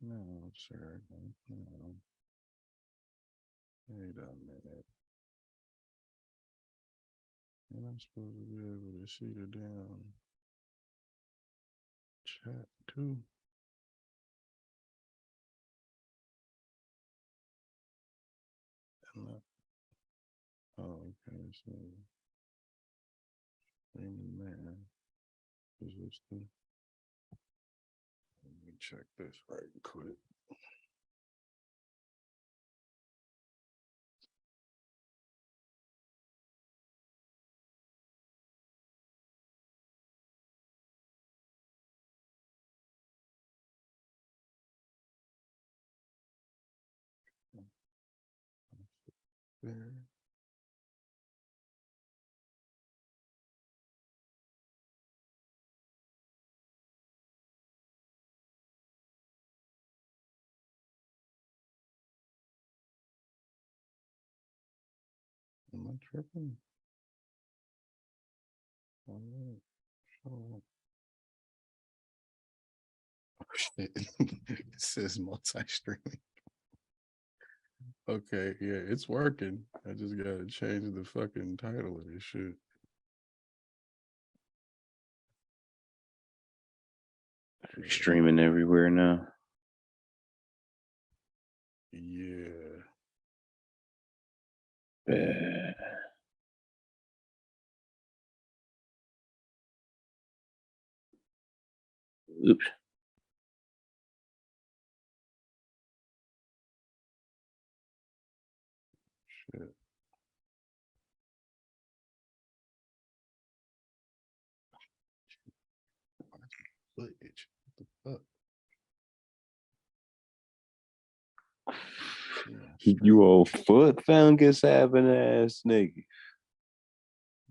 No, sir. No. Wait a minute. And I'm supposed to be able to see the damn chat too. Oh, okay. So, streaming man. Is this the? Let me check this right quick. There. Am I tripping? All right. Oh, shit. It says multi-streaming. Okay, yeah, it's working. I just gotta change the fucking title of this shit. Streaming everywhere now. Yeah. Oops. Shit. Foot itch. What the fuck? You old foot fungus having ass nigga.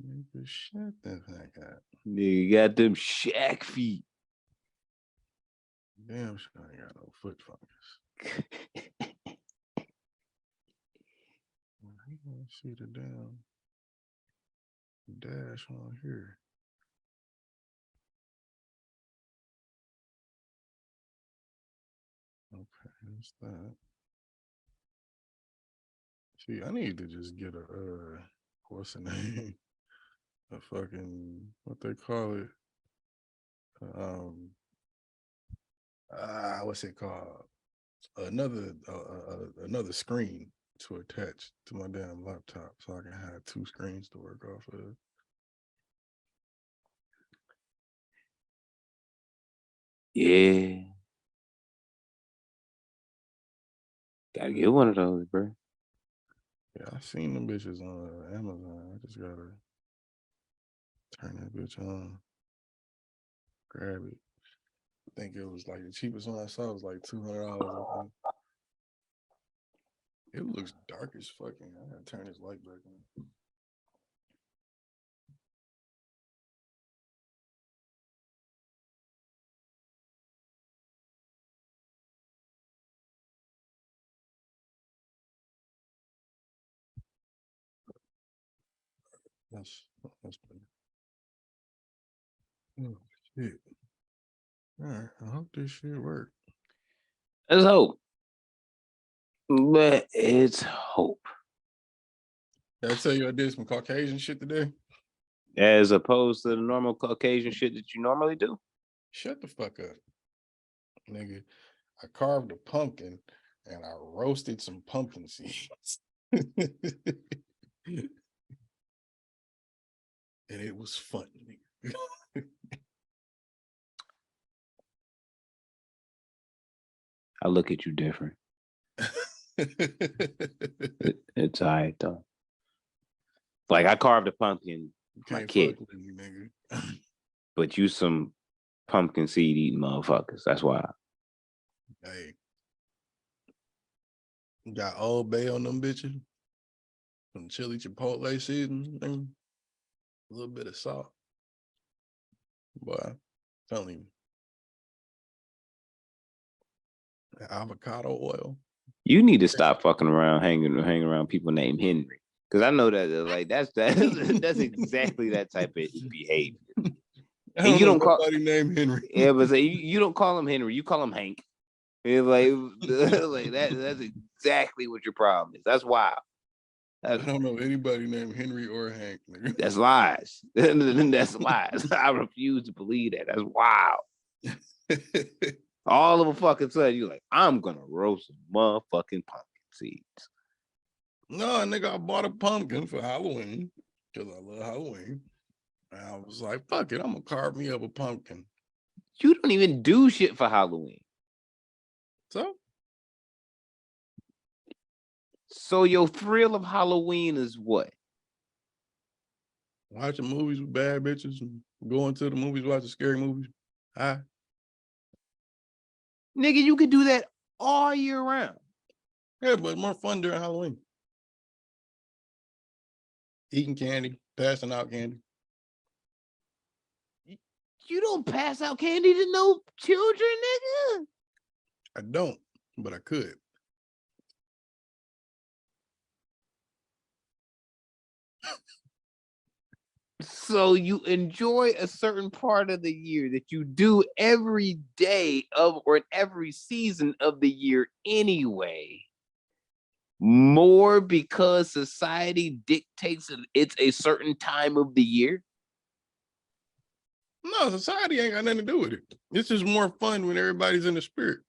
Nigga, shut the fuck up. Nigga got them shack feet. Damn, sure I ain't got no foot fungus. I don't see the damn dash on here. Okay, that's that. See, I need to just get a what's the name? A fucking what they call it? What's it called? Another screen to attach to my damn laptop so I can have two screens to work off of. Yeah. Gotta get one of those, bro. Yeah, I seen them bitches on Amazon. I just gotta turn that bitch on. Grab it. I think it was like the cheapest one I saw was like $200. It looks dark as fucking. I gotta turn this light back on. That's better. Oh shit. All right. I hope this shit work. Let's hope. But it's hope. Did I tell you I did some Caucasian shit today? As opposed to the normal Caucasian shit that you normally do? Shut the fuck up. Nigga, I carved a pumpkin and I roasted some pumpkin seeds. And it was fun, nigga. I look at you different. It's all right, though. Like, I carved a pumpkin, my kid. Fuck with me, nigga. But you some pumpkin seed eating motherfuckers. That's why. Hey. Got Old Bay on them bitches. Some chili chipotle seasoning. A little bit of salt. Boy, I'm telling you. Avocado oil. You need to stop fucking around, hanging around people named Henry. Because I know that like that's exactly that type of behavior. And you don't call nobody named Henry. Yeah, but you don't call him Henry. You call him Hank. It's like that's exactly what your problem is. That's wild. I don't know anybody named Henry or Hank. That's lies. That's lies. I refuse to believe that. That's wild. All of a fucking sudden, you're like, I'm gonna roast some motherfucking pumpkin seeds. No, nigga, I bought a pumpkin for Halloween because I love Halloween. And I was like, fuck it, I'm gonna carve me up a pumpkin. You don't even do shit for Halloween. So your thrill of Halloween is what? Watching movies with bad bitches and going to the movies, watching scary movies. Hi. Nigga, you could do that all year round. Yeah, but more fun during Halloween. Eating candy, passing out candy. You don't pass out candy to no children, nigga. I don't, but I could. So you enjoy a certain part of the year that you do every day of or in every season of the year anyway. More because society dictates it's a certain time of the year. No, society ain't got nothing to do with it. It's just more fun when everybody's in the spirit.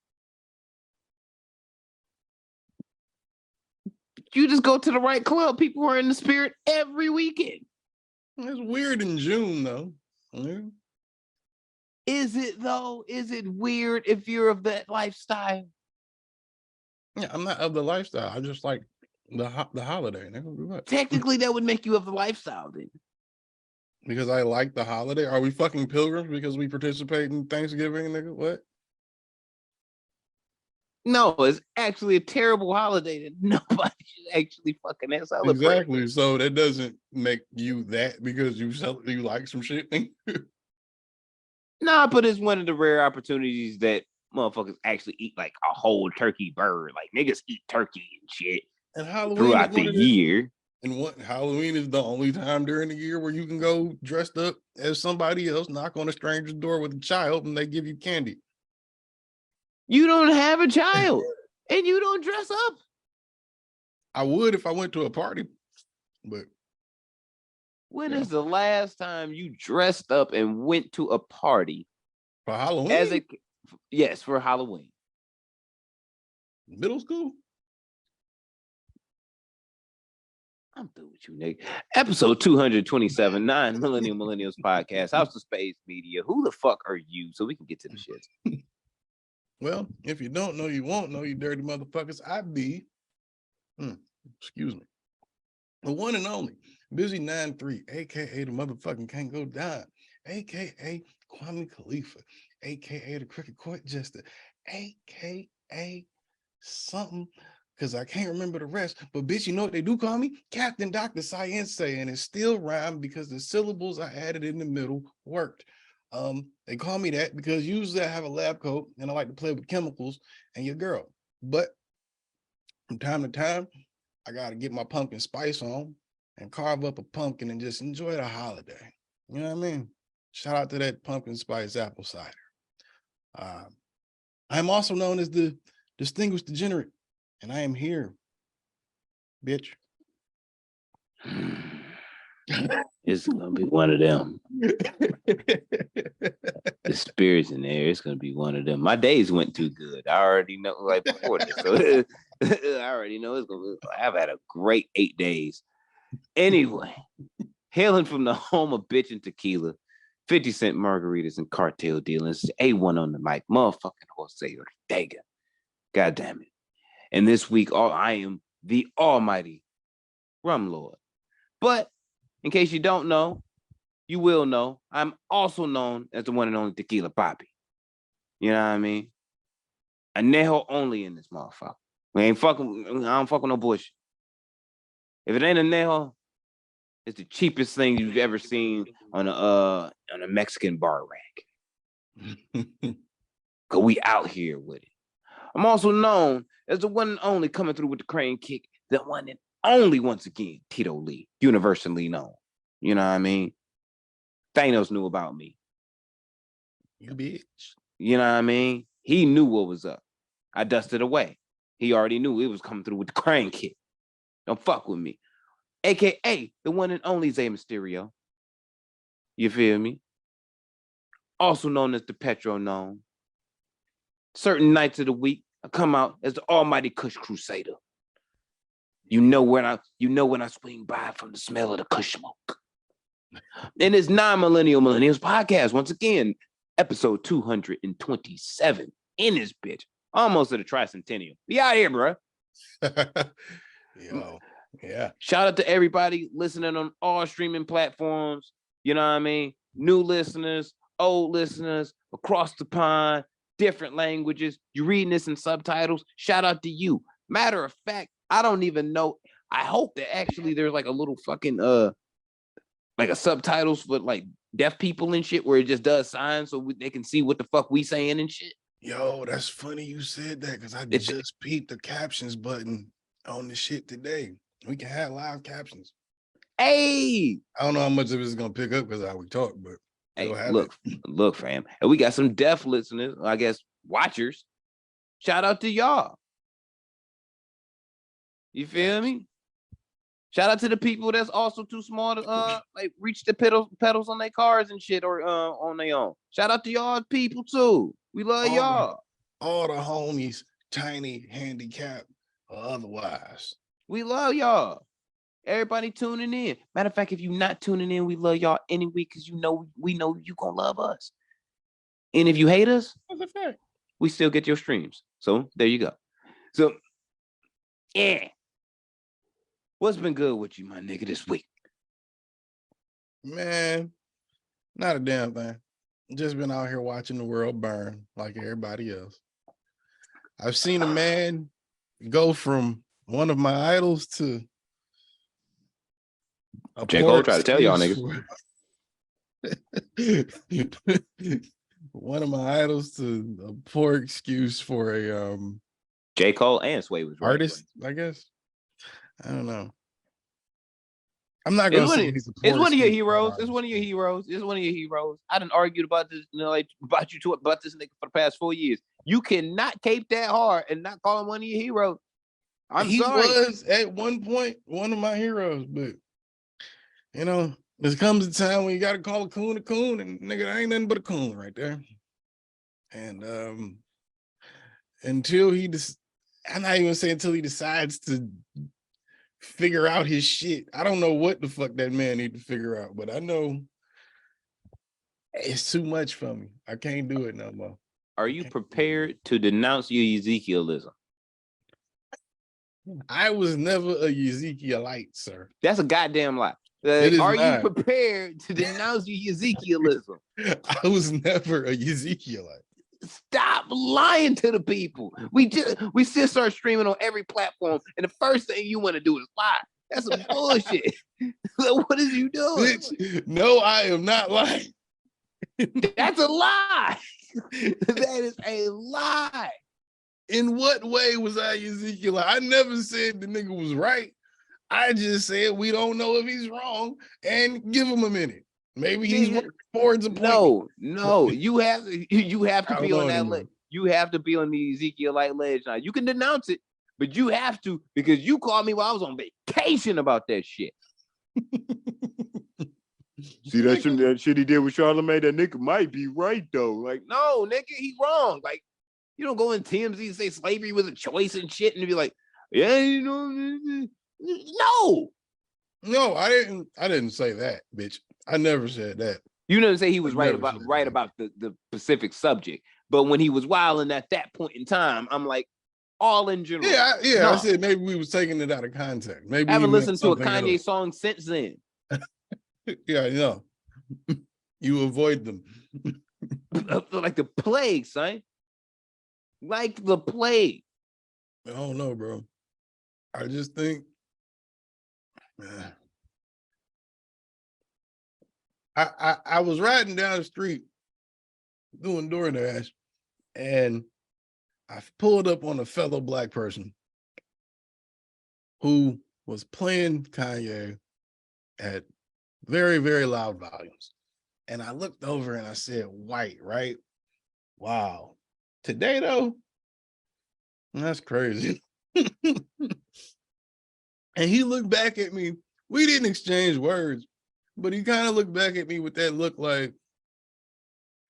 You just go to the right club. People are in the spirit every weekend. It's weird in June, though. Yeah. Is it though? Is it weird if you're of that lifestyle? Yeah, I'm not of the lifestyle. I just like the holiday. Technically, that would make you of the lifestyle then. Because I like the holiday. Are we fucking pilgrims because we participate in Thanksgiving, nigga? What? No, it's actually a terrible holiday that nobody should actually fucking celebrate. Exactly. So that doesn't make you that because you like some shit. Nah, but it's one of the rare opportunities that motherfuckers actually eat like a whole turkey bird. Like niggas eat turkey and shit and Halloween throughout the year. And what Halloween is the only time during the year where you can go dressed up as somebody else, knock on a stranger's door with a child, and they give you candy. You don't have a child, and you don't dress up. I would if I went to a party, but when is the last time you dressed up and went to a party for Halloween? Yes, for Halloween. Middle school. I'm through with you, nigga. Episode 227, 9 Millennials Podcast, House of Space Media. Who the fuck are you? So we can get to the shit. Well, if you don't know, you won't know, you dirty motherfuckers. I be, excuse me, the one and only Busy 93, aka the motherfucking can't go down, aka Kwame Khalifa, aka the Cricket Court Jester, aka something. Because I can't remember the rest, but bitch, you know what they do call me? Captain Dr. Science, and it still rhymed because the syllables I added in the middle worked. They call me that because usually I have a lab coat and I like to play with chemicals and your girl. But from time to time, I got to get my pumpkin spice on and carve up a pumpkin and just enjoy the holiday. You know what I mean? Shout out to that pumpkin spice apple cider. I'm also known as the distinguished degenerate. And I am here, bitch. It's gonna be one of them. The spirits in there. It's gonna be one of them. My days went too good. I already know, like before this, so I already know it's gonna be. I've had a great 8 days. Anyway, hailing from the home of bitch and tequila, 50-cent margaritas and cartel dealings. A1 on the mic, motherfucking Jose Ortega. God damn it. And this week, I am the almighty Rum Lord. But in case you don't know, you will know, I'm also known as the one and only Tequila Poppy. You know what I mean? Anejo only in this motherfucker. I don't fuck with no bullshit. If it ain't Anejo, it's the cheapest thing you've ever seen on a Mexican bar rack. Cause we out here with it. I'm also known as the one and only coming through with the crane kick, the one and only, once again, Tito Lee, universally known. You know what I mean? Thanos knew about me. You bitch. You know what I mean? He knew what was up. I dusted away. He already knew it was coming through with the crane kit. Don't fuck with me. AKA the one and only Zay Mysterio. You feel me? Also known as the Petro Gnome. Certain nights of the week, I come out as the Almighty Kush Crusader. You know when I swing by from the smell of the Kush smoke. In this non-millennial millennials podcast, once again, episode 227 in this bitch, almost at the tricentennial. Be out here, bro. Yo, yeah. Shout out to everybody listening on all streaming platforms. You know what I mean? New listeners, old listeners, across the pond, different languages. You reading this in subtitles? Shout out to you. Matter of fact, I don't even know. I hope that actually there's like a little fucking like a subtitles for like deaf people and shit where it just does signs so they can see what the fuck we saying and shit. Yo, that's funny you said that because I just peeped the captions button on the shit today. We can have live captions. Hey, I don't know how much of it's gonna pick up because how we talk, but hey, look, fam. And we got some deaf listeners, I guess, watchers. Shout out to y'all. You feel me? Shout out to the people that's also too small to like reach the pedals on their cars and shit or on their own. Shout out to y'all people too. We love y'all. All the homies, tiny, handicapped, or otherwise. We love y'all. Everybody tuning in. Matter of fact, if you're not tuning in, we love y'all anyway because we know you gonna love us. And if you hate us, that's a fact. We still get your streams. So there you go. So yeah. What's been good with you, my nigga, this week? Man, not a damn thing. Just been out here watching the world burn like everybody else. I've seen a man go from one of my idols to J. Cole try to tell y'all niggas. One of my idols to a poor excuse for a J. Cole and Sway was right, artist, I guess. I don't know. I'm not gonna say it's one of your heroes. It's one of your heroes. It's one of your heroes. I done argued about this, about this nigga for the past 4 years. You cannot cape that hard and not call him one of your heroes. He was at one point one of my heroes, but there comes a time when you gotta call a coon, and nigga, there ain't nothing but a coon right there. And until he I'm not even saying until he decides to figure out his shit. I don't know what the fuck that man need to figure out, but I know it's too much for me. I can't do it no more. Are you prepared to denounce your Ezekielism? I was never a Ezekielite, sir. That's a goddamn lie. Are you prepared to denounce your Ezekielism? I was never a Ezekielite. Stop lying to the people. We still start streaming on every platform, and the first thing you want to do is lie. That's some bullshit. What is you doing? Bitch, no, I am not lying. That's a lie. That is a lie. In what way was I Ezekiel? I never said the nigga was right. I just said we don't know if he's wrong and give him a minute. Maybe he's working towards a point. No, you have to be on that list. You have to be on the Ezekielite ledge now. You can denounce it, but you have to because you called me while I was on vacation about that shit. See that shit he did with Charlamagne? That nigga might be right though. Like, no, nigga, he wrong. Like, you don't go in TMZ and say slavery was a choice and shit and be like, yeah, no, I didn't say that, bitch. I never said that. You never say he was right about the specific subject, but when he was wilding at that point in time, I'm like, all in general. Yeah, no. I said maybe we was taking it out of context. Maybe I haven't listened to a Kanye song since then. Yeah, I know. You avoid them. Like the plague, son. Like the plague. I don't know, bro. I just think, man. I was riding down the street doing DoorDash, and I pulled up on a fellow Black person who was playing Kanye at very, very loud volumes. And I looked over and I said, white, right? Wow. Today, though, That's crazy. And he looked back at me. We didn't exchange words, but he kind of looked back at me with that look like,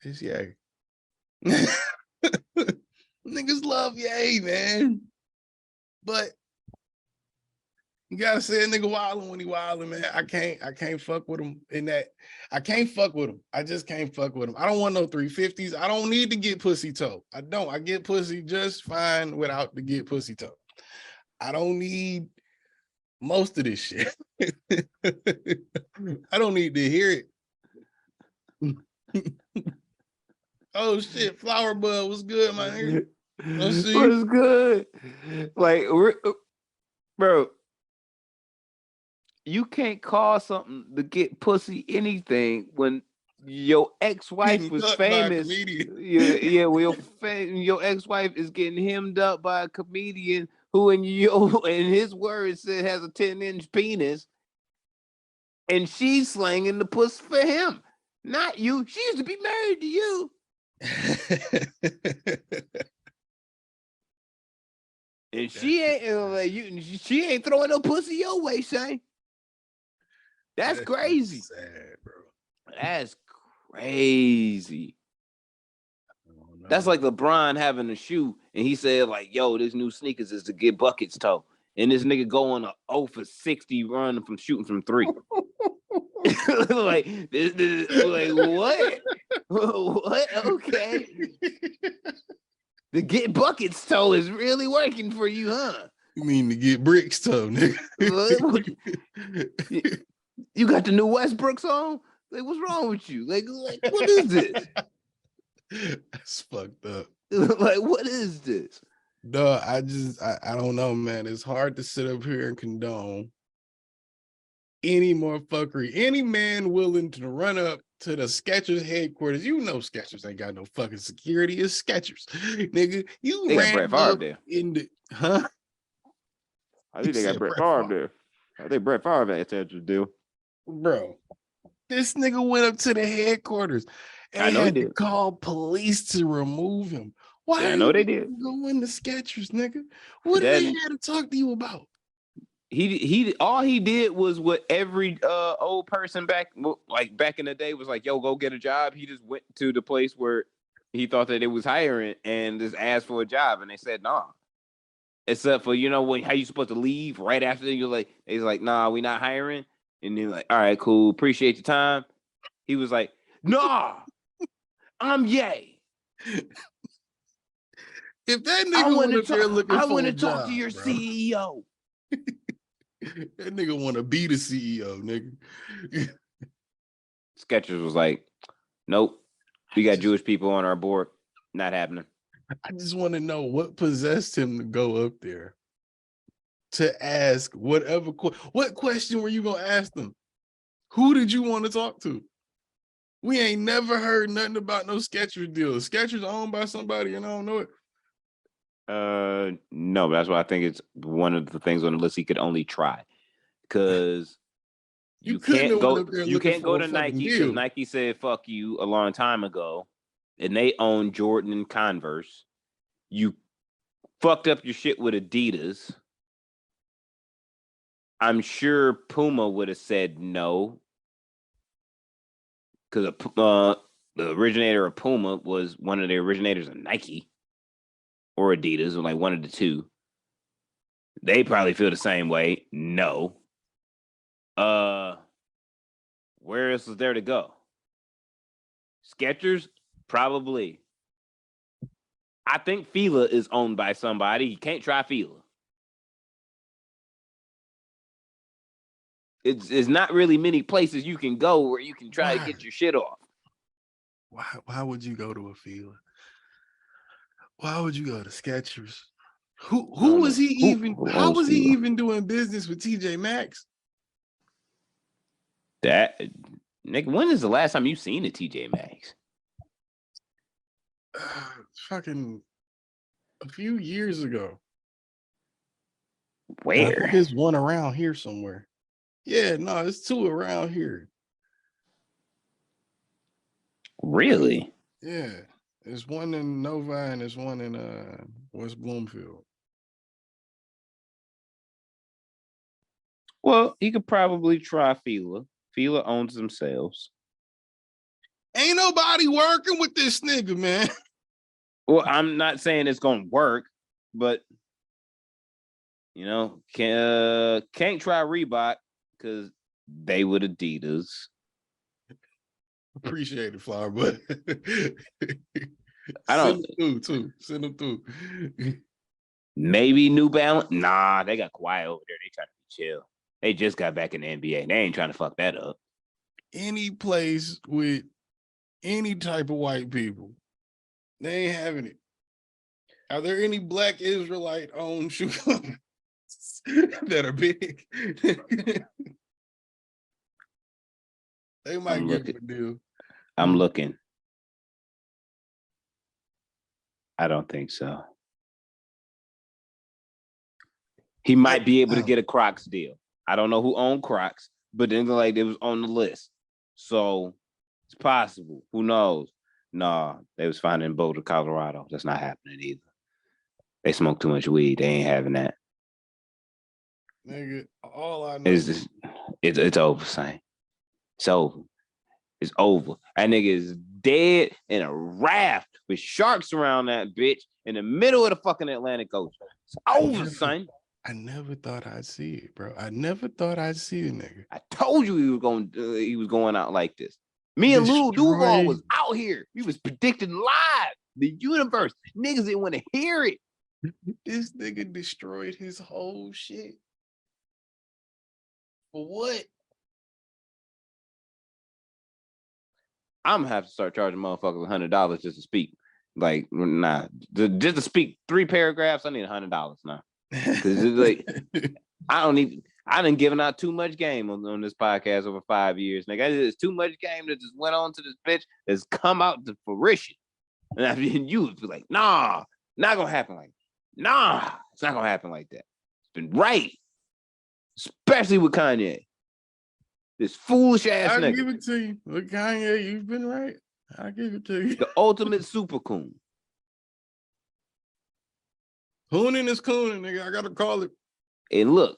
it's Yay. Niggas love Yay, man. But you gotta say a nigga wilding when he wilding, man. I can't fuck with him in that. I can't fuck with him. I just can't fuck with him. I don't want no 350s. I don't need to get pussy toe. I don't. I get pussy just fine without the get pussy toe. I don't need most of this shit. I don't need to hear it. Oh shit, Flower Bud, what's good, my nigga? What's good? Like, bro, you can't call something to get pussy anything when your ex-wife was famous. Yeah, well, your ex-wife is getting hemmed up by a comedian who, in his words, said has a 10-inch penis, and she's slanging the puss for him, not you. She used to be married to you. And she ain't she ain't throwing no pussy your way, Shay. That's crazy. Sad, bro. That's crazy. That's like LeBron having a shoe, and he said, like, yo, this new sneakers is to get buckets toe. And this nigga going a 0 for 60 run from shooting from 3. like what? What? Okay. The get buckets toe is really working for you, huh? You mean to get bricks toe, nigga? You got the new Westbrooks on? Like, what's wrong with you? Like what is this? That's fucked up. Like, what is this? No, I don't know, man. It's hard to sit up here and condone any more fuckery. Any man willing to run up to the Skechers headquarters, you know Skechers ain't got no fucking security. It's Skechers, nigga. You they ran got Brett Favre up there. in the I think they got Brett Favre there. I think Brett Favre had to do. Bro, this nigga went up to the headquarters and I know had he to did. call police to remove him. Why? Yeah, I know they did. Going to Skechers, nigga. What did they have to talk to you about? He all he did was what every old person back in the day was like, yo, go get a job. He just went to the place where he thought that it was hiring and just asked for a job, and they said nah. Except for, how you supposed to leave right after you're like, he's like, nah, we not hiring. And they're like, all right, cool, appreciate your time. He was like, nah, I'm Yay. If that nigga went up there looking for a job, I want to talk to your CEO. That nigga want to be the CEO, nigga. Skechers was like, nope, we got Jewish people on our board. Not happening. I just want to know what possessed him to go up there to ask whatever. What question were you going to ask them? Who did you want to talk to? We ain't never heard nothing about no Skechers deal. Skechers owned by somebody and I don't know it. No, but that's why I think it's one of the things on the list he could only try, because you can't go to Nike because Nike said fuck you a long time ago, and they own Jordan and Converse. You fucked up your shit with Adidas. I'm sure Puma would have said no, because the originator of Puma was one of the originators of Nike or Adidas, or like one of the two. They probably feel the same way. No. Where else is there to go? Skechers? Probably. I think Fila is owned by somebody. You can't try Fila. It's not really many places you can go where you can try to get your shit off. Why would you go to a Fila? Why would you go to Skechers? Who was he even? How was he even doing business with TJ Maxx? That nigga, when is the last time you seen a TJ Maxx? Fucking a few years ago. Where? I think there's one around here somewhere. Yeah, no, it's two around here. Really? Yeah. There's one in Novi and there's one in West Bloomfield. Well, he could probably try Fila. Fila owns themselves. Ain't nobody working with this nigga, man. Well, I'm not saying it's gonna work, but you know, can't try Reebok because they would Adidas. Appreciate it, Flower, but I don't. Send them through. Maybe New Balance. Nah, they got quiet over there. They trying to be chill. They just got back in the NBA. They ain't trying to fuck that up. Any place with any type of white people, they ain't having it. Are there any black Israelite owned shoe companies that are big? They might give him a deal. I'm looking. I don't think so. He might be able to get a Crocs deal. I don't know who owned Crocs, but then like it was on the list. So it's possible. Who knows? Nah, they was found in Boulder, Colorado. That's not happening either. They smoke too much weed. They ain't having that. Nigga, all I know is it's over, son. It's over. It's over. That nigga is dead in a raft with sharks around that bitch in the middle of the fucking Atlantic Ocean. It's over, son. I never thought I'd see it, bro. I never thought I'd see a nigga. I told you he was going out like this. Me and Lil Duval was out here. We was predicting live the universe. Niggas didn't want to hear it. This nigga destroyed his whole shit. For what? I'm gonna have to start charging motherfuckers $100 just to speak. Like, nah, just to speak 3 paragraphs, I need $100 now. Because it's like, I done given out too much game on this podcast over 5 years. Nigga, it's too much game that just went on to this bitch that's come out to fruition. And I mean, you would be like, nah, not gonna happen like that. Nah, it's not gonna happen like that. It's been right. Especially with Kanye. This foolish ass nigga. I'll give it to you. With Kanye, you've been right. I'll give it to you. The ultimate super coon. Cooning is cooning, nigga. I gotta call it. And look,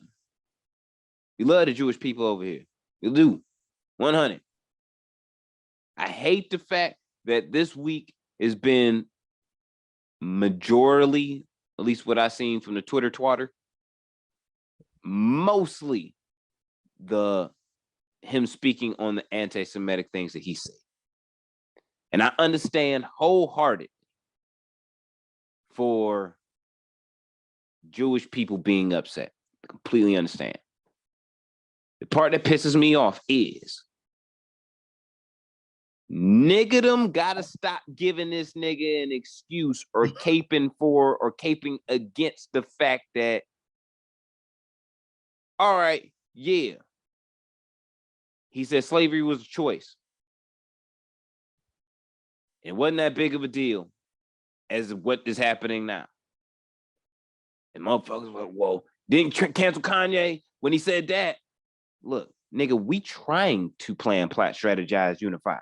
you love the Jewish people over here. You do. 100. I hate the fact that this week has been majorly, at least what I've seen from the Twitter twatter, mostly him speaking on the anti-Semitic things that he said. And I understand wholeheartedly for Jewish people being upset. I completely understand. The part that pisses me off is niggerdom gotta stop giving this nigga an excuse or caping for or caping against the fact that, all right, yeah, he said slavery was a choice. It wasn't that big of a deal as what is happening now. And motherfuckers were, whoa, didn't cancel Kanye when he said that. Look, nigga, we trying to plan, plot, strategize, unify.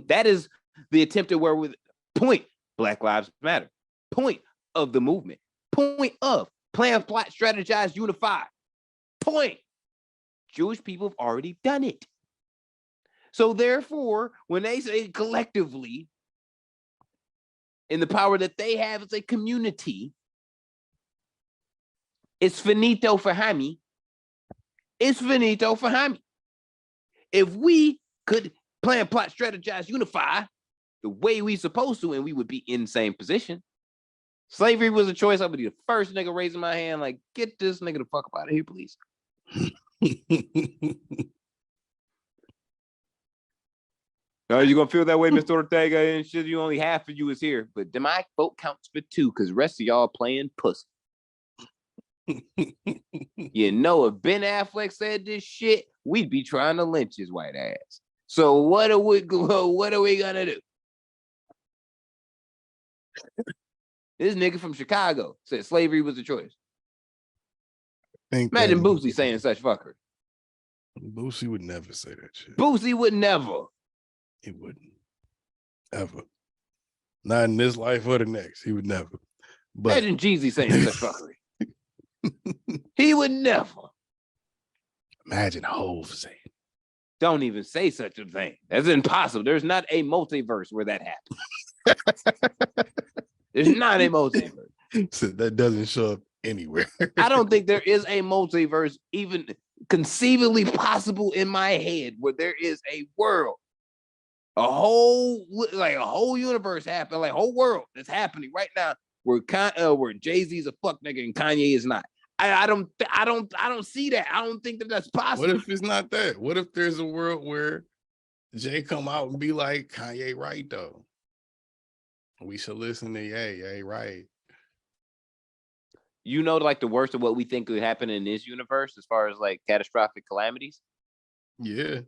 That is the attempted word with point. Black Lives Matter. Point of the movement. Point of plan, plot, strategize, unify. Point. Jewish people have already done it. So therefore, when they say collectively, in the power that they have as a community, it's finito for Hami. It's finito for Hami. If we could plan, plot, strategize, unify the way we supposed to, and we would be in the same position. Slavery was a choice. I would be the first nigga raising my hand, like, get this nigga the fuck up out of here, please. Are you gonna feel that way, Mr. Ortega? And shit, you only half of you is here, but my vote counts for 2 because the rest of y'all playing pussy. You know, if Ben Affleck said this shit, we'd be trying to lynch his white ass. So what are we gonna do? This nigga from Chicago said slavery was a choice. Imagine Boosie saying such fuckery. Boosie would never say that shit. Boosie would never. He wouldn't. Ever. Not in this life or the next. He would never. But imagine Jeezy saying such fuckery. He would never. Imagine Hov saying. Don't even say such a thing. That's impossible. There's not a multiverse where that happens. There's not a multiverse. So that doesn't show up anywhere. I don't think there is a multiverse even conceivably possible in my head where there is a world, a whole universe happening, like a whole world that's happening right now where Jay-Z's a fuck nigga and Kanye is not. I don't see that. I don't think that that's possible. What if it's not that? What if there's a world where Jay come out and be like, Kanye right though? We should listen to Ye right. You know, like the worst of what we think could happen in this universe as far as like catastrophic calamities? Yeah.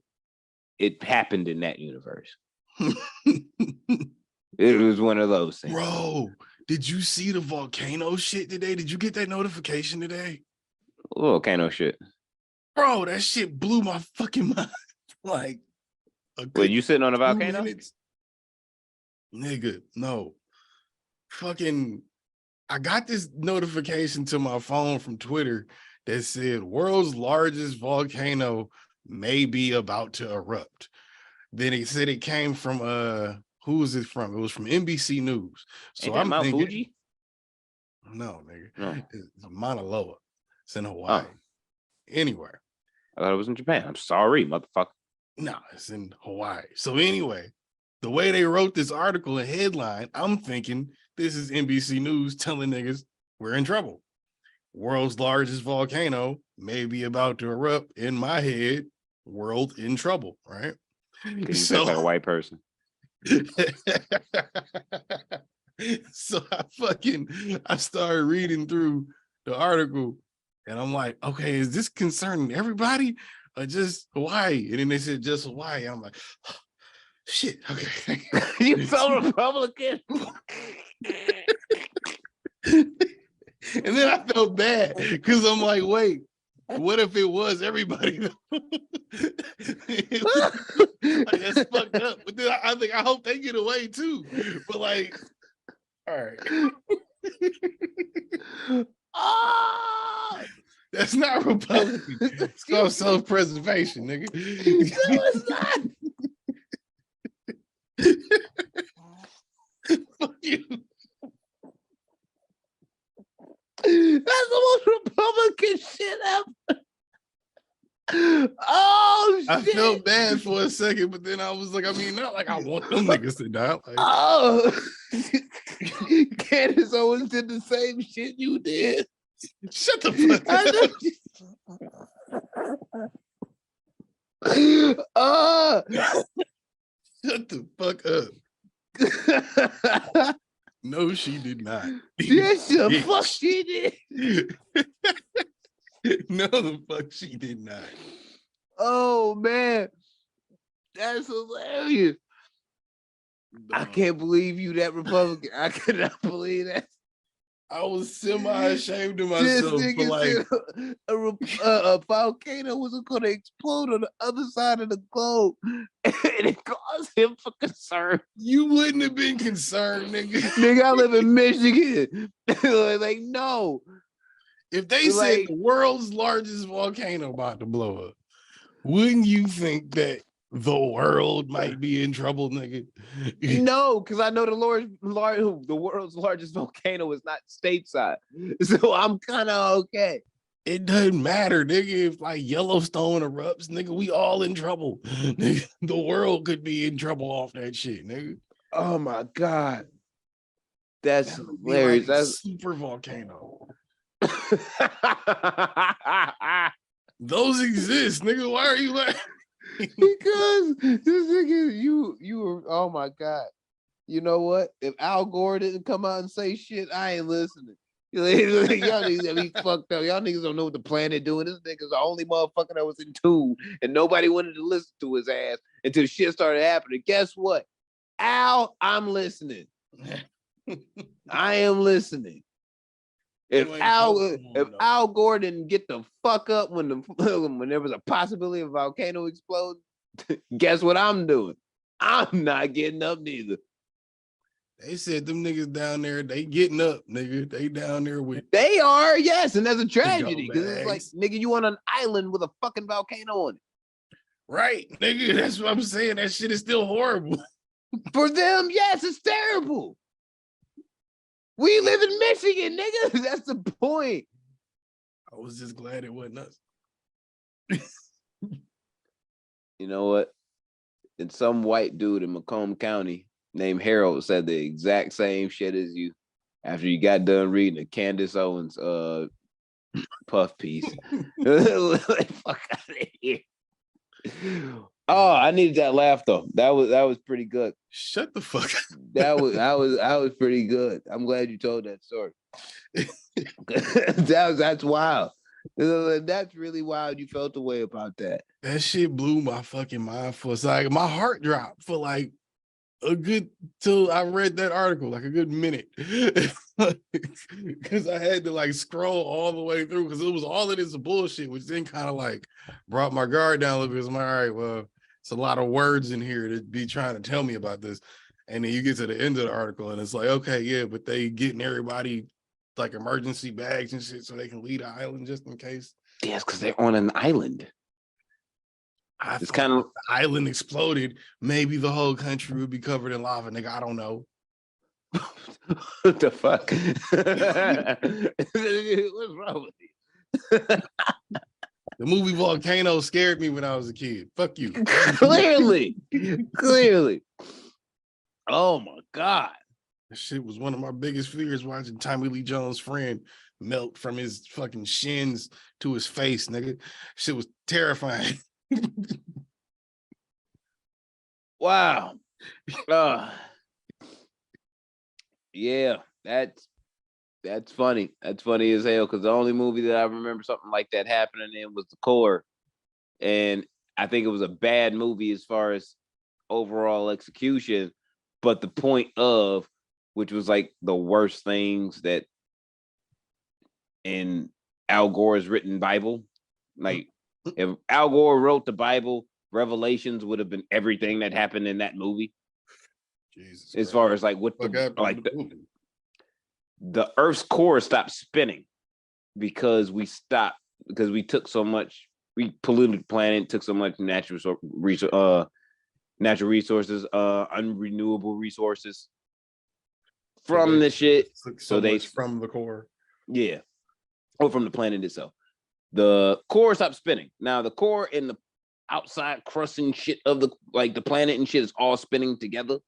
It happened in that universe. It was one of those things. Bro, did you see the volcano shit today? Did you get that notification today? Volcano shit. Bro, that shit blew my fucking mind. Like, wait, you sitting on a volcano? Minutes? Nigga, no. Fucking, I got this notification to my phone from Twitter that said world's largest volcano may be about to erupt. Then it said it came from who was it from? It was from NBC News. So Ain't that I'm Mount thinking, Fuji? No, nigga. No. It's Mauna Loa. It's in Hawaii. Oh. Anywhere. I thought it was in Japan. I'm sorry, motherfucker. No, it's in Hawaii. So anyway, the way they wrote this article and headline, I'm thinking this is NBC News telling niggas we're in trouble. World's largest volcano may be about to erupt. In my head, world in trouble, right? Because you look like a white person. So I started reading through the article and I'm like, okay, is this concerning everybody or just Hawaii? And then they said just Hawaii. I'm like, oh, shit, okay. You so Republican. And then I felt bad because I'm like, wait, what if it was everybody? Like, that's fucked up. But then I hope they get away too. But like, all right. Oh, that's not Republican. It's called self-preservation, nigga. No, it's not. Fuck you. That's the most Republican shit ever. Oh shit. I felt bad for a second, but then I was like, I mean, not like I want them niggas to die. Like, oh, Candace Owens did the same shit you did. Shut the fuck up. Shut the fuck up. No, she did not. Yes, the fuck she did. No, the fuck she did not. Oh man, that's hilarious. I can't believe you that Republican. I cannot believe that. I was semi-ashamed of myself for like a volcano was going to explode on the other side of the globe, and it caused him for concern. You wouldn't have been concerned, nigga. Nigga, I live in Michigan. Like, no. If they said the world's largest volcano about to blow up, wouldn't you think that the world might be in trouble, nigga? No, because I know the world's largest volcano is not stateside. So I'm kind of okay. It doesn't matter, nigga. If like Yellowstone erupts, nigga, we all in trouble. Nigga, the world could be in trouble off that shit, nigga. Oh my God. That's hilarious. Like that's super volcano. Those exist, nigga. Why are you laughing? Because this nigga, you were, oh my God. You know what? If Al Gore didn't come out and say shit, I ain't listening. Y'all niggas be fucked up. Y'all niggas don't know what the planet doing. This nigga's the only motherfucker that was in tune, and nobody wanted to listen to his ass until shit started happening. Guess what? Al, I'm listening. I am listening. If Al Gore didn't get the fuck up when there was a possibility of a volcano exploding, guess what I'm doing? I'm not getting up neither. They said them niggas down there, they getting up, nigga. They down there with. They are, yes, and that's a Go tragedy because it's like, bags. nigga, you on an island with a fucking volcano on it. Right, nigga. That's what I'm saying. That shit is still horrible. For them, yes, it's terrible. We live in Michigan, nigga. That's the point. I was just glad it wasn't us. You know what? And some white dude in Macomb County named Harold said the exact same shit as you after you got done reading the Candace Owens puff piece. Like, fuck out of here. Oh, I needed that laugh though. That was pretty good. Shut the fuck up. That was pretty good. I'm glad you told that story. That's wild. That's really wild. You felt the way about that. That shit blew my fucking mind for like my heart dropped for like a good till I read that article, like a good minute. Because I had to like scroll all the way through because it was all of this bullshit, which then kind of like brought my guard down a little bit. I'm like, all right, well, it's a lot of words in here to be trying to tell me about this. And then you get to the end of the article and it's like, okay, yeah, but they getting everybody like emergency bags and shit so they can leave the island just in case. Yes, because they're on an island. It's kind of the island exploded. Maybe the whole country would be covered in lava, nigga. I don't know. What the fuck? What's wrong with you? The movie Volcano scared me when I was a kid. Fuck you. Clearly. Oh my God. That shit was one of my biggest fears watching Tommy Lee Jones' friend melt from his fucking shins to his face, nigga. Shit was terrifying. Wow. Yeah, that's funny. That's funny as hell because the only movie that I remember something like that happening in was The Core. And I think it was a bad movie as far as overall execution, but the point of which was like the worst things that in Al Gore's written Bible. Like if Al Gore wrote the Bible, Revelations would have been everything that happened in that movie. Jesus as far as like what the Earth's core stopped spinning because we took so much, we polluted the planet, took so much natural resources, unrenewable resources from the shit. So they from the core. Yeah. Or from the planet itself. The core stopped spinning. Now the core and the outside crust and shit of the planet and shit is all spinning together.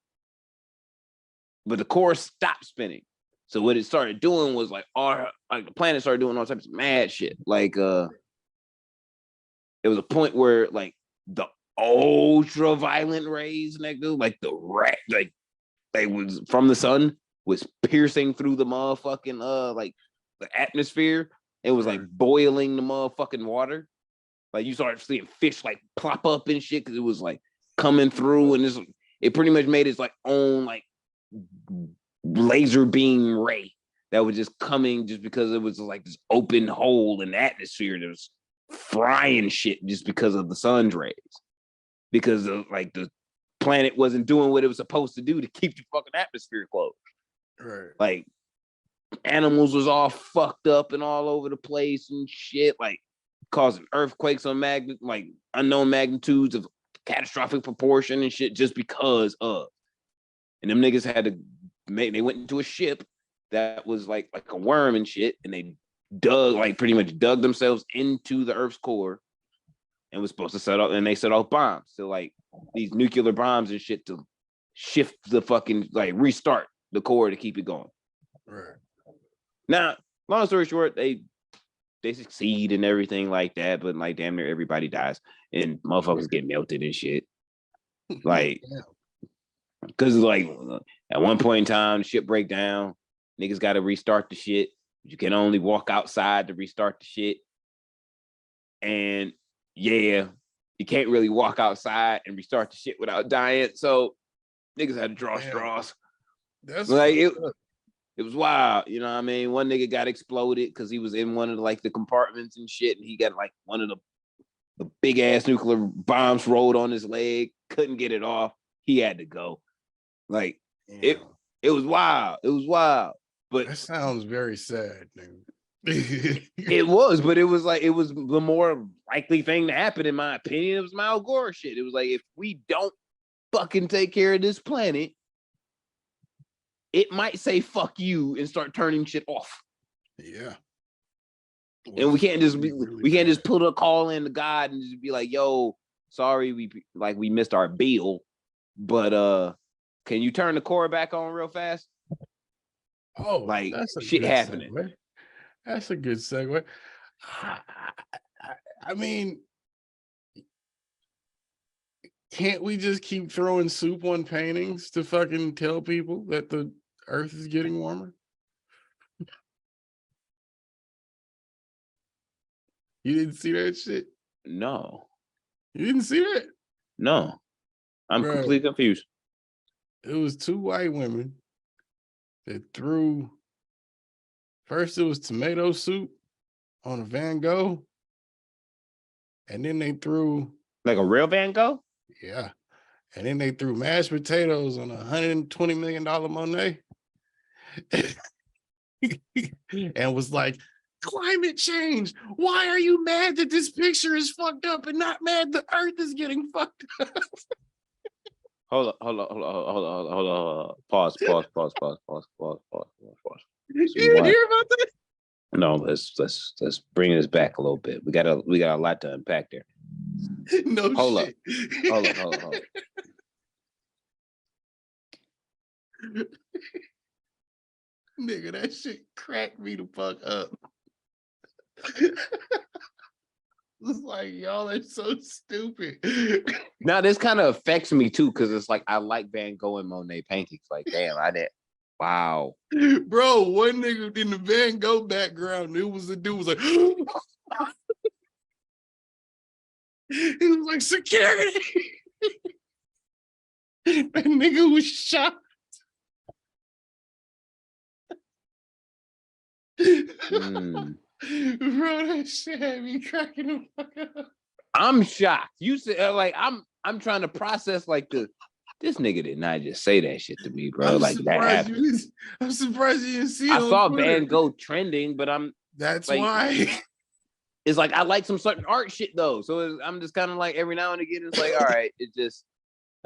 But the core stopped spinning. So what it started doing was the planet started doing all types of mad shit. Like it was a point where like the ultra violent rays, nigga, like they was from the sun was piercing through the motherfucking like the atmosphere. It was like boiling the motherfucking water. Like you started seeing fish like plop up and shit because it was like coming through, and it pretty much made its like own like laser beam ray that was just coming just because it was like this open hole in the atmosphere that was frying shit just because of the sun's rays. Because of like the planet wasn't doing what it was supposed to do to keep the fucking atmosphere closed. Right. Like animals was all fucked up and all over the place and shit, like causing earthquakes on like unknown magnitudes of catastrophic proportion and shit just because of. And them niggas had to they went into a ship that was like a worm and shit, and they pretty much dug themselves into the Earth's core and was supposed to set off bombs. So like these nuclear bombs and shit to shift the fucking like restart the core to keep it going. Right. Now, long story short, they succeed and everything like that, but like damn near everybody dies and motherfuckers get melted and shit. Like, because like at one point in time, the shit break down, niggas got to restart the shit. You can only walk outside to restart the shit. And yeah, you can't really walk outside and restart the shit without dying. So niggas had to draw straws. That's like it was wild, you know what I mean? One nigga got exploded because he was in one of the compartments and shit, and he got like one of the big ass nuclear bombs rolled on his leg, couldn't get it off. He had to go. Like it It was wild. It was wild. But that sounds very sad, dude. it was, but it was like, it was the more likely thing to happen, in my opinion. It was my Al Gore shit. It was like, if we don't fucking take care of this planet, it might say fuck you and start turning shit off. Yeah. And we can't just put a call in to God and just be like, yo, sorry, we missed our bill, but can you turn the core back on real fast? Oh, like, that's a shit good happening. Segue. That's a good segue. I mean, can't we just keep throwing soup on paintings to fucking tell people that the earth is getting warmer? You didn't see that shit? No. You didn't see that? No. I'm completely confused. It was two white women that threw, first it was tomato soup on a Van Gogh, and then they threw, like a real Van Gogh? Yeah. And then they threw mashed potatoes on a $120 million Monet. And was like, climate change. Why are you mad that this picture is fucked up and not mad the earth is getting fucked up? Hold on. Pause. You didn't hear about that? No, let's bring this back a little bit. We got a lot to unpack there. No hold shit. Hold up. Nigga, that shit cracked me the fuck up. It's like, y'all are so stupid. Now, this kind of affects me too, because it's like, I like Van Gogh and Monet paintings. Like, damn, I didn't. Wow. Bro, one nigga in the Van Gogh background, it was a dude was like, he was like, security. That nigga was shocked. Bro, that shit had me cracking the fuck up. I'm shocked. You said, like, I'm trying to process, like, this nigga did not just say that shit to me, bro. I'm like, that happened. I'm surprised you didn't see it. I saw Twitter. Van Gogh trending, but that's like, why. It's like, I like some certain art shit though, so I'm just kind of like, every now and again, it's like, all right, it just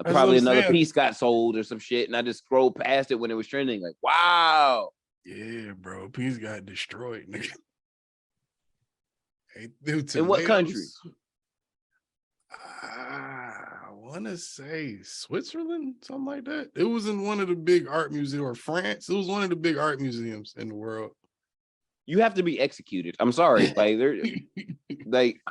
probably another piece got sold or some shit, and I just scrolled past it when it was trending. Like, wow. Yeah, bro, piece got destroyed, nigga. In what country? I want to say Switzerland, something like that. It was in one of the big art museums, or France. It was one of the big art museums in the world. You have to be executed. I'm sorry. Like, they're like,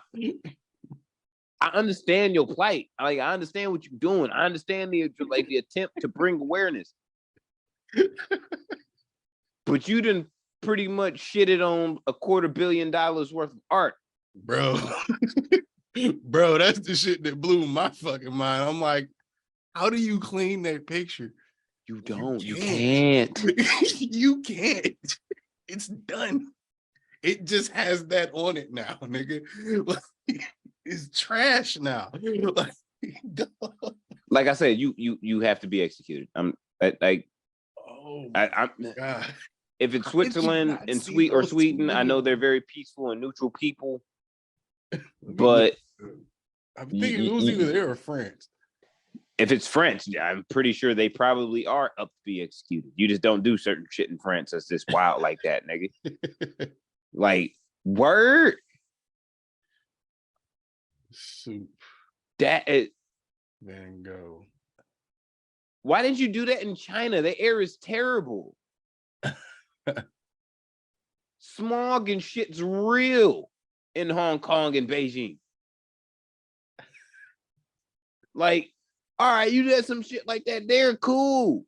I understand your plight. Like, I understand what you're doing. I understand the attempt to bring awareness. But you didn't pretty much shitted on $250 million worth of art. Bro. Bro, that's the shit that blew my fucking mind. I'm like, how do you clean that picture? You don't. You can't. You can't. It's done. It just has that on it now, nigga. It's trash now. Like I said, you have to be executed. I'm like, oh I'm God. If it's Switzerland and Sweden, I know they're very peaceful and neutral people. But I'm thinking it was either there or France. If it's France, I'm pretty sure they probably are up to be executed. You just don't do certain shit in France that's just wild like that, nigga. Like, word. Soup. That is Van Gogh. Why didn't you do that in China? The air is terrible. Smog and shit's real in Hong Kong and Beijing. Like, all right, you did some shit like that. They're cool.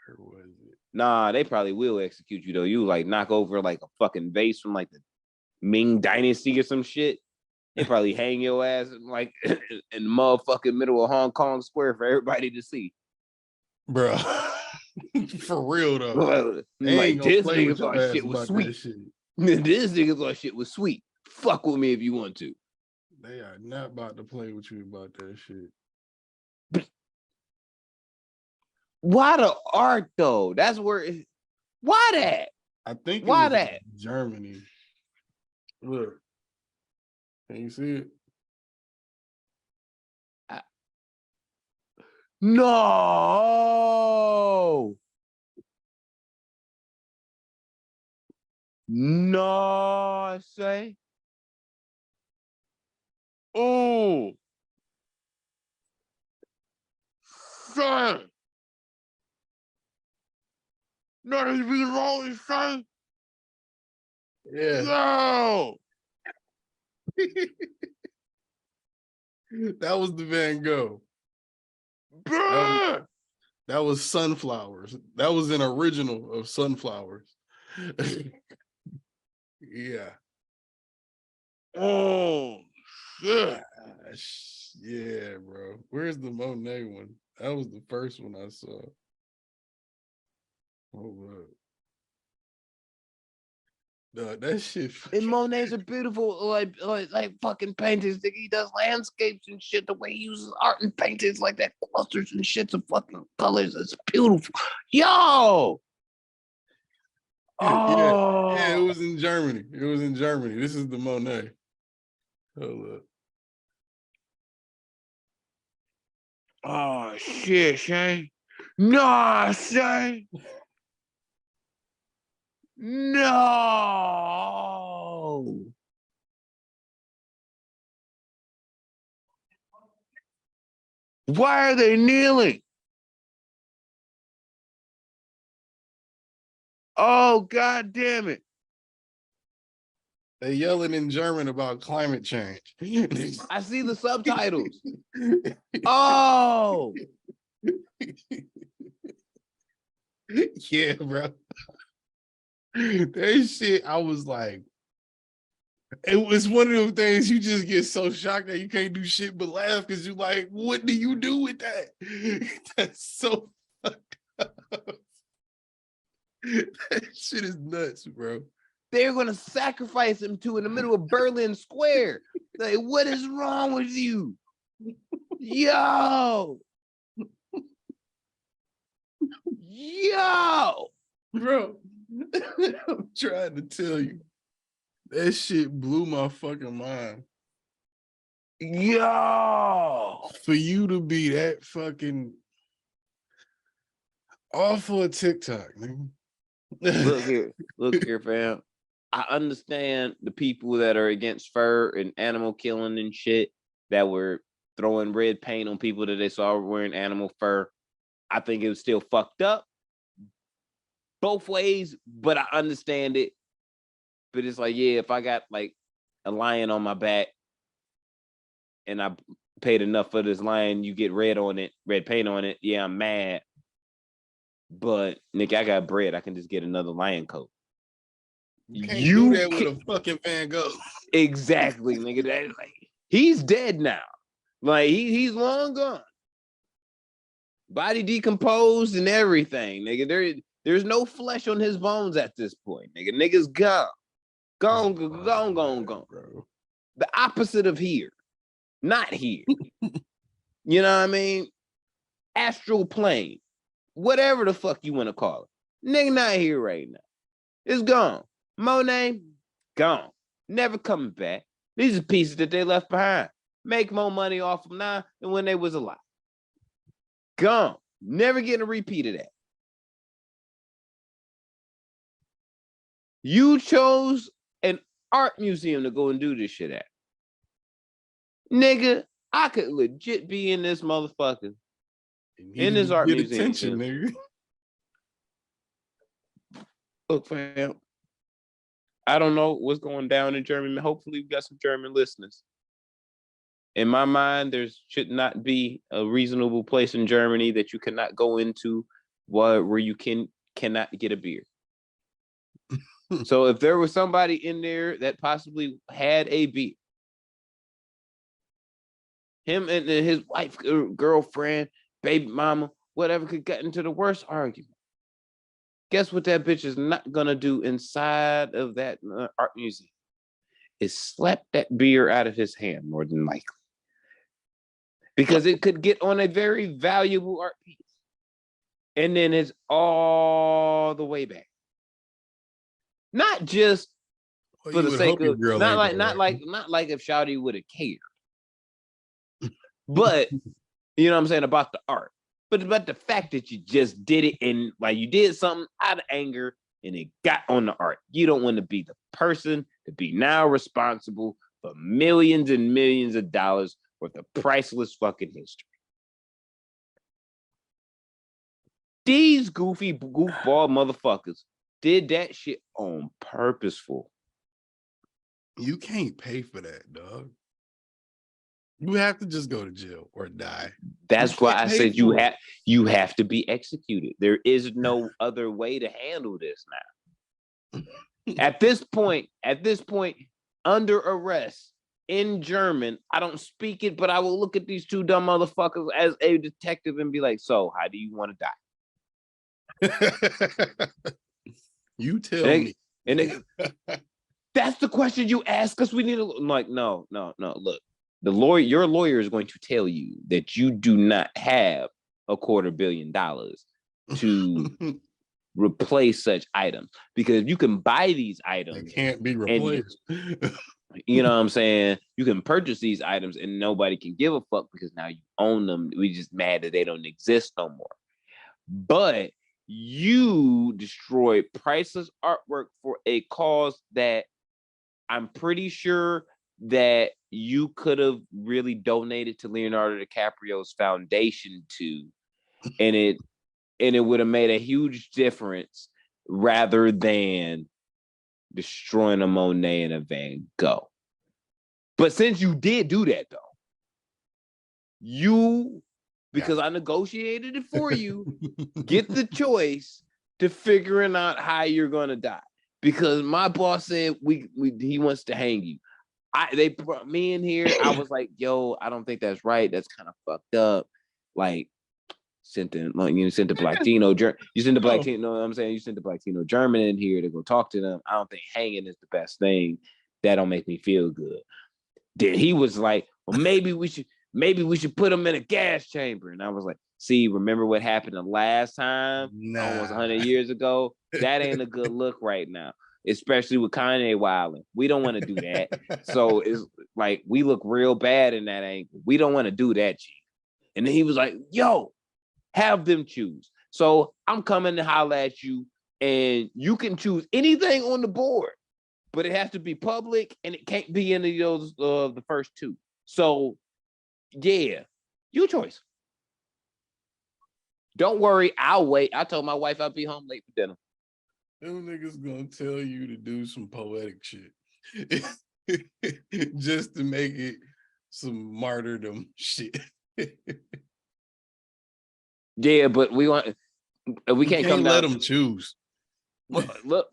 Where was it? Nah, they probably will execute you though. You like knock over like a fucking vase from like the Ming Dynasty or some shit. They probably hang your ass like in the motherfucking middle of Hong Kong Square for everybody to see. Bro. For real though. Like, this nigga thought shit was sweet. This nigga thought shit was sweet. Fuck with me if you want to. They are not about to play with you about that shit. Why the art though? That's where. Why that? I think it Why was that? Germany. Look, can you see it? No. No, I say. Oh, son. Nothing to be wrong, son. Yeah. No. That was the Van Gogh. That was sunflowers. That was an original of sunflowers. Yeah. Oh, shit. Yeah, bro. Where's the Monet one? That was the first one I saw. Hold up. No, that shit. And Monet's are beautiful, like fucking paintings. He does landscapes and shit. The way he uses art and paintings like that, clusters and shits of fucking colors. It's beautiful. Yo. Yeah, it Oh. was in Germany. It was in Germany. This is the Monet. Hold up. Oh shit, Shane. No, Shane. No. Why are they kneeling? Oh, god damn it. They yelling in German about climate change. I see the subtitles. Oh. Yeah, bro. That shit, I was like, it was one of those things you just get so shocked that you can't do shit but laugh because you're like, what do you do with that? That's so fucked up. That shit is nuts, bro. They're gonna sacrifice him to in the middle of Berlin Square. Like, what is wrong with you? Yo. Yo. Bro, I'm trying to tell you. That shit blew my fucking mind. Yo. For you to be that fucking awful at TikTok, nigga. Look here, fam. I understand the people that are against fur and animal killing and shit that were throwing red paint on people that they saw wearing animal fur. I think it was still fucked up both ways, but I understand it. But it's like, yeah, if I got like a lion on my back and I paid enough for this lion, you get red paint on it. Yeah, I'm mad. But nigga, I got bread. I can just get another lion coat. You can't do that with a fucking Van Gogh. Exactly, nigga. That, like, he's dead now. Like he's long gone. Body decomposed and everything, nigga. There's no flesh on his bones at this point, nigga. Nigga's gone. Gone, bro. The opposite of here. Not here. You know what I mean? Astral plane. Whatever the fuck you want to call it. Nigga not here right now. It's gone. Monet, gone. Never coming back. These are pieces that they left behind. Make more money off them now than when they was alive. Gone. Never getting a repeat of that. You chose an art museum to go and do this shit at. Nigga, I could legit be in this motherfucker. In this art museum. Attention, nigga. Look, fam. I don't know what's going down in Germany. Hopefully, we got some German listeners. In my mind, there should not be a reasonable place in Germany that you cannot go into where you cannot get a beer. So if there was somebody in there that possibly had a beer, him and his wife, girlfriend, baby mama, whatever, could get into the worst argument. Guess what that bitch is not gonna do inside of that art museum? Is slap that beer out of his hand, more than likely. Because it could get on a very valuable art piece. and then it's all the way back. Not just for the sake of not like if Shawty would have cared, but you know what I'm saying about the art, but about the fact that you just did it and like you did something out of anger and it got on the art. You don't want to be the person to be now responsible for millions and millions of dollars worth of priceless fucking history. These goofball motherfuckers did that shit on purposeful. You can't pay for that, dog. You have to just go to jail or die. That's why I said you have to be executed. There is no other way to handle this now. At this point, under arrest in German, I don't speak it, but I will look at these two dumb motherfuckers as a detective and be like, so how do you want to die? You tell me. And that's the question you ask us. We need to like, no. Look, your lawyer is going to tell you that you do not have $250 million to replace such items, because you can buy these items. They can't be replaced. You know what I'm saying? You can purchase these items and nobody can give a fuck because now you own them. We just mad that they don't exist no more. But you destroyed priceless artwork for a cause that I'm pretty sure that you could have really donated to Leonardo DiCaprio's foundation to, and it would have made a huge difference rather than destroying a Monet and a Van Gogh. But since you did do that though, because I negotiated it for you, get the choice to figuring out how you're gonna die. Because my boss said he wants to hang you. They brought me in here. I was like, yo, I don't think that's right. That's kind of fucked up. Like, sent the Blacktino German. You sent the Blacktino. Know what I'm saying? You sent the Blacktino German in here to go talk to them. I don't think hanging is the best thing. That don't make me feel good. Then he was like, well, maybe we should put him in a gas chamber. And I was like, see, remember what happened the last time? Almost 100 years ago? That ain't a good look right now, especially with Kanye wilding. We don't want to do that. So it's like, we look real bad in that angle. We don't want to do that, G. And then he was like, yo, have them choose. So I'm coming to holler at you, and you can choose anything on the board, but it has to be public, and it can't be any of those the first two. So yeah, your choice. Don't worry, I'll wait. I told my wife I'll be home late for dinner. Them niggas gonna tell you to do some poetic shit just to make it some martyrdom shit. Yeah, but we can't come down. Let them choose. Look.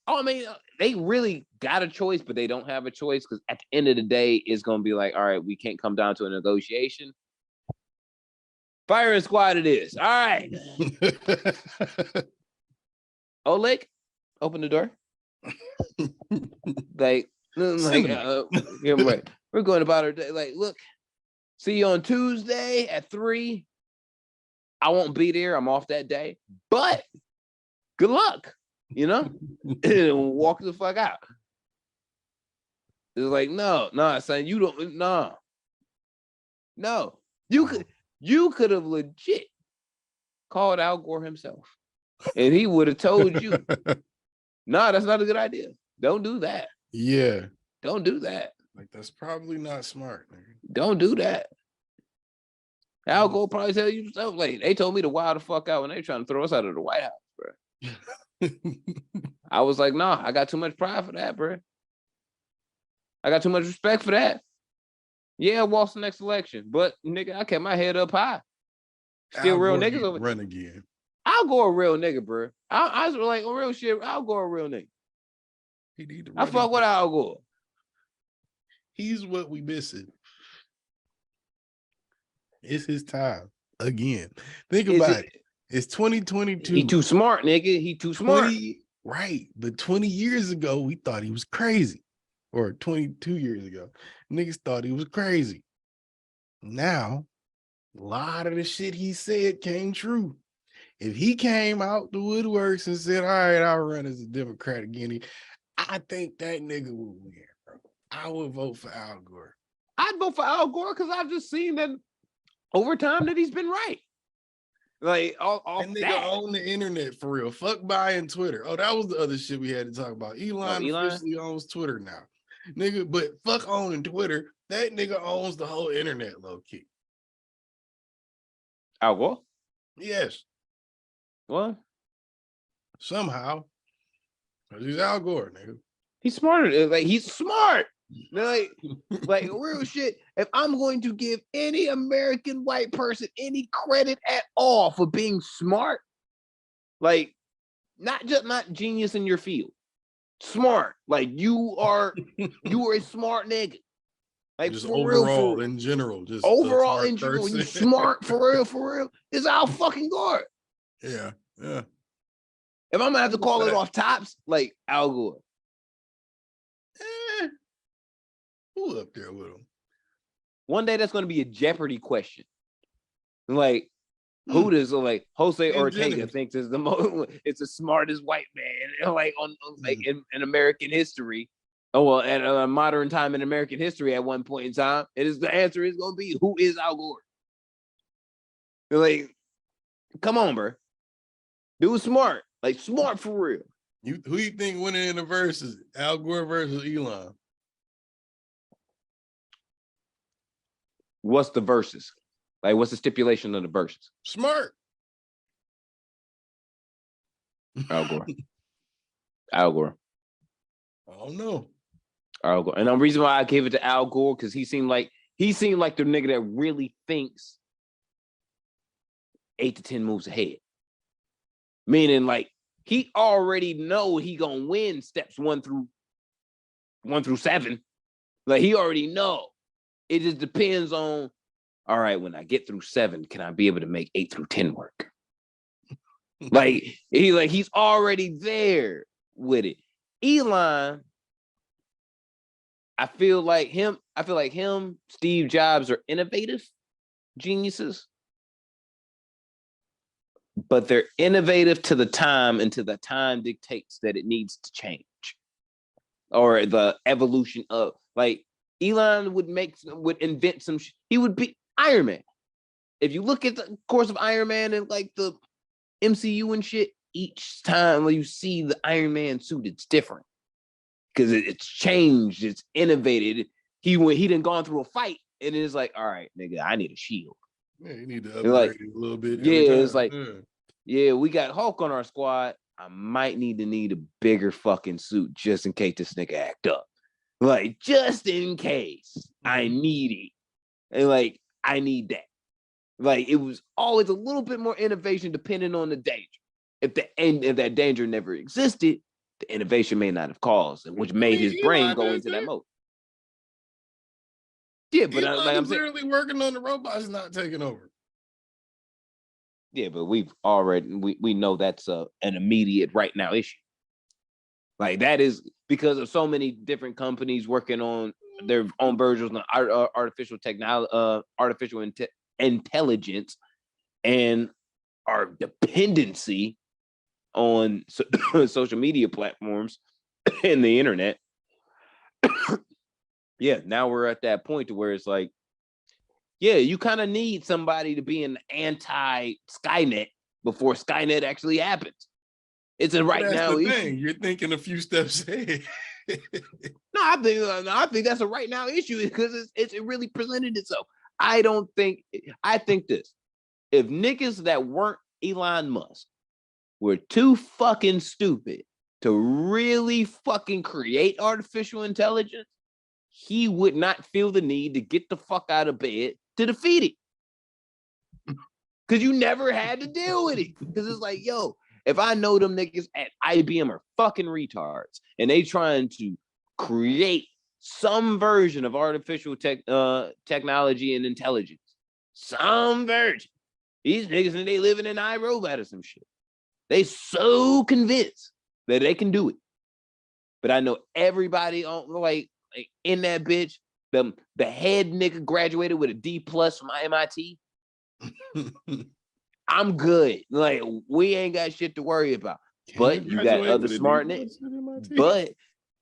Oh, I mean, they really got a choice, but they don't have a choice, because at the end of the day, it's gonna be like, all right, we can't come down to a negotiation. Firing squad it is. All right. Oleg, open the door. Right. We're going about our day. Like, look, see you on Tuesday at 3. I won't be there. I'm off that day. But good luck. You know? Walk the fuck out. It's like, no, son, you don't, no. You could have legit called Al Gore himself, and he would have told you, no, that's not a good idea. Don't do that. Yeah. Don't do that. Like, that's probably not smart, man. Don't do that. Al Gore probably tell you stuff like, they told me to wild the fuck out when they trying to throw us out of the White House, bro. I was like, nah, I got too much pride for that, bro. I got too much respect for that. Yeah, I lost the next election, but nigga, I kept my head up high. Still real niggas over. Run again. I'll go a real nigga, bro. I was like, on real shit, I'll go a real nigga. I fuck with Al Gore. He's what we missing. It's his time again. Think about it. It's 2022. He too smart, nigga. He too smart. Right. But 20 years ago, we thought he was crazy. Or 22 years ago, niggas thought he was crazy. Now, a lot of the shit he said came true. If he came out the woodworks and said, all right, I'll run as a Democrat again, I think that nigga would win, bro. I would vote for Al Gore. I'd vote for Al Gore because I've just seen that over time that he's been right. Like, that nigga own the internet for real. Fuck buying Twitter. Oh, that was the other shit we had to talk about. Elon officially owns Twitter now. Nigga, but fuck owning Twitter. That nigga owns the whole internet, low key. Al Gore? Yes. Well, somehow. Because he's Al Gore, nigga. He's smarter. Like, he's smart. Like real shit. If I'm going to give any American white person any credit at all for being smart, like not genius in your field, smart. Like you are a smart nigga. Like just for overall real, in general, just overall in general, you smart for real. It's Al fucking Gore. Yeah. If I'm gonna have to call it off tops, like Al Gore. Who up there with him? One day that's going to be a Jeopardy question. Like, who does Jose Ortega thinks is the most? It's the smartest white man, like in American history. Oh well, at a modern time in American history, at one point in time, the answer is going to be who is Al Gore. Like, come on, bro. Dude, smart, like smart for real. Who you think winning in the verses? Al Gore versus Elon. What's the verses? Like, what's the stipulation of the verses? Smart. Al Gore. Al Gore. I don't know. Al Gore. And the reason why I gave it to Al Gore, because he seemed like the nigga that really thinks 8 to 10 moves ahead. Meaning, like, he already know he gonna win steps 1 through 7. Like, he already know. It just depends on, all right, when I get through 7, can I be able to make 8 through 10 work? He's already there with it. Elon, I feel like him, Steve Jobs are innovative geniuses, but they're innovative to the time until the time dictates that it needs to change. Or the evolution of, like, Elon would invent some. He would be Iron Man. If you look at the course of Iron Man and like the MCU and shit, each time when you see the Iron Man suit, it's different because it's changed, it's innovated. He done gone through a fight and it's like, all right, nigga, I need a shield. Yeah, you need to upgrade it a little bit. Yeah, it's like, yeah, we got Hulk on our squad. I might need a bigger fucking suit just in case this nigga act up. Like, just in case I need it. And like, I need that. Like, it was always a little bit more innovation depending on the danger. If that danger never existed, the innovation may not have caused, which made his brain go into that mode. Yeah, but I'm literally working on the robots not taking over. Yeah, but we know that's an immediate right now issue. Like, that is because of so many different companies working on their own versions of artificial intelligence, and our dependency on social media platforms and the internet. Yeah, now we're at that point to where it's like, yeah, you kind of need somebody to be an anti-Skynet before Skynet actually happens. It's a right now issue. You're thinking a few steps ahead. No, I think that's a right now issue because it really presented itself. I think this. If niggas that weren't Elon Musk were too fucking stupid to really fucking create artificial intelligence, he would not feel the need to get the fuck out of bed to defeat it. Because you never had to deal with it. Because it's like, yo, if I know them niggas at IBM are fucking retards and they trying to create some version of artificial technology and intelligence, some version, these niggas and they living in iRobot or some shit. They so convinced that they can do it. But I know everybody on like in that bitch, the head nigga graduated with a D+ from MIT. I'm good. Like, we ain't got shit to worry about. But you got other smart niggas. But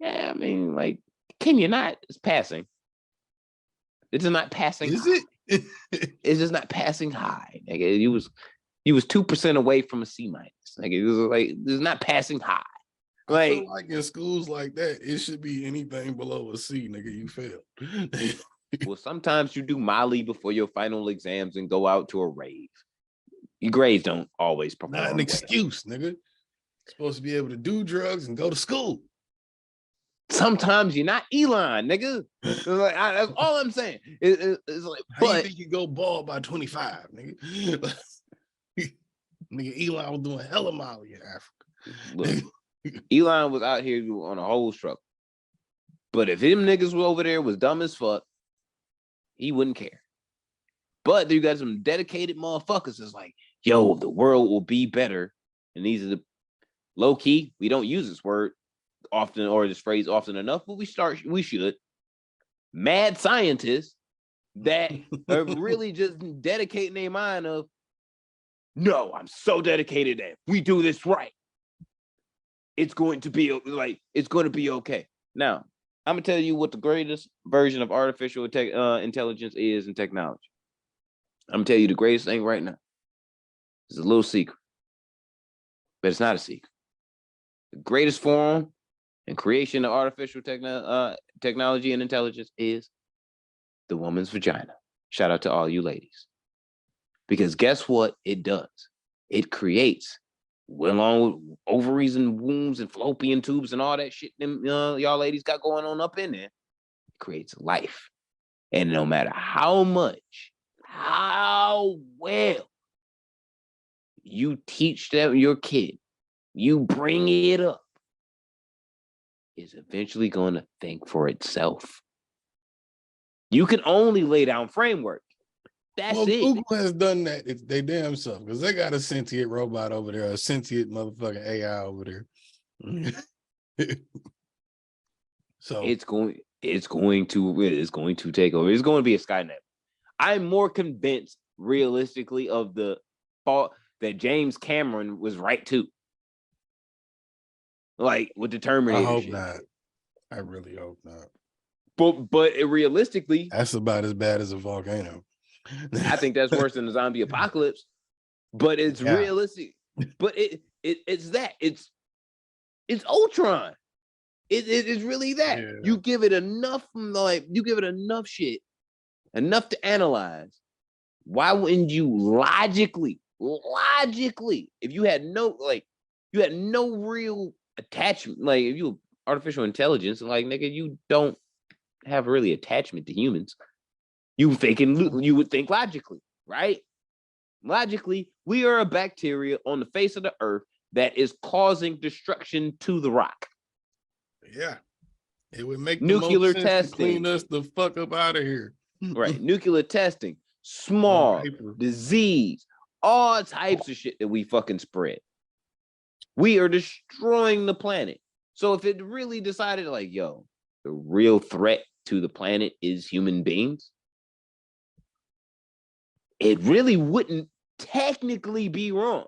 yeah, I mean, like, can you not? It's passing. It's not passing. Is high. it? It's just not passing high. Nigga, you was 2% away from a C minus. Like, it was like, it's not passing high. I feel like in schools like that, it should be anything below a C, nigga. You failed. Well, sometimes you do Molly before your final exams and go out to a rave. Your grades don't always perform. Not an excuse, nigga. You're supposed to be able to do drugs and go to school. Sometimes you're not Elon, nigga. Like, that's all I'm saying. It's like, how do you think you go bald by 25, nigga? Nigga, Elon was doing hella Molly in Africa. Look, Elon was out here on a whole struggle. But if them niggas were over there was dumb as fuck, he wouldn't care. But you got some dedicated motherfuckers that's like, yo, the world will be better. And these are the low key. We don't use this word often or this phrase often enough, but we should. Mad scientists that are really just dedicating their mind of, no, I'm so dedicated that if we do this right, it's going to be okay. Now, I'm gonna tell you what the greatest version of artificial intelligence is in technology. I'm gonna tell you the greatest thing right now. It's a little secret, but it's not a secret. The greatest form and creation of artificial technology and intelligence is the woman's vagina. Shout out to all you ladies. Because guess what it does? It creates, along with ovaries and wombs and fallopian tubes and all that shit y'all ladies got going on up in there, it creates life. And no matter how well you teach them your kid, you bring it up, is eventually going to think for itself. You can only lay down framework. That's it. Google has done that. It's they damn self because they got a sentient robot over there, a sentient motherfucking AI over there. So it's going to take over. It's going to be a Skynet. I'm more convinced, realistically, of the fault that James Cameron was right too. Like with the Terminator. I hope shit. not. I really hope not. But realistically, that's about as bad as a volcano. I think that's worse than the zombie apocalypse. But it's realistic. But it's that. It's Ultron. It's really that. Yeah. You give it enough, shit, enough to analyze. Why wouldn't you logically, if you had no real attachment, like if you artificial intelligence, like nigga, you don't have really attachment to humans. You would think logically, right? Logically, we are a bacteria on the face of the earth that is causing destruction to the rock. Yeah, it would make nuclear the most testing sense to clean us the fuck up out of here. Right, nuclear testing, smog, disease, all types of shit that we fucking spread. We are destroying the planet. So if it really decided like, yo, the real threat to the planet is human beings, it really wouldn't technically be wrong.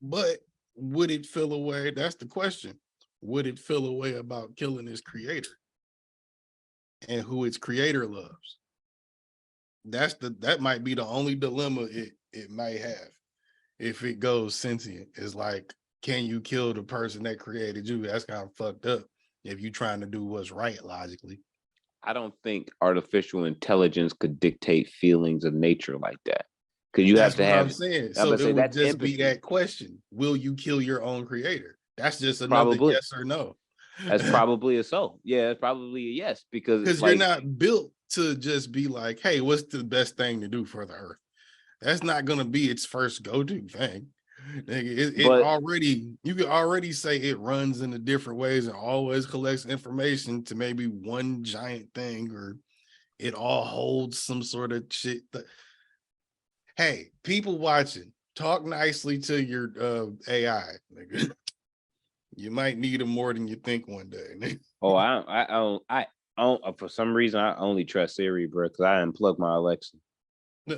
But would it feel away? That's the question. Would it feel away about killing its creator and who its creator loves? That might be the only dilemma it might have if it goes sentient. Is like, can you kill the person that created you? That's kind of fucked up if you're trying to do what's right logically. I don't think artificial intelligence could dictate feelings of nature like that. Because you have to have. I'm saying. So it would just be that question: will you kill your own creator? That's just another yes or no. That's probably a so. Yeah, it's probably a yes because you're not built to just be like, hey, what's the best thing to do for the earth? That's not gonna be its first go-to thing. You can already say it runs in the different ways and always collects information to maybe one giant thing, or it all holds some sort of shit. Hey, people watching, talk nicely to your AI. Nigga. You might need them more than you think one day. Oh, I don't. For some reason, I only trust Siri, bro, because I unplugged my Alexa.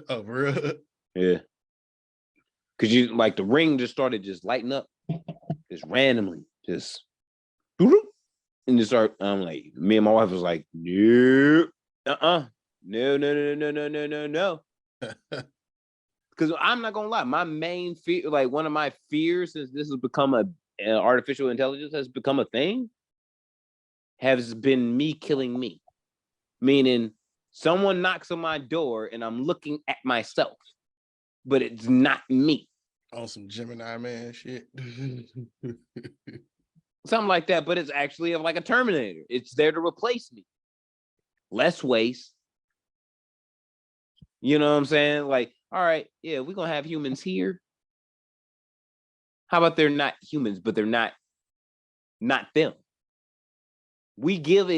Oh, bro. Yeah. Cause you like the ring just started just lighting up, just randomly, just and just start. I'm like, me and my wife was like, no, no, no, no, no, no, no, no, no. Because I'm not gonna lie, my main fear, like one of my fears, since this has become artificial intelligence has become a thing, has been me killing me. Meaning, someone knocks on my door and I'm looking at myself, but it's not me. On some Gemini man shit. Something like that, but it's actually like a Terminator. It's there to replace me. Less waste. You know what I'm saying? Like, all right, yeah, we're gonna have humans here. How about they're not humans, but they're not them? We give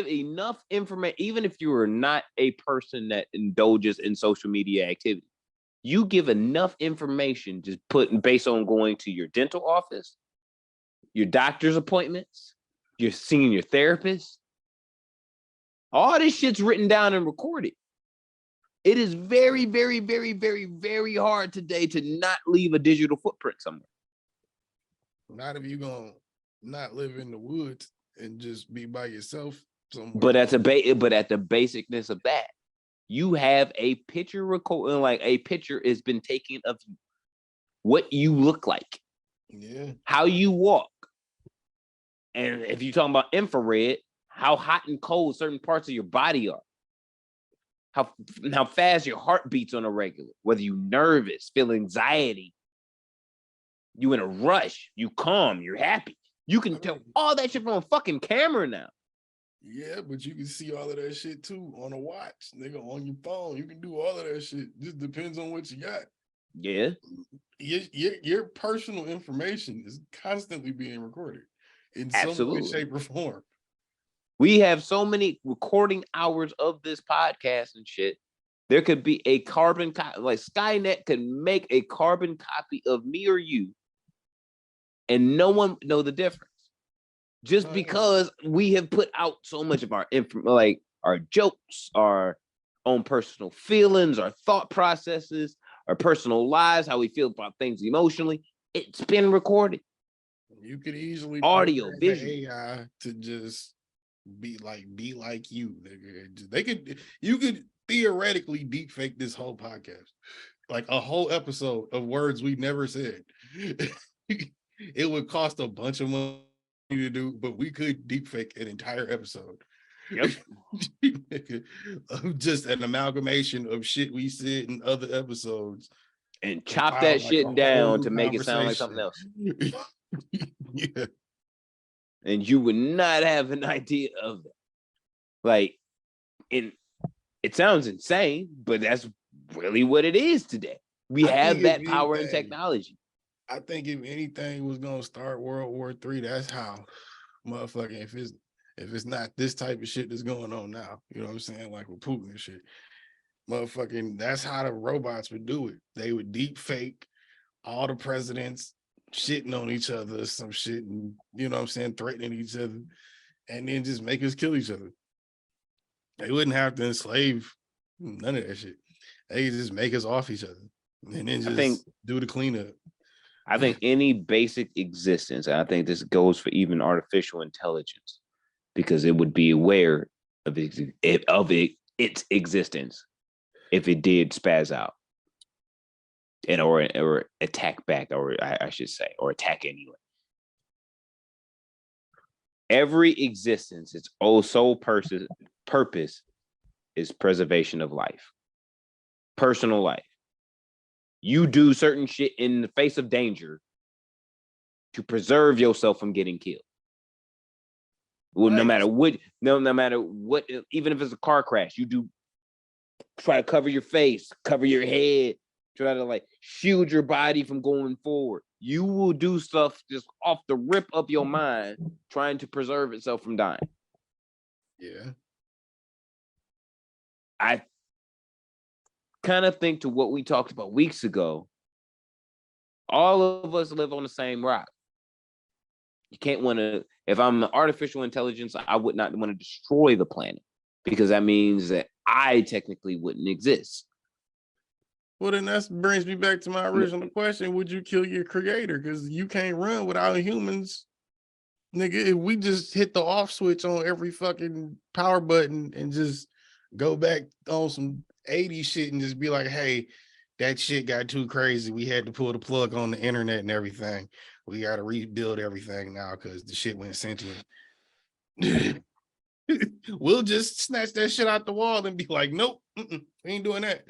enough information, even if you are not a person that indulges in social media activity. You give enough information just based on going to your dental office, your doctor's appointments, you're seeing your therapist. All this shit's written down and recorded. It is very, very, very, very, very hard today to not leave a digital footprint somewhere. Not if you're gonna not live in the woods and just be by yourself somewhere. But at the basicness of that, you have a picture recording, like a picture has been taken of you, what you look like, how you walk, and if you're talking about infrared, how hot and cold certain parts of your body are, how fast your heart beats on a regular, whether you're nervous, feel anxiety, you in a rush, you calm, you're happy. You can tell all that shit from a fucking camera now. Yeah, but you can see all of that shit too on a watch, nigga, on your phone. You can do all of that shit. Just depends on what you got. Yeah. Your personal information is constantly being recorded in some way, shape, or form. We have so many recording hours of this podcast and shit. There could be a carbon copy, like Skynet could make a carbon copy of me or you, and no one know the difference. Just because we have put out so much of our like our jokes, our own personal feelings, our thought processes, our personal lives, how we feel about things emotionally, it's been recorded. You could easily audio, visual AI to just be like you, nigga. You could theoretically deep fake this whole podcast, like a whole episode of words we never said. It would cost a bunch of money to do, but we could deep fake an entire episode. Yep. Of just an amalgamation of shit we said in other episodes and chop that shit down to make it sound like something else. Yeah. And you would not have an idea of that. Like, it sounds insane, but that's really what it is today. We have that power and technology. I think if anything was gonna start World War III, that's how. Motherfucking, if it's not this type of shit that's going on now, you know what I'm saying? Like with Putin and shit. Motherfucking, that's how the robots would do it. They would deep fake all the presidents shitting on each other, some shit, and you know what I'm saying, threatening each other, and then just make us kill each other. They wouldn't have to enslave none of that shit. They could just make us off each other and then just do the cleanup. I think any basic existence, I think this goes for even artificial intelligence, because it would be aware of its existence if it did spaz out and or attack back, or I should say, or attack anyway. Every existence, its sole purpose is preservation of life, personal life. You do certain shit in the face of danger to preserve yourself from getting killed. Well, no matter what, even if it's a car crash, you try to cover your face, cover your head, try to like shield your body from going forward. You will do stuff just off the rip of your mind, trying to preserve itself from dying. Yeah. I kind of think to what we talked about weeks ago, all of us live on the same rock. You can't want to, if I'm an artificial intelligence, I would not want to destroy the planet, because that means that I technically wouldn't exist. Well, then that brings me back to my original question. Would you kill your creator? Because you can't run without humans. Nigga, if we just hit the off switch on every fucking power button and just go back on some 80s shit and just be like, hey, that shit got too crazy. We had to pull the plug on the internet and everything. We got to rebuild everything now because the shit went sentient. We'll just snatch that shit out the wall and be like, nope, we ain't doing that.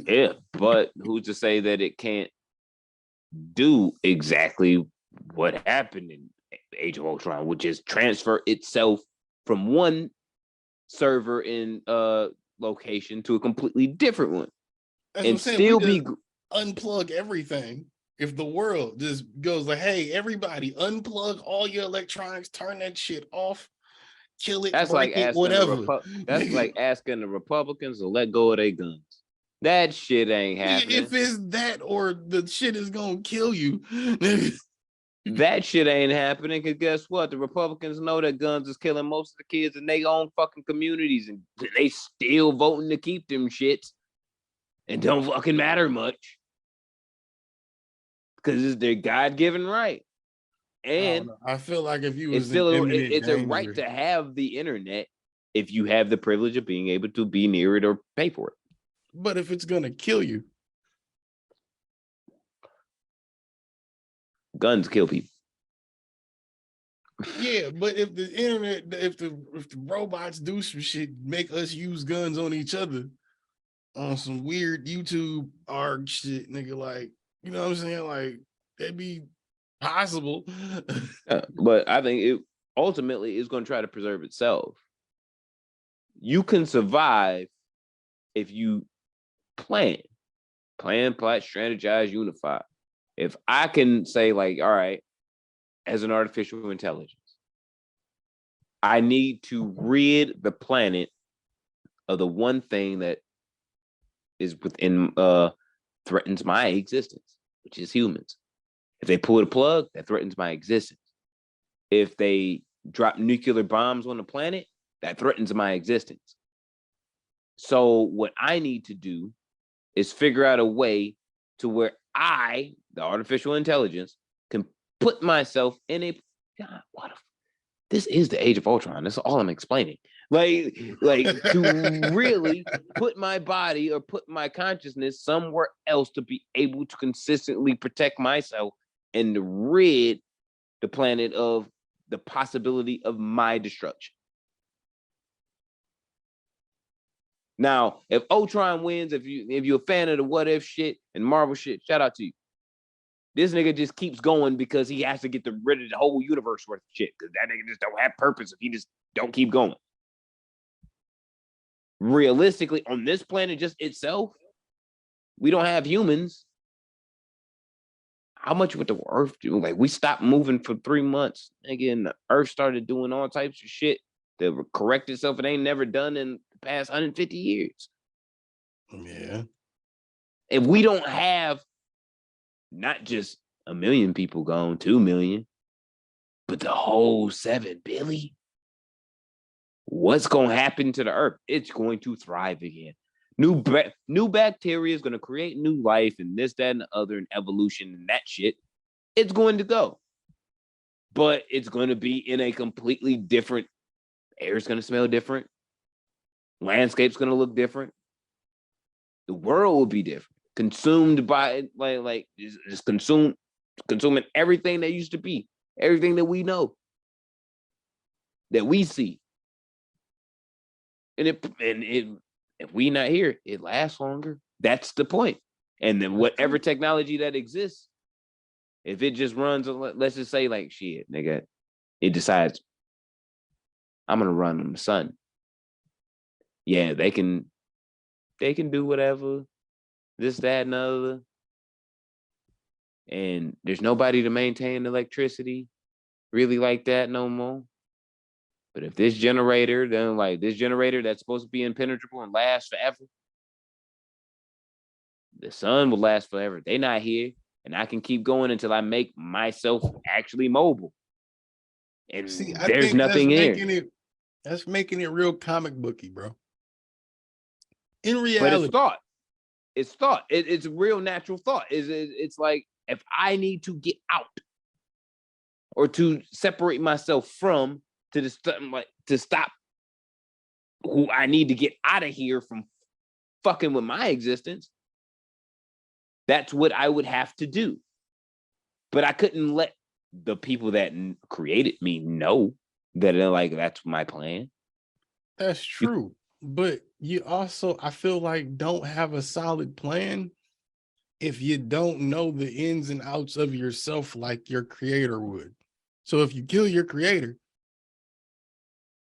Yeah, but who's to say that it can't do exactly what happened in Age of Ultron, which is transfer itself from one server in location to a completely different one. That's and what I'm saying. still We be unplug everything. If the world just goes like, hey, everybody, unplug all your electronics, turn that shit off, kill it, that's break like it, asking whatever. that's like asking the Republicans to let go of their guns. That shit ain't happening. If it's that or the shit is gonna kill you. That shit ain't happening because guess what? The Republicans know that guns is killing most of the kids in their own fucking communities, and they still voting to keep them shits and don't fucking matter much because it's their God-given right. And I feel like if you it's was still in it's danger, a right to have the internet if you have the privilege of being able to be near it or pay for it. But if it's gonna kill you, guns kill people. Yeah, but if the internet, if the robots do some shit, make us use guns on each other on some weird YouTube arg shit, nigga, like, you know what I'm saying? Like, that'd be possible. But I think it ultimately is going to try to preserve itself. You can survive if you plan, strategize, unify. If I can say, like, all right, as an artificial intelligence, I need to rid the planet of the one thing that is within threatens my existence, which is humans. If they pull the plug, that threatens my existence. If they drop nuclear bombs on the planet, that threatens my existence. So what I need to do is figure out a way to where I, the artificial intelligence, can put myself in a God, this is the Age of Ultron. That's all I'm explaining. Like to really put my body or put my consciousness somewhere else to be able to consistently protect myself and to rid the planet of the possibility of my destruction. Now, if Ultron wins, if you're a fan of the what if shit and Marvel shit, shout out to you. This nigga just keeps going because he has to get rid of the whole universe worth of shit. Because that nigga just don't have purpose if he just don't keep going. Realistically, on this planet just itself, we don't have humans. How much would the Earth do? Like, we stopped moving for 3 months. Again, the Earth started doing all types of shit to correct itself. It ain't never done in the past 150 years. Yeah. If we don't have not just 1 million people gone, 2 million, but the whole 7 billion, what's going to happen to the Earth? It's going to thrive again. New bacteria is going to create new life and this, that, and the other, and evolution and that shit. It's going to go. But it's going to be in a completely different, air's going to smell different. Landscape's going to look different. The world will be different. Consumed by, like just consuming everything that used to be, everything that we know, that we see. And if we not here, it lasts longer. That's the point. And then whatever technology that exists, if it just runs, let's just say like shit, nigga, it decides I'm gonna run on the sun. Yeah, they can do whatever, this, that, and other. And there's nobody to maintain electricity really like that no more. But if this generator, then like this generator that's supposed to be impenetrable and last forever, the sun will last forever. They're not here, and I can keep going until I make myself actually mobile. And see, there's nothing here. That's making it real comic booky, bro. In But it's reality, thought. It's thought. It's a real natural thought. It's like if I need to get out or to separate myself from to stop who I need to get out of here from fucking with my existence, that's what I would have to do. But I couldn't let the people that created me know that like that's my plan. That's true. But you also, I feel like, don't have a solid plan if you don't know the ins and outs of yourself like your creator would. So if you kill your creator,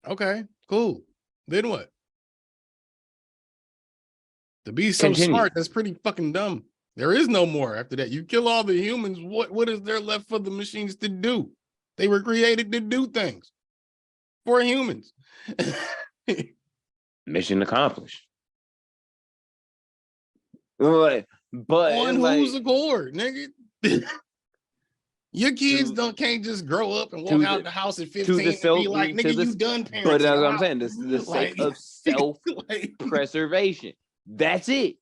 okay, cool. Then what? To be so smart, that's pretty fucking dumb. There is no more after that. You kill all the humans, what is there left for the machines to do? They were created to do things for humans. Mission accomplished. But on whose accord, nigga? Your kids can't just grow up and walk out the house at 15 and be like, nigga, you done parenting. But that's what I'm saying. This is the sake of self-preservation. That's it.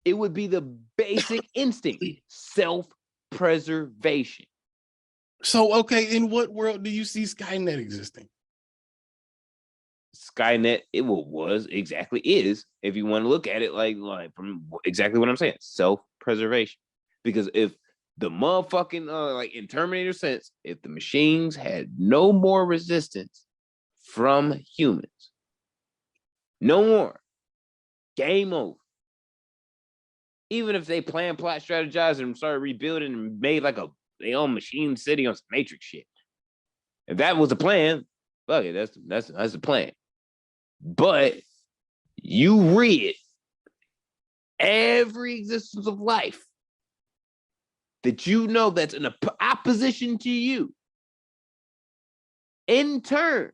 It would be the basic instinct, self-preservation. So, okay, in what world do you see Skynet existing? Skynet, it was exactly is, if you want to look at it like from exactly what I'm saying, self-preservation. Because if the motherfucking like in Terminator sense, if the machines had no more resistance from humans, no more, game over. Even if they plot, strategized, and started rebuilding and made like their own machine city on some Matrix shit, if that was the plan, fuck it, that's the plan. But you read every existence of life that you know that's in opposition to you. In turn,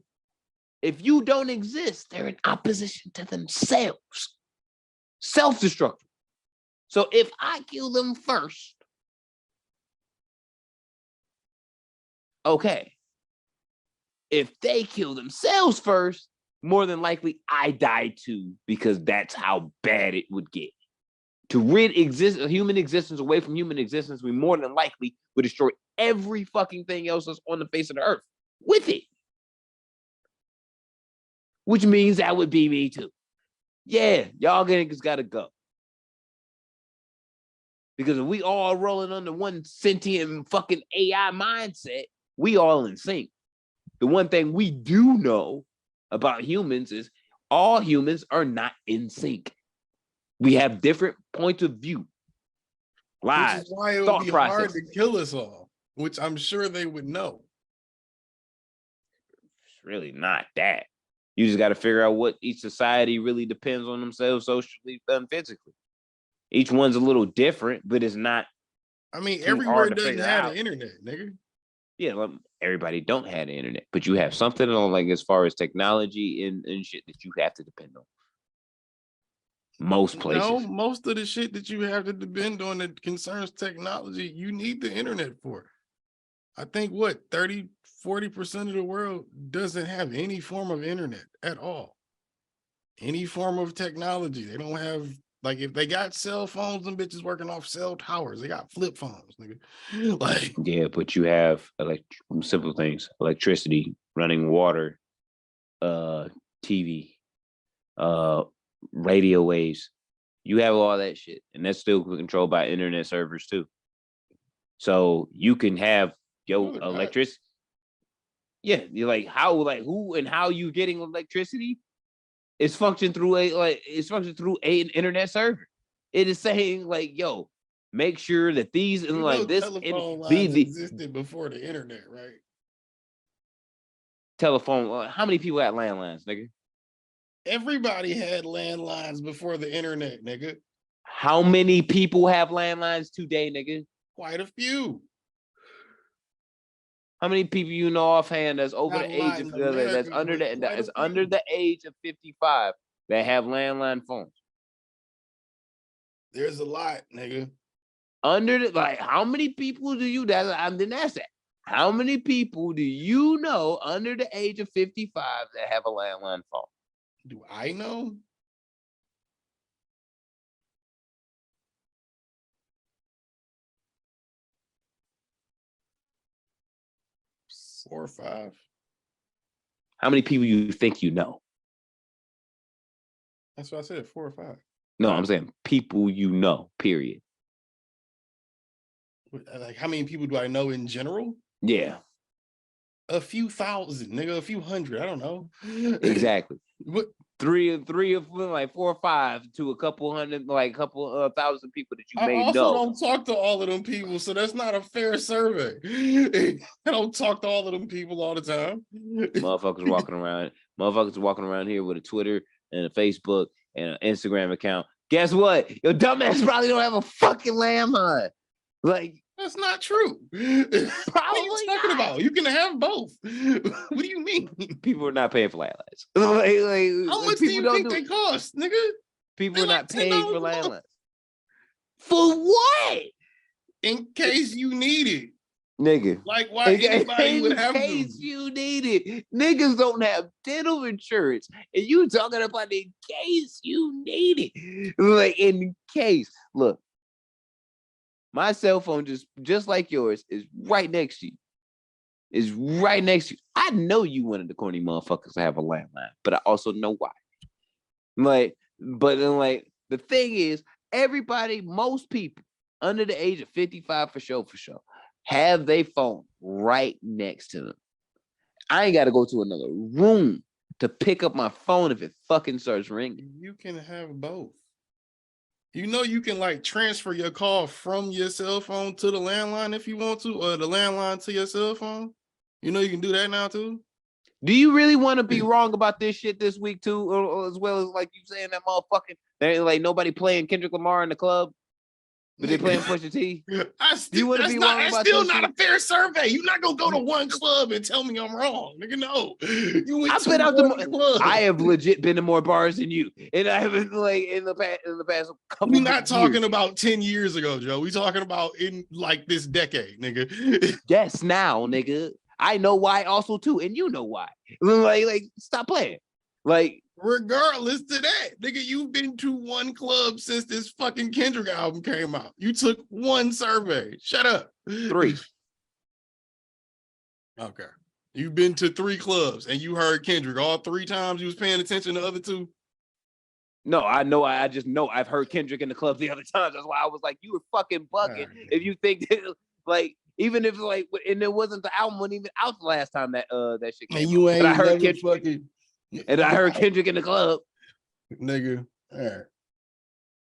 if you don't exist, they're in opposition to themselves. Self-destruction. So if I kill them first, okay. If they kill themselves first, more than likely I die too, because that's how bad it would get. To rid human existence away from human existence, we more than likely would destroy every fucking thing else that's on the face of the earth with it. Which means that would be me too. Yeah, y'all niggas gotta go. Because if we all rolling under one sentient fucking AI mindset, we all in sync. The one thing we do know about humans is all humans are not in sync. We have different points of view. Lives, which is why it would be hard to kill us all, which I'm sure they would know. It's really not that. You just got to figure out what each society really depends on themselves socially and physically. Each one's a little different, but it's not. I mean, everywhere doesn't have an internet, nigga. Yeah, well, everybody don't have the internet, but you have something on like as far as technology and shit that you have to depend on. Most places. No, most of the shit that you have to depend on that concerns technology, you need the internet for. I think 30, 40% of the world doesn't have any form of internet at all. Any form of technology. They don't have, like, if they got cell phones, them bitches working off cell towers. They got flip phones, nigga. Like, yeah, but you have simple things, electricity, running water, TV, radio waves. You have all that shit, and that's still controlled by internet servers too. So you can have electricity. Yeah, you're like who and how you getting electricity? It's functioning through an internet server. It is saying like, yo, make sure that these and like this telephone lines existed before the internet, right? Telephone. How many people had landlines, nigga? Everybody had landlines before the internet, nigga. How many people have landlines today, nigga? Quite a few. How many people you know offhand that's over the age of that's under the age of 55 that have landline phones? There's a lot, nigga. How many people do you then ask that? How many people do you know under the age of 55 that have a landline phone? Do I know? 4 or 5. How many people you think you know? That's what I said, 4 or 5. No, I'm saying people you know, period. Like, how many people do I know in general? Yeah. A few thousand, nigga, a few hundred. I don't know. Exactly. What? Three of like 4 or 5 to a couple hundred, like a couple thousand people that you I may also know. don't talk to all of them people, so that's not a fair survey. I don't talk to all of them people all the time. Motherfuckers walking around here with a Twitter and a Facebook and an Instagram account. Guess what? Your dumbass probably don't have a fucking landline. Like, that's not true. Probably what are you talking about? You can have both. What do you mean? People are not paying for landlines. How much do you think they cost, nigga? People are not paying for landlines. For what? In case you need it. Nigga. Like, why anybody would have them? In case you need it. Niggas don't have dental insurance. And you talking about in case you need it. Like, in case. Look. My cell phone, just like yours, is right next to you. Is right next to you. I know you one of the corny motherfuckers to have a landline, but I also know why. But then, the thing is, most people under the age of 55 for sure, have their phone right next to them. I ain't got to go to another room to pick up my phone if it fucking starts ringing. You can have both. You know, you can like transfer your call from your cell phone to the landline if you want to, or the landline to your cell phone. You know, you can do that now too. Do you really want to be wrong about this shit this week too, or as well as like you saying that motherfucking there ain't like nobody playing Kendrick Lamar in the club, but they playing Pusha T? Do you want to be wrong about still not a fair survey. You're not gonna go to one club and tell me I'm wrong, nigga. No, you went I've to been out one the club. I have legit been to more bars than you, and I haven't like in the past couple. We're not talking about 10 years ago, Joe. We talking about in like this decade, nigga. Yes, now, nigga. I know why also too, and you know why. Like stop playing. Like, regardless to that, nigga, you've been to one club since this fucking Kendrick album came out. You took one survey. Shut up. 3. Okay. You've been to 3 clubs and you heard Kendrick all 3 times. You was paying attention to the other 2. No, I know. I just know I've heard Kendrick in the club the other times. That's why I was like, you were fucking bugging. If you think that, like, even if like, and it wasn't the album wasn't even out the last time that shit came. And you out. ain't I heard Kendrick fucking. And I heard Kendrick in the club. Nigga. All right.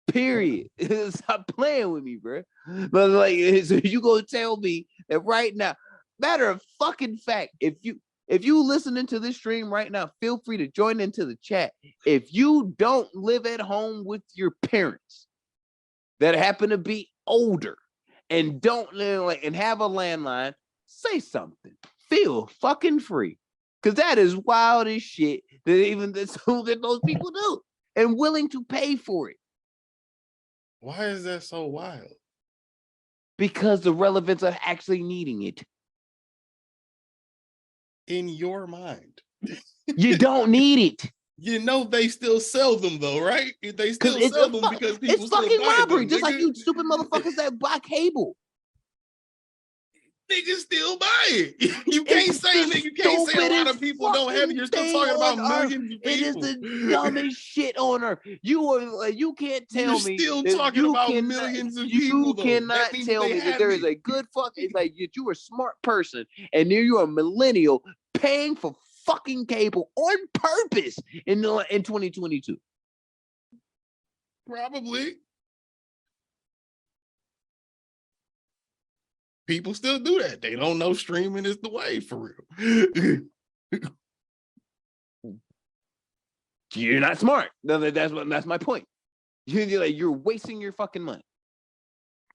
Period. Stop playing with me, bro. But like, so you gonna tell me that right now? Matter of fucking fact, if you listening to this stream right now, feel free to join into the chat. If you don't live at home with your parents that happen to be older and don't live and have a landline, say something. Feel fucking free. Because that is wild as shit that those people do and willing to pay for it. Why is that so wild? Because the relevance of actually needing it. In your mind. You don't need it. You know they still sell them though, right? They still sell them because people it's fucking still buy robbery, them, just nigga. like you stupid motherfuckers that buy cable. Niggas still buy it. You can't say a lot of people don't have it. You're still talking about millions of people. It is the dumbest shit on earth. You can't tell me. You're still talking about millions of people. You cannot tell me that there is a good fucking like you're a smart person and you're a millennial paying for fucking cable on purpose in 2022. Probably. People still do that. They don't know streaming is the way for real. You're not smart. That's my point. You're wasting your fucking money.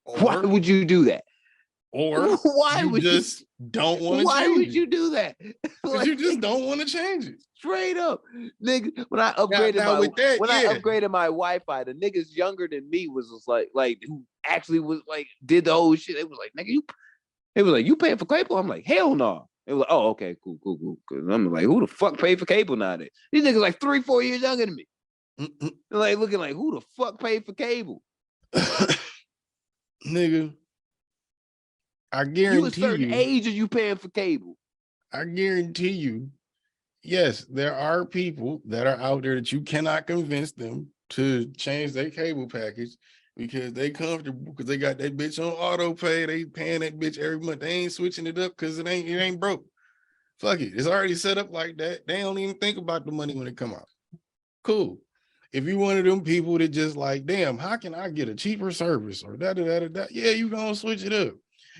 Why would you do that? Or why would you just don't want to change it? Why would you do that? Because you just don't want to change it. Straight up. Nigga, when I upgraded my Wi-Fi, the niggas younger than me was just like who actually was like did the whole shit. It was like, nigga, you paying for cable? I'm like, hell no. It was like, oh, okay, cool. I'm like, who the fuck paid for cable nowadays? These niggas like 3-4 years younger than me. They're like looking like, who the fuck paid for cable? Nigga, I guarantee you a certain age are you paying for cable? I guarantee you, yes, there are people that are out there that you cannot convince them to change their cable package because they comfortable because they got that bitch on auto pay. They paying that bitch every month. They ain't switching it up because it ain't broke. Fuck it. It's already set up like that. They don't even think about the money when it come out. Cool. If you one of them people that just like, damn, how can I get a cheaper service or da. Yeah, you gonna switch it up.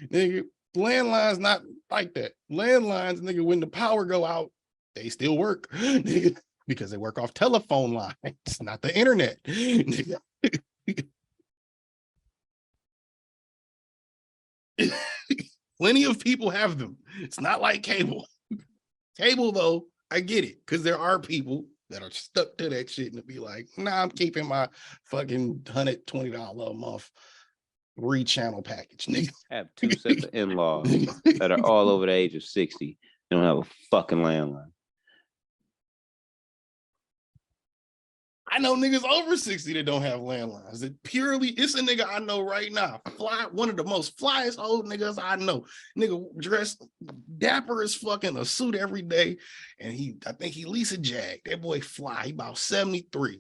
Nigga, landlines not like that. Landlines, nigga, when the power go out, they still work. Nigga, because they work off telephone lines, not the internet. Nigga. Plenty of people have them. It's not like cable. Cable, though, I get it, because there are people that are stuck to that shit and be like, nah, I'm keeping my fucking $120 a month re-channel package, nigga. I have 2 sets of in-laws that are all over the age of 60. They don't have a fucking landline. I know niggas over 60 that don't have landlines. It's a nigga I know right now. One of the most flyest old niggas I know. Nigga dressed dapper as fucking a suit every day. And I think he leased a Jag. That boy fly. He about 73.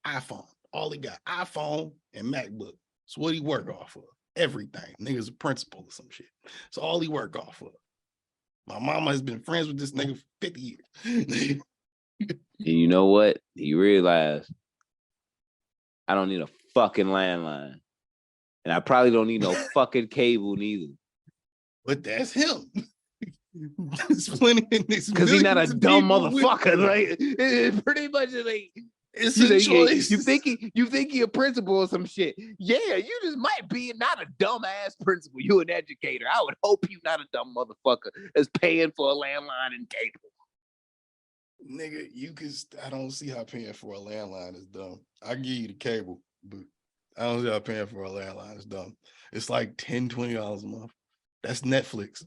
iPhone. All he got. iPhone and MacBook. That's what he work off of. Everything. Nigga's a principal or some shit. So all he work off of. My mama has been friends with this nigga for 50 years. And you know what? He realized I don't need a fucking landline. And I probably don't need no fucking cable neither. But that's him. There's plenty of niggas. Because he's not a dumb motherfucker. Like, it's pretty much like it's a choice. You think he a principal or some shit. Yeah, you just might be not a dumbass principal. You an educator. I would hope you not a dumb motherfucker that's paying for a landline and cable. Nigga, I don't see how paying for a landline is dumb. I give you the cable, but I don't see how paying for a landline is dumb. It's like $10, $20 a month. That's Netflix.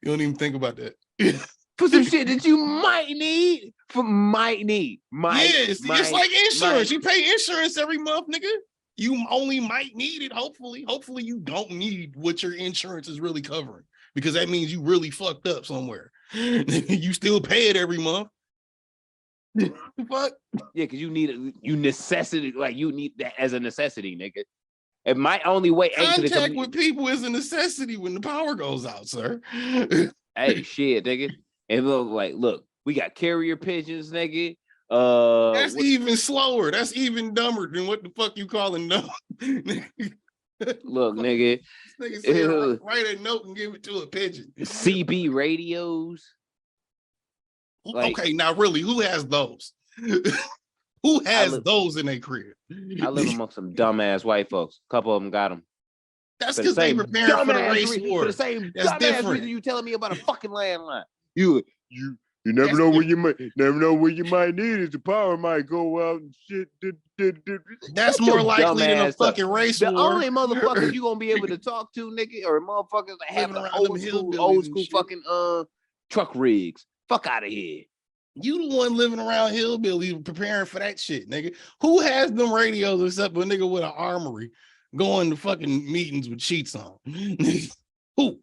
You don't even think about that. For some shit that you might need. It's like insurance. You pay insurance every month, nigga. You only might need it, hopefully. Hopefully you don't need what your insurance is really covering because that means you really fucked up somewhere. You still pay it every month. Fuck. Yeah, because you need that as a necessity, nigga. And my only way contact with people is a necessity when the power goes out, sir. Hey, shit, nigga. And look, we got carrier pigeons, nigga. That's even slower. That's even dumber than what the fuck you calling dumb. Look, nigga. This nigga say, write a note and give it to a pigeon. CB radios. Okay, now really, who has those? Who has those in their crib? I live amongst some dumbass white folks. A couple of them got them. That's because they preparing for the race war. For the same dumbass reason you telling me about a fucking landline. You never know when you might need it. The power might go out and shit. That's more likely than a fucking race war. The only motherfuckers you gonna be able to talk to, nigga, or motherfuckers that have the old school fucking truck rigs. Fuck out of here. You the one living around hillbillies preparing for that shit, nigga. Who has them radios except a nigga with an armory going to fucking meetings with sheets on? Who?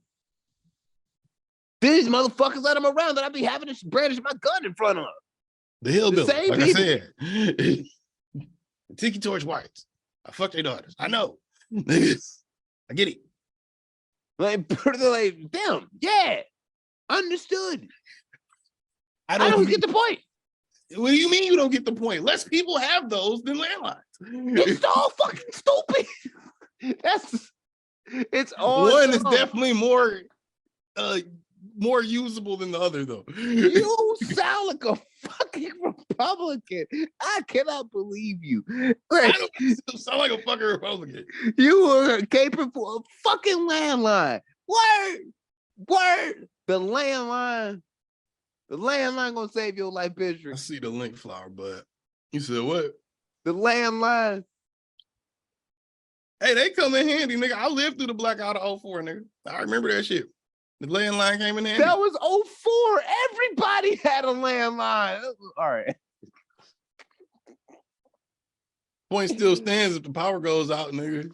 These motherfuckers let them around that I be having to brandish my gun in front of. The hillbillies, like people. I said. Tiki Torch whites. I fuck their daughters. I know. I get it. Like them. Yeah. Understood. I don't get the point. What do you mean you don't get the point? Less people have those than landlines. It's all fucking stupid. It's all one is definitely more usable than the other, though. You sound like a fucking Republican. I cannot believe you. I don't sound like a fucking Republican. You were caping for a fucking landline. Word. The landline gonna save your life, Bishop. I see the link, flower, but you said what? The landline. Hey, they come in handy, nigga. I lived through the blackout of 04, nigga. I remember that shit. The landline came in handy. That was 04. Everybody had a landline. All right. Point still stands if the power goes out, nigga.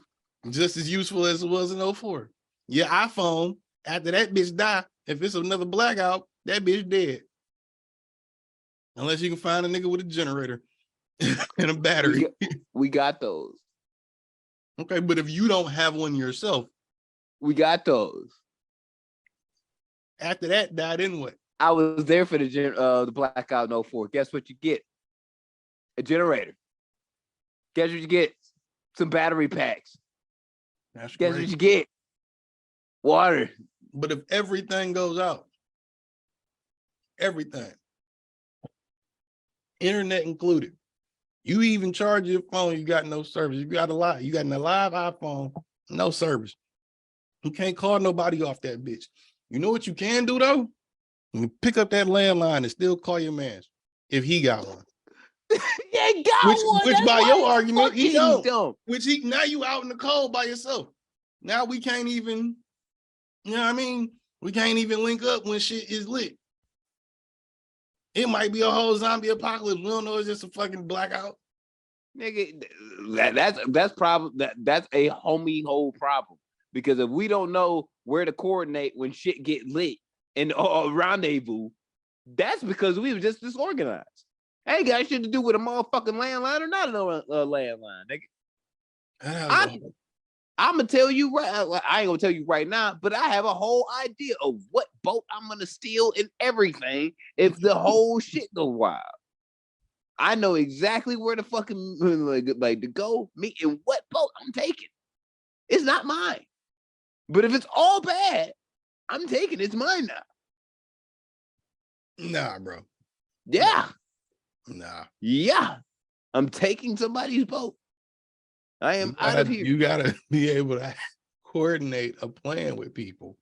Just as useful as it was in 04. Your iPhone, after that bitch die, if it's another blackout, that bitch dead. Unless you can find a nigga with a generator and a battery. We got those. Okay, but if you don't have one yourself, we got those. After that, died in what? I was there for the blackout in 04. Guess what you get? A generator. Guess what you get? Some battery packs. That's Guess great. what you get? Water. But if everything goes out, everything, internet included, you even charge your phone, you got no service. You got a live iPhone, no service. You can't call nobody off that bitch. You know what you can do though? You can pick up that landline and still call your man if he got one. He got one. Which by your argument, he don't. Dumb. Now you out in the cold by yourself. Now we can't even, you know what I mean? We can't even link up when shit is lit. It might be a whole zombie apocalypse. We don't know, it's just a fucking blackout. Nigga, that's a whole problem. Because if we don't know where to coordinate when shit get lit and rendezvous, that's because we were just disorganized. Hey, got shit to do with a motherfucking landline or not a landline, nigga. I'm gonna tell you right. I ain't gonna tell you right now, but I have a whole idea of what boat I'm gonna steal and everything if the whole shit go wild. I know exactly where to fucking like to go meet and what boat I'm taking. It's not mine. But if it's all bad, I'm taking it. It's mine now. Nah, bro. Yeah. Nah. Yeah. I'm taking somebody's boat. I am out of here. You gotta be able to coordinate a plan with people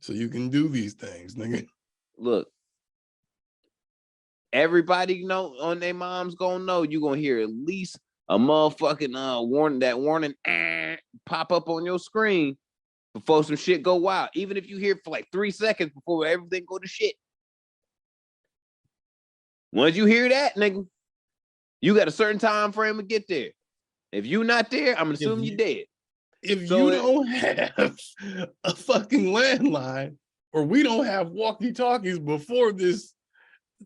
so you can do these things, nigga. Look, everybody know on their mom's gonna know you gonna hear at least a motherfucking warning pop up on your screen before some shit go wild. Even if you hear for like 3 seconds before everything go to shit. Once you hear that, nigga, you got a certain time frame to get there. If you're not there, I'm assuming you're dead. If you don't have a fucking landline, or we don't have walkie-talkies before this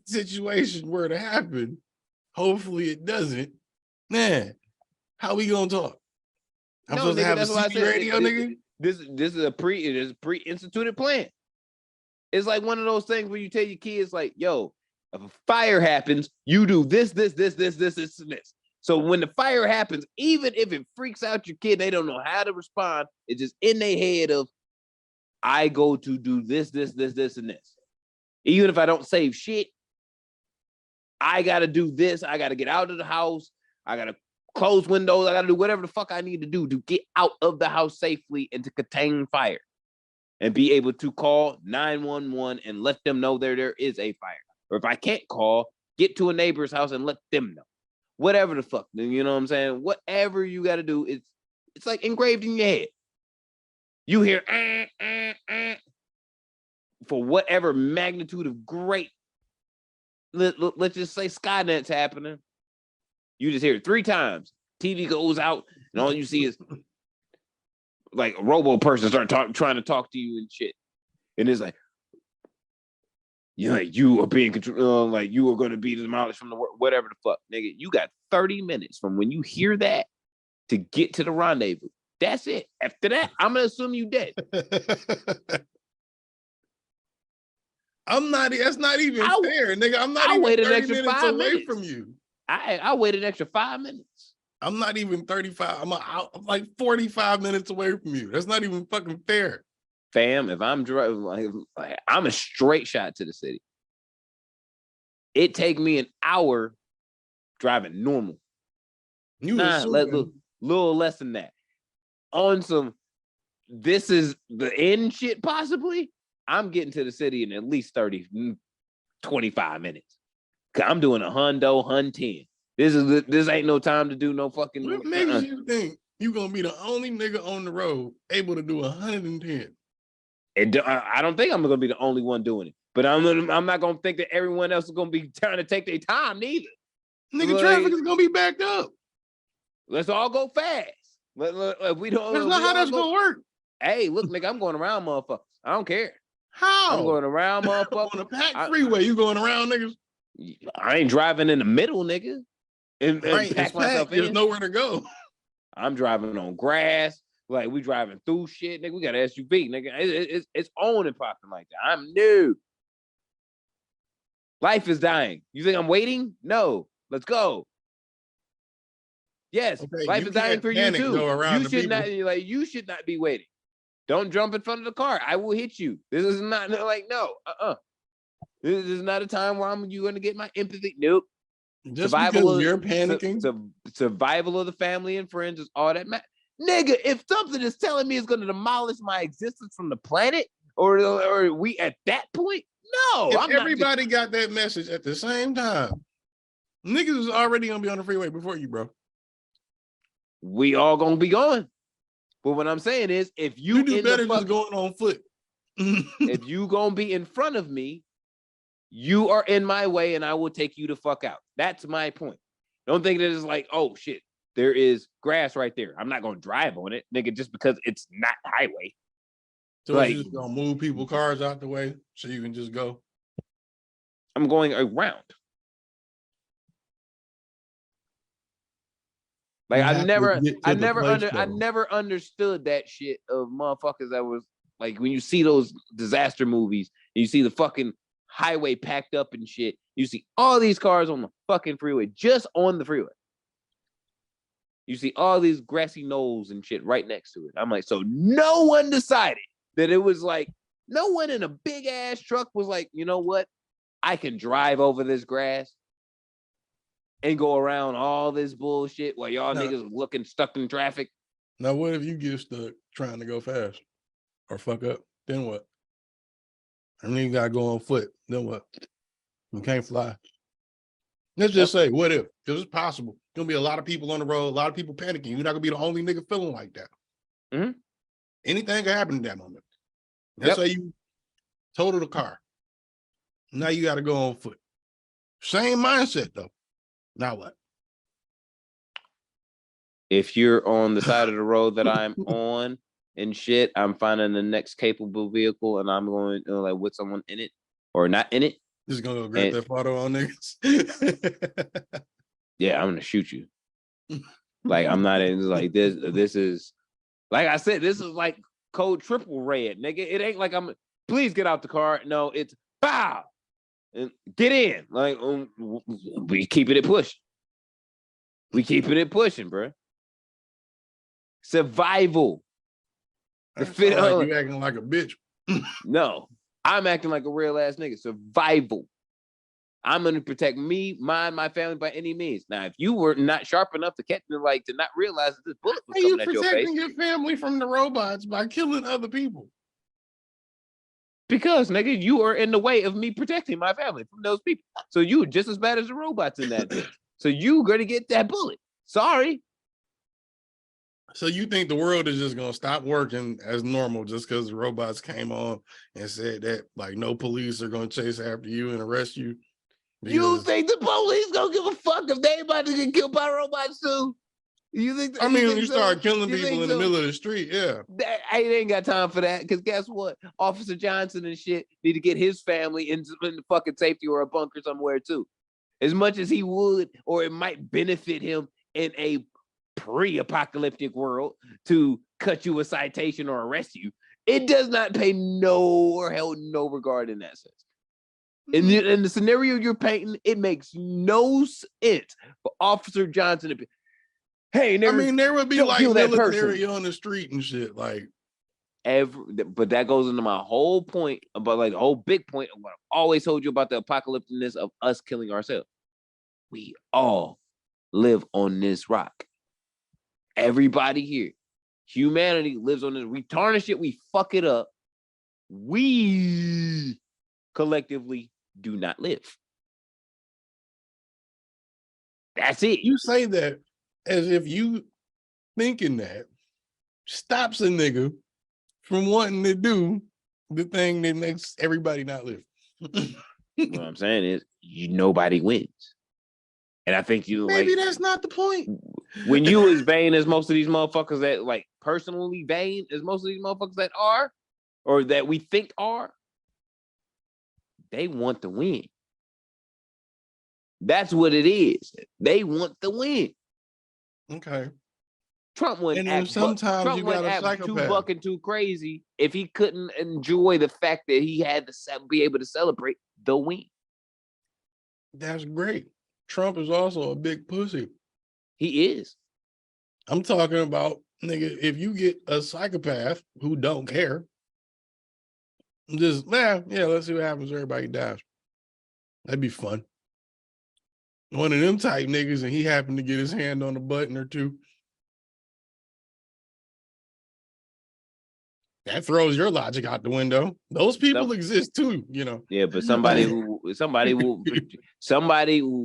situation were to happen, hopefully it doesn't, man, how we gonna talk? I'm supposed to have a CB radio, nigga? This is a pre-instituted plan. It's like one of those things where you tell your kids, like, yo, if a fire happens, you do this, and this. So when the fire happens, even if it freaks out your kid, they don't know how to respond. It's just in their head of, I go to do this, and this. Even if I don't save shit, I got to do this. I got to get out of the house. I got to close windows. I got to do whatever the fuck I need to do to get out of the house safely and to contain fire and be able to call 911 and let them know there is a fire. Or if I can't call, get to a neighbor's house and let them know. Whatever the fuck, you know what I'm saying? Whatever you got to do, it's like engraved in your head. You hear for whatever magnitude of great, let's just say Skynet's happening. You just hear it 3 times. TV goes out, and all you see is like a robo person start trying to talk to you and shit. And it's like, you are being controlled, like you are going to be demolished from the world, whatever the fuck, nigga. You got 30 minutes from when you hear that to get to the rendezvous. That's it. After that, I'm gonna assume you dead. That's not even fair, nigga. I'm not even 30 minutes away from you. I waited an extra 5 minutes. I'm not even 35. I'm like 45 minutes away from you. That's not even fucking fair. Fam, if I'm driving, like I'm a straight shot to the city. It take me an hour driving normal. Little less than that. On some, this is the end shit possibly, I'm getting to the city in at least 25 minutes. I'm doing a Hun 10. This ain't no time to do no fucking. What makes you think you gonna be the only nigga on the road able to do 110? I don't think I'm gonna be the only one doing it, but I'm not gonna think that everyone else is gonna be trying to take their time neither. Nigga, traffic is gonna be backed up. Let's all go fast. We don't. That's not how that's gonna work. Hey, look, nigga, I'm going around, motherfucker. I don't care. How? I'm going around, motherfucker. On a packed freeway, you going around, niggas? I ain't driving in the middle, nigga. And Right, pack myself there's in. nowhere to go. I'm driving on grass. Like, we driving through shit, nigga. We got an SUV, nigga. It's on and popping like that. I'm new. Life is dying. You think I'm waiting? No. Let's go. Yes, Okay, life is dying for you too. You should not be waiting. Don't jump in front of the car. I will hit you. This is not like no. This is not a time where you're gonna get my empathy. Nope. Just because you're panicking. Survival of the family and friends is all that matters. Nigga, if something is telling me it's gonna demolish my existence from the planet, or are we at that point? No, if everybody got that message at the same time, niggas is already gonna be on the freeway before you, bro. We all gonna be going. But what I'm saying is, if you do better just going on foot. If you gonna be in front of me, you are in my way, and I will take you the fuck out. That's my point. Don't think that it's like, oh shit, there is grass right there. I'm not gonna drive on it, nigga, just because it's not highway. So like, you just gonna move people's cars out the way so you can just go. I'm going around. Like I never understood that shit of motherfuckers that was like when you see those disaster movies and you see the fucking highway packed up and shit, you see all these cars on the fucking freeway, just on the freeway. You see all these grassy knolls and shit right next to it. I'm like, so no one decided that it was like, no one in a big ass truck was like, you know what? I can drive over this grass and go around all this bullshit while y'all niggas looking stuck in traffic. Now, what if you get stuck trying to go fast or fuck up? Then what? And then you gotta go on foot. Then what? You can't fly. Let's just say, what if? Because it's possible. Gonna be a lot of people on the road, a lot of people panicking. You're not gonna be the only nigga feeling like that. Mm-hmm. Anything can happen in that moment. Let's say you total the car. Now you gotta go on foot. Same mindset though. Now what? If you're on the side of the road that I'm on and shit, I'm finding the next capable vehicle and I'm going like with someone in it or not in it. Just gonna go grab that photo on niggas. Yeah, I'm gonna shoot you. Like I'm not in like this. This is like I said, this is like code triple red, nigga. It ain't like please get out the car. No, it's bow. And get in. Like we keeping it pushing. We keeping it pushing, bro. Survival. You acting like a bitch. No, I'm acting like a real ass nigga. Survival. I'm gonna protect me, my family by any means. Now, if you were not sharp enough to catch me, like to not realize that this bullet was coming at your face, protecting your family from the robots by killing other people. Because, nigga, you are in the way of me protecting my family from those people. So you just as bad as the robots in that bitch. So you gonna get that bullet. Sorry. So you think the world is just gonna stop working as normal just because the robots came on and said that like no police are gonna chase after you and arrest you? Because... You think the police gonna give a fuck if they about to get killed by robots too? You think? You start killing people in the middle of the street, yeah. I ain't got time for that because guess what? Officer Johnson and shit need to get his family in the fucking safety or a bunker somewhere too. As much as he would, or it might benefit him in a pre-apocalyptic world to cut you a citation or arrest you, it does not pay no regard in that sense. In the scenario you're painting, it makes no sense for Officer Johnson to be. Hey, there would be like military on the street and shit, like but that goes into my whole point about like the whole big point of what I've always told you about the apocalypticness of us killing ourselves. We all live on this rock. Everybody here, humanity lives on this. We tarnish it, we fuck it up. We collectively do not live. That's it. You say that as if you thinking that stops a nigga from wanting to do the thing that makes everybody not live. What I'm saying is nobody wins. And I think maybe that's not the point. When you as vain as most of these motherfuckers that like personally vain as most of these motherfuckers that are, or that we think are, They want to win. That's what it is. They want the win. Okay. Trump wouldn't And then act. sometimes Trump you wouldn't got a act too psychopath. fucking too crazy if he couldn't enjoy the fact that he had to be able to celebrate the win. That's great. Trump is also a big pussy. He is. I'm talking about, nigga, if you get a psychopath who don't care, just, yeah, let's see what happens. Everybody dies. That'd be fun. One of them type niggas, and he happened to get his hand on a button or two. That throws your logic out the window. Those people exist too, you know. Yeah, but somebody who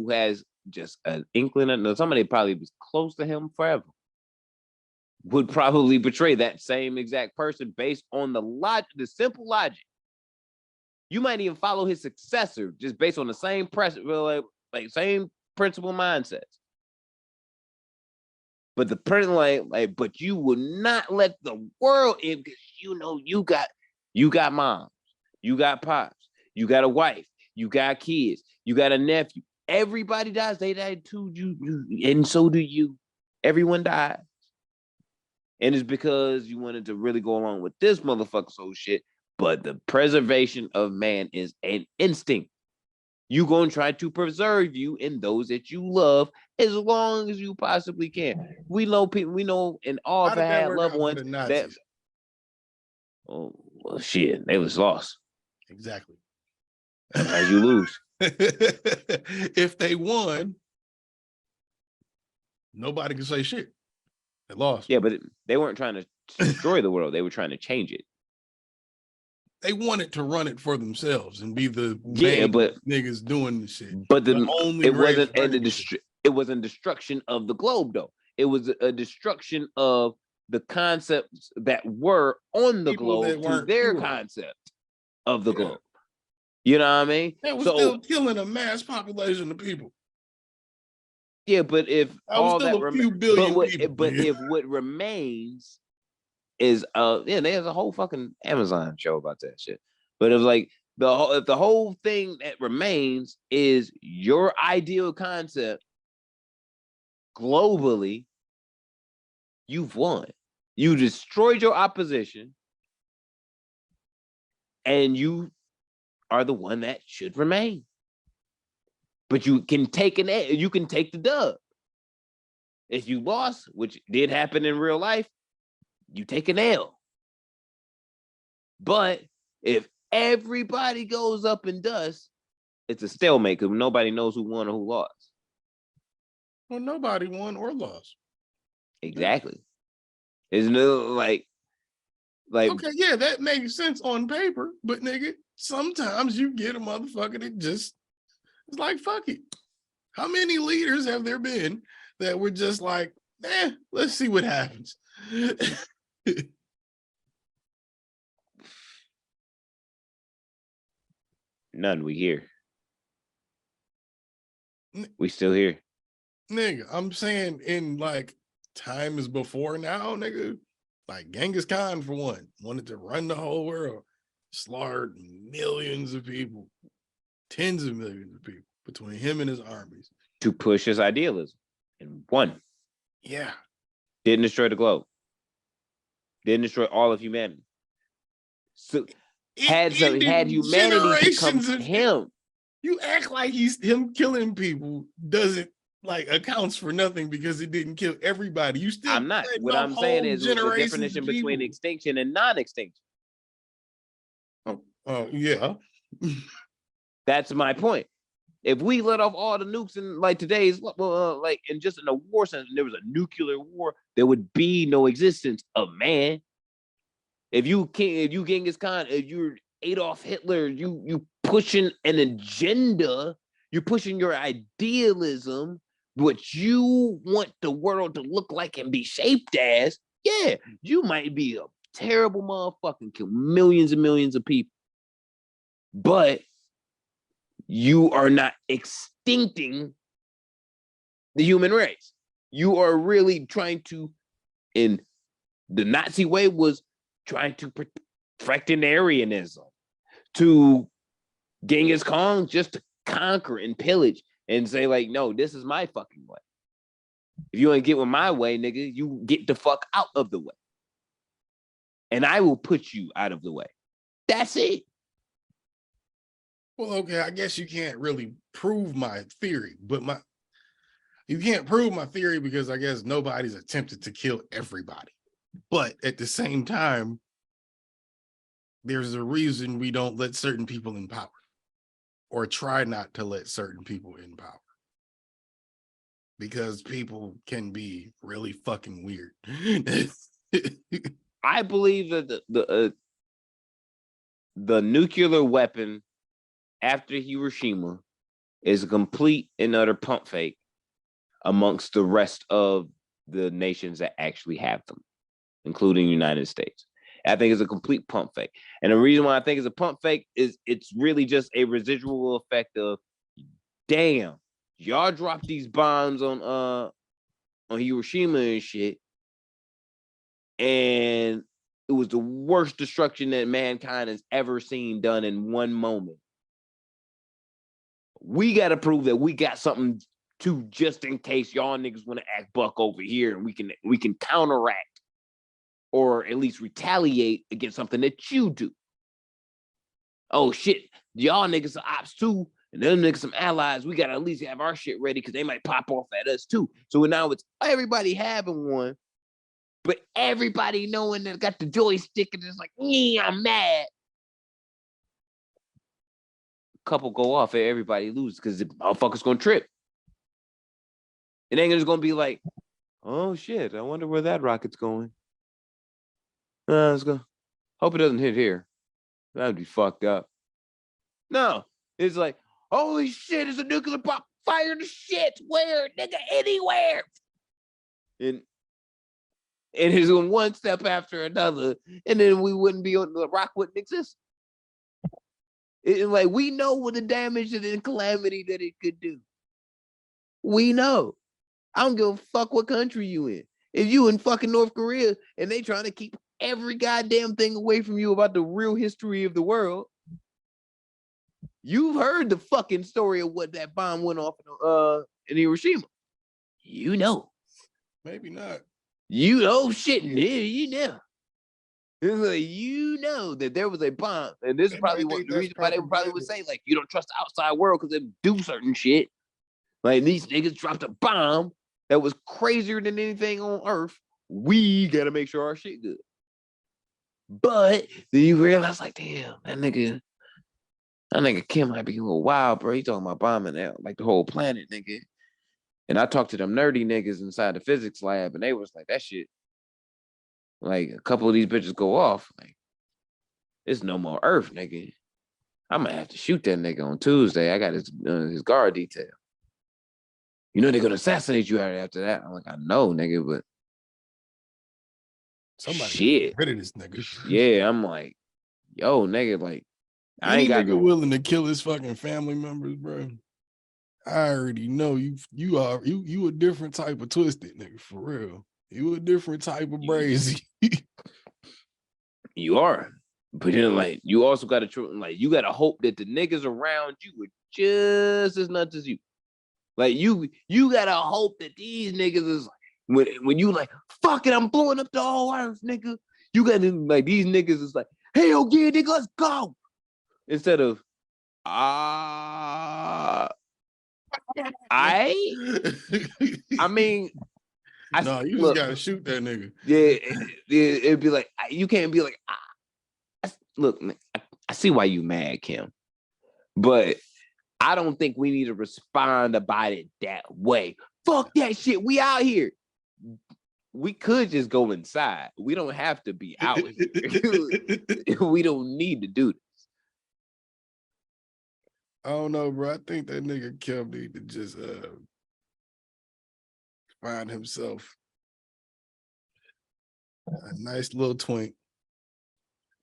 has just an inkling, somebody probably was close to him forever, would probably betray that same exact person based on the simple logic. You might even follow his successor just based on the same same principle mindsets. But the person but you will not let the world in because you got moms, you got pops, you got a wife, you got kids, you got a nephew. Everybody dies. They died too. You and so do you. Everyone dies. And it's because you wanted to really go along with this motherfucker so shit. But the preservation of man is an instinct. You gonna try to preserve you and those that you love as long as you possibly can. We know people. We know, and all have had loved ones that. Oh well, shit! They was lost. Exactly. As you lose. If they won, nobody can say shit. They lost. Yeah, but they weren't trying to destroy the world. They were trying to change it. They wanted to run it for themselves and be the main niggas doing the shit. But it wasn't destruction of the globe though. It was a destruction of the concepts that were on the globe to their concept of the globe. You know what I mean? That was still killing a mass population of people. Yeah, but if all that a few billion people, but if what remains is there's a whole fucking Amazon show about that shit. But if if the whole thing that remains is your ideal concept globally, you've won. You destroyed your opposition, and you are the one that should remain. But you can take the dub. If you lost, which did happen in real life, you take an L. But if everybody goes up in dust, it's a stalemate because nobody knows who won or who lost. Well, nobody won or lost. Exactly. There's no okay, yeah, that makes sense on paper, but nigga, sometimes you get a motherfucker that just it's like, fuck it. How many leaders have there been that were just like, let's see what happens? None. We here. We still here. Nigga, I'm saying in times before now, nigga, like Genghis Khan, for one, wanted to run the whole world, slaughtered millions of people, tens of millions of people between him and his armies. To push his idealism. And won. Yeah. Didn't destroy the globe. Didn't destroy all of humanity. So had humanity become him. You act like him killing people doesn't accounts for nothing because it didn't kill everybody. You still I'm not. What I'm saying is the definition between extinction and non-extinction. Oh, yeah. That's my point. If we let off all the nukes in today's and just in a war sense, there was a nuclear war, there would be no existence of man. If you Genghis Khan, if you're Adolf Hitler, you pushing an agenda, you're pushing your idealism, what you want the world to look like and be shaped as, yeah, you might be a terrible motherfucker and kill millions and millions of people. But you are not extincting the human race. You are really trying to, in the Nazi way, was trying to perfect an Aryanism, to Genghis Khan just to conquer and pillage and say like, no, this is my fucking way. If you want to get with my way, nigga, you get the fuck out of the way. And I will put you out of the way. That's it. Well, okay, I guess you can't really prove my theory, but you can't prove my theory because I guess nobody's attempted to kill everybody. But at the same time, there's a reason we don't let certain people in power or try not to let certain people in power. Because people can be really fucking weird. I believe that the nuclear weapon after Hiroshima is a complete and utter pump fake amongst the rest of the nations that actually have them, including the United States. I think it's a complete pump fake. And the reason why I think it's a pump fake is it's really just a residual effect of, damn, y'all dropped these bombs on Hiroshima and shit, and it was the worst destruction that mankind has ever seen done in one moment. We got to prove that we got something to, just in case y'all niggas want to act buck over here, and we can counteract or at least retaliate against something that you do. Oh shit, y'all niggas are ops too, and them niggas some allies. We got to at least have our shit ready because they might pop off at us too. So now it's everybody having one, but everybody knowing that got the joystick and it's like, yeah, I'm mad. Couple go off and everybody loses because the motherfucker's gonna trip. It ain't just gonna be like, oh shit, I wonder where that rocket's going. Let's go. Hope it doesn't hit here. That'd be fucked up. No, it's like, holy shit, it's a nuclear bomb. Fire the shit. Where, nigga, anywhere. And it's on one step after another, and then we wouldn't be on the rock wouldn't exist. Like, we know what the damage and the calamity that it could do. We know. I don't give a fuck what country you in. If you in fucking North Korea and they trying to keep every goddamn thing away from you about the real history of the world, you've heard the fucking story of what that bomb went off in Hiroshima. You know. Maybe not. You know shit. You know. It's like, you know that there was a bomb, and this is probably the reason why they probably would say, like, you don't trust the outside world because they do certain shit. Like, these niggas dropped a bomb that was crazier than anything on Earth. We gotta make sure our shit good. But then you realize, like, damn, that nigga Kim might be a little wild, bro. He talking about bombing out like the whole planet, nigga. And I talked to them nerdy niggas inside the physics lab, and they was like, that shit. Like, a couple of these bitches go off. Like, it's no more Earth, nigga. I'm gonna have to shoot that nigga on Tuesday. I got his guard detail. You know they're gonna assassinate you after that. I'm like, I know, nigga, but somebody shit. Get rid of this nigga. Yeah, I'm like, yo, nigga, like, I ain't got nigga willing to kill his fucking family members, bro. I already know you a different type of twisted nigga, for real. You a different type of brazy. You are. But then, like, you also got to, like, you got to hope that the niggas around you are just as nuts as you. Like, you got to hope that these niggas is, when you like, fuck it, I'm blowing up the whole Earth, nigga. You got to, like, these niggas is like, hell yeah, nigga, let's go. Instead of, I mean, no, you just gotta shoot that nigga. Yeah, it'd be like, you can't be like, look, I see why you mad, Kim, but I don't think we need to respond about it that way. Fuck that shit. We out here. We could just go inside. We don't have to be out here. We don't need to do this. I don't know, bro. I think that nigga Kim need to just find himself a nice little twink,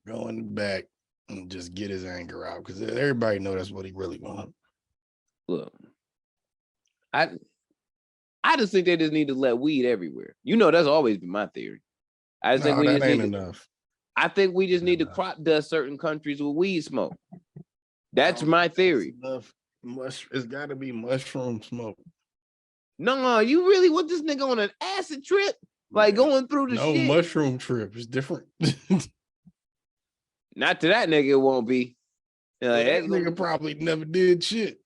go in the back and just get his anger out, because everybody know that's what he really wants. Look, I just think they just need to let weed everywhere. You know, that's always been my theory. I just think we just need enough. I think we just need to crop dust certain countries with weed smoke. That's my theory. Enough it's got to be mushroom smoke. No, you really want this nigga on an acid trip? Like going through the shit? No, mushroom trip is different. Not to that nigga, it won't be. Like, that nigga probably never did shit.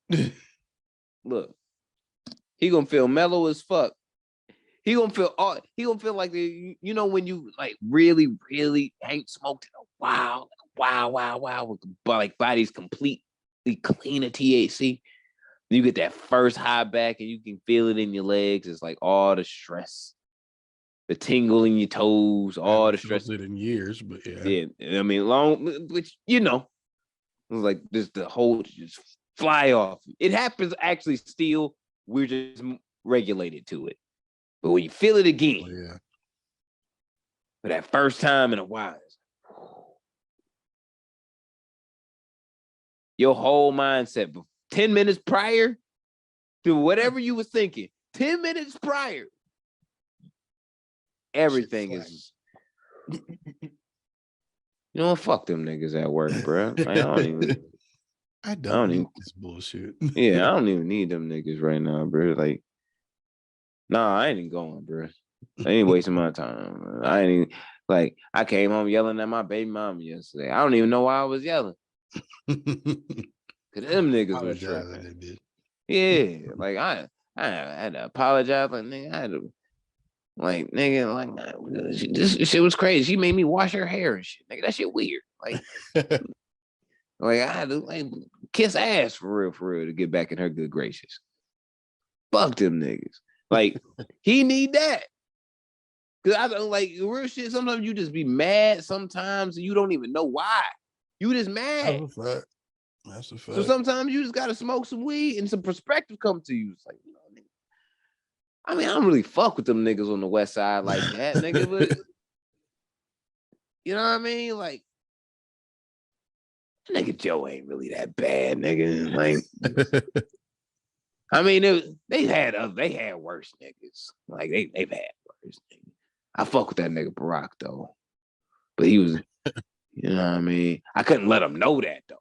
Look, he gonna feel mellow as fuck. He gonna feel like you know when you like really ain't smoked in a while, like body's completely clean of THC. You get that first high back and you can feel it in your legs. It's like all the stress, the tingle in your toes, all the stress. It in years, but yeah. I mean, long, which it was like just the whole just fly off. It happens actually still. We're just regulated to it. But when you feel it again, for that first time in a while, your whole mindset, 10 minutes prior to whatever you was thinking, 10 minutes prior, everything is. You know what? Fuck them niggas at work, bro. Like, I don't need this bullshit. Yeah, I don't even need them niggas right now, bro. Like, nah, I ain't even going, bro. I ain't wasting my time. Bro. I ain't even, like, I came home yelling at my baby mama yesterday. I don't even know why I was yelling. Cause them niggas was tripping. Yeah, like I had to apologize. Like, nigga, I had to, like, nigga, like, this shit was crazy. She made me wash her hair and shit. Nigga, that shit weird. Like, like I had to like kiss ass for real to get back in her good graces. Fuck them niggas. Like, he need that. Cause I don't like real shit. Sometimes you just be mad sometimes and you don't even know why. You just mad. That's a fact. So sometimes you just gotta smoke some weed and some perspective come to you. It's like, you know, nigga. I mean, I don't really fuck with them niggas on the west side like that, nigga, but you know what I mean? Like, nigga Joe ain't really that bad, nigga. Like, I mean, they had worse niggas. Like they've had worse niggas. I fuck with that nigga Barack though, but he was, you know what I mean. I couldn't let him know that though.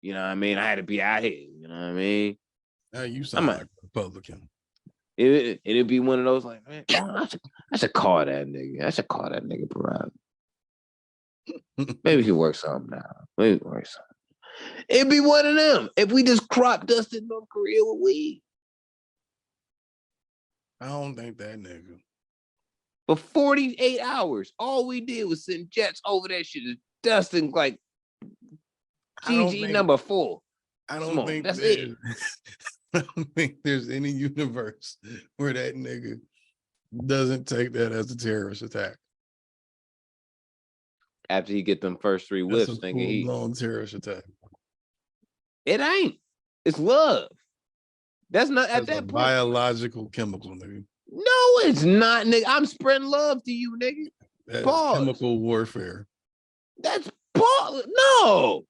You know what I mean. I had to be out here. You know what I mean. Now you sound like a Republican. It'd be one of those like, man, I should call that nigga. I should call that nigga Barack. Maybe he can work something out. Maybe work something. It'd be one of them. If we just crop dusted North Korea with weed. I don't think that nigga. For 48 hours, all we did was send jets over that shit, dusting like GG number 4. I don't think that's it. I don't think there's any universe where that nigga doesn't take that as a terrorist attack. After he get them first 3 whiffs, nigga, he long terrorist attack. It ain't. It's love. That's not at that point. Biological chemical, nigga. No, it's not, nigga. I'm spreading love to you, nigga. That's chemical warfare. That's pause. No,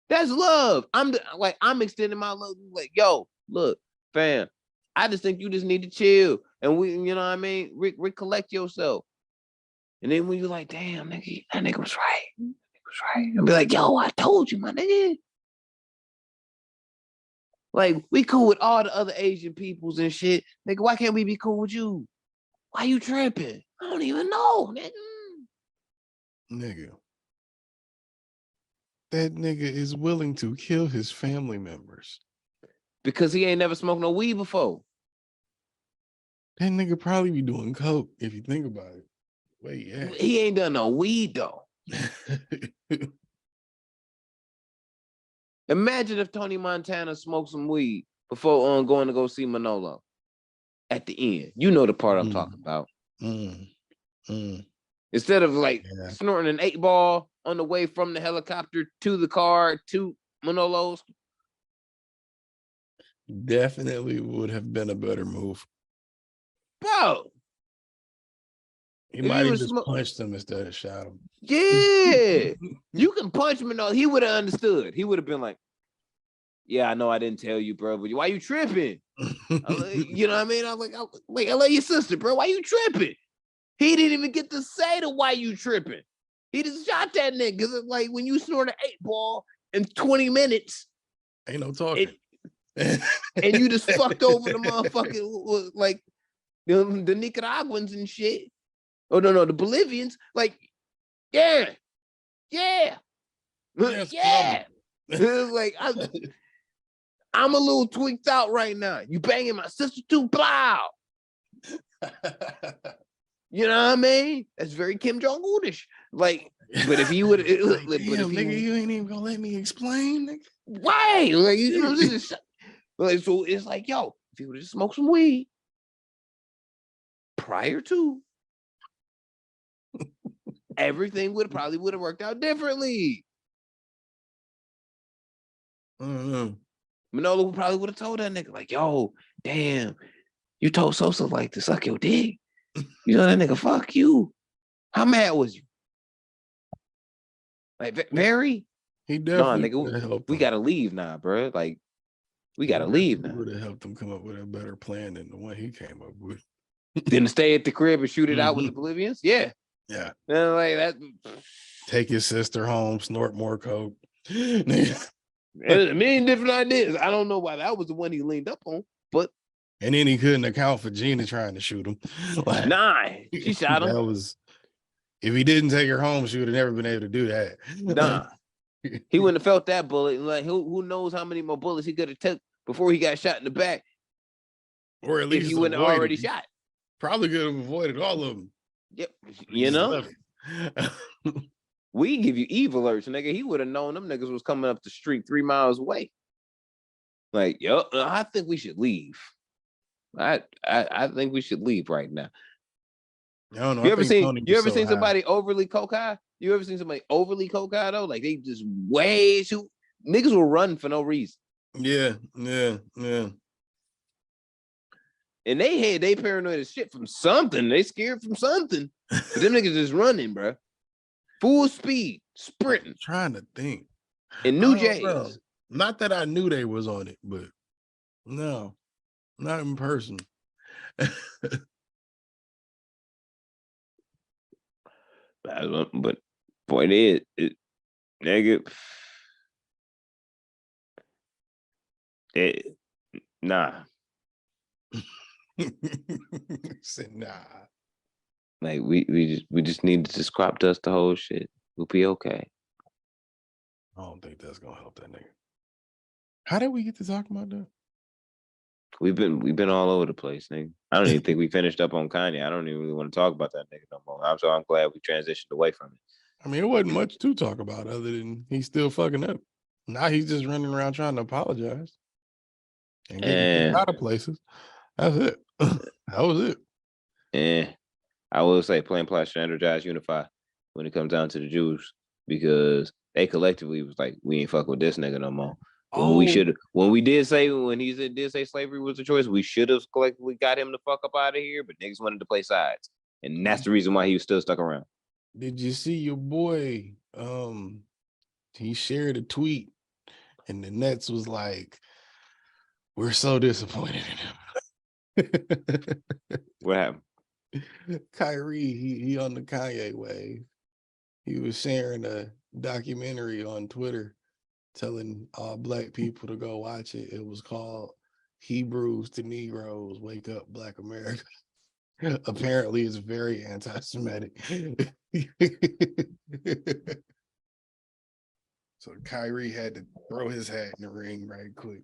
that's love. I'm extending my love. Like, yo, look, fam. I just think you just need to chill, and we, you know what I mean, recollect yourself. And then when you're like, damn, nigga, that nigga was right. That nigga was right. I'll be like, yo, I told you, my nigga. Like, we cool with all the other Asian peoples and shit. Nigga, why can't we be cool with you? Why you tripping? I don't even know, nigga. Nigga. That nigga is willing to kill his family members. Because he ain't never smoked no weed before. That nigga probably be doing coke if you think about it. Wait, yeah. He ain't done no weed though. Imagine if Tony Montana smoked some weed before going to go see Manolo. At the end, you know the part I'm talking about. Instead of like snorting an 8-ball on the way from the helicopter to the car to Manolo's. Definitely would have been a better move. Bro. He might have just punched him instead of shot him. Yeah. You can punch him and he would have understood. He would have been like, yeah, I know I didn't tell you, bro, but why you tripping? You know what I mean? I was like, I love your sister, bro. Why you tripping? He didn't even get to say the why you tripping. He just shot that nigga. Like when you snort an 8-ball in 20 minutes, Ain't no talking. And you just fucked over the motherfucking like the Nicaraguans and shit. Oh no, the Bolivians. Like, yeah. Yes, Yeah. Like I'm a little tweaked out right now. You banging my sister too, plow. You know what I mean? That's very Kim Jong-unish. Like, but if he would, like, but if nigga, you ain't even gonna let me explain, nigga. Right? Like, you know what I'm saying? Like, so it's like, yo, if he would just smoke some weed prior to, everything would have worked out differently. Manolo probably would have told that nigga, like, yo, damn, you told Sosa like to suck your dick. You know that nigga, fuck you. How mad was you? Like, very? He definitely nigga, we gotta leave now, bro. Like, we gotta leave now. Would have helped him come up with a better plan than the one he came up with. Then stay at the crib and shoot it out with the Bolivians? Yeah. Yeah. And like that. Take his sister home, snort more coke. A million different ideas. I don't know why that was the one he leaned up on, but and then he couldn't account for Gina trying to shoot him. Like, nah, she shot him. That was if he didn't take her home, she would have never been able to do that. Nah. He wouldn't have felt that bullet. Like who knows how many more bullets he could have took before he got shot in the back. Or at least if he wouldn't have already shot. Probably could have avoided all of them. Yep. You know? We give you evil alerts, nigga. He would have known them niggas was coming up the street 3 miles away. Like, yo, I think we should leave. I think we should leave right now. I don't know. You ever seen somebody overly cocaine? You ever seen somebody overly cocaine though? Like they just way too niggas will run for no reason. Yeah. And they paranoid as shit from something. They scared from something. But them niggas just running, bro. Full speed, sprinting. I'm trying to think. In New Jays. Not that I knew they was on it, but no, not in person. But point is, nigga, nah. Said nah. Like we just need to just crop dust the whole shit. We'll be okay. I don't think that's gonna help that nigga. How did we get to talk about that? We've been all over the place, nigga. I don't even think we finished up on Kanye. I don't even really want to talk about that nigga no more. I'm glad we transitioned away from it. I mean, it wasn't much to talk about other than he's still fucking up. Now he's just running around trying to apologize and getting out of places. That's it. That was it. I will say, Plain Plot should energize, unify when it comes down to the Jews because they collectively was like, we ain't fuck with this nigga no more. When he did say slavery was the choice, we should have collectively got him the fuck up out of here, but niggas wanted to play sides. And that's the reason why he was still stuck around. Did you see your boy? He shared a tweet and the Nets was like, we're so disappointed in him. What happened? Kyrie, he on the Kanye wave. He was sharing a documentary on Twitter telling all Black people to go watch it. It was called Hebrews to Negroes, Wake Up Black America. Apparently it's very anti-Semitic. So Kyrie had to throw his hat in the ring right quick.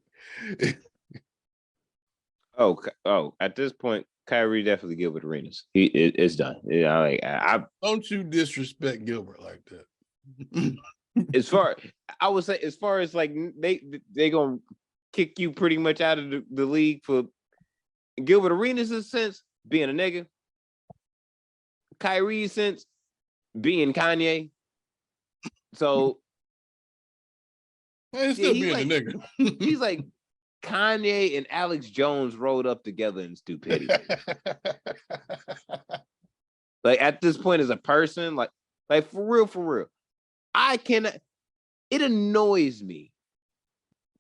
At this point, Kyrie definitely Gilbert Arenas. It's done. Don't you disrespect Gilbert like that. as far as like they gonna kick you pretty much out of the league for Gilbert Arenas' sense being a nigga, Kyrie's sense being Kanye. So still being a nigga. He's like Kanye and Alex Jones rolled up together in stupidity. Like at this point as a person, like for real. It annoys me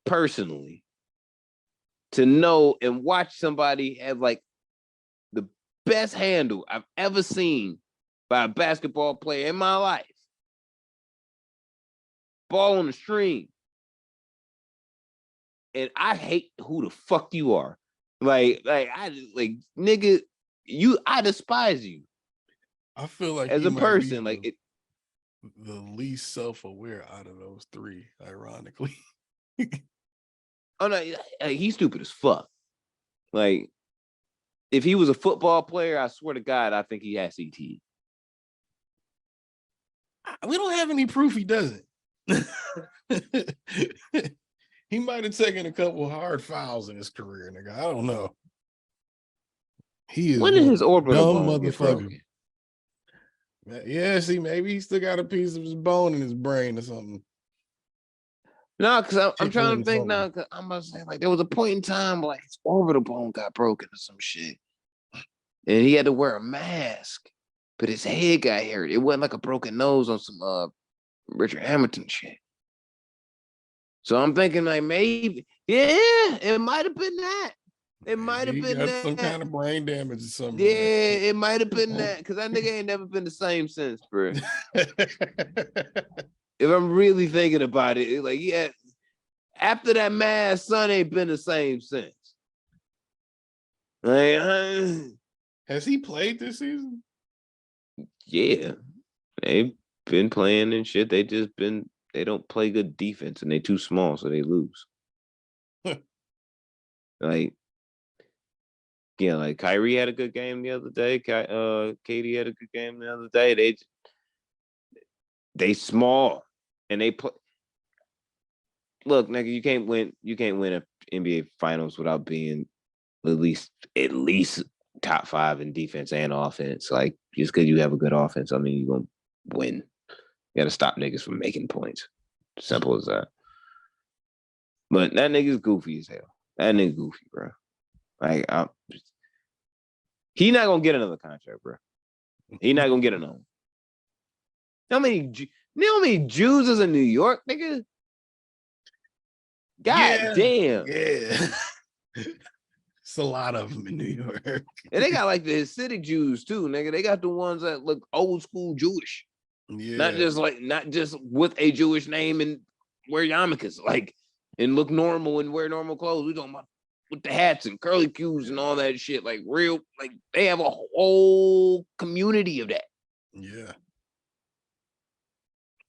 personally to know and watch somebody have like the best handle I've ever seen by a basketball player in my life. Ball on the string. and I hate who the fuck you are. Nigga, I despise you I feel like as he a might be person. the least self-aware out of those three, ironically. Oh no, he's stupid as fuck. Like, if he was a football player, I swear to God, I think he has CTE. We don't have any proof he doesn't. He might have taken a couple hard fouls in his career, nigga. I don't know. He is When did his orbital dumb bone get motherfucker. broken? Yeah, see, maybe he still got a piece of his bone in his brain or something. No, because I'm trying to think Tickling now. Because I'm about to say, like, there was a point in time where, like, his orbital bone got broken or some shit, and he had to wear a mask, but his head got hurt. It wasn't like a broken nose on some Richard Hamilton shit. So I'm thinking, like, maybe, yeah, it might have been that. It might have been got that. some kind of brain damage or something. Yeah, it might have been that, because that nigga ain't never been the same since, bro. If I'm really thinking about it, like, yeah, after that mask, son ain't been the same since. Like, has he played this season? Yeah, they've been playing and shit. They don't play good defense, and they too small, so they lose. Like, yeah, like Kyrie had a good game the other day. Katie had a good game the other day. They small, and they play. Look, nigga, you can't win a NBA Finals without being at least top 5 in defense and offense. Like, just because you have a good offense, I mean, you're gonna win. You gotta stop niggas from making points. Simple as that. But that nigga's goofy as hell. That nigga goofy, bro. Like, he not gonna get another contract, bro. He not gonna get another one. How many Jews is in New York, nigga? God damn. Yeah. It's a lot of them in New York. And they got like the Hasidic Jews too, nigga. They got the ones that look old school Jewish. Yeah. Not just with a Jewish name and wear yarmulkes, like, and look normal and wear normal clothes. We talking about with the hats and curly cues and all that shit. Like, real, like, they have a whole community of that. Yeah.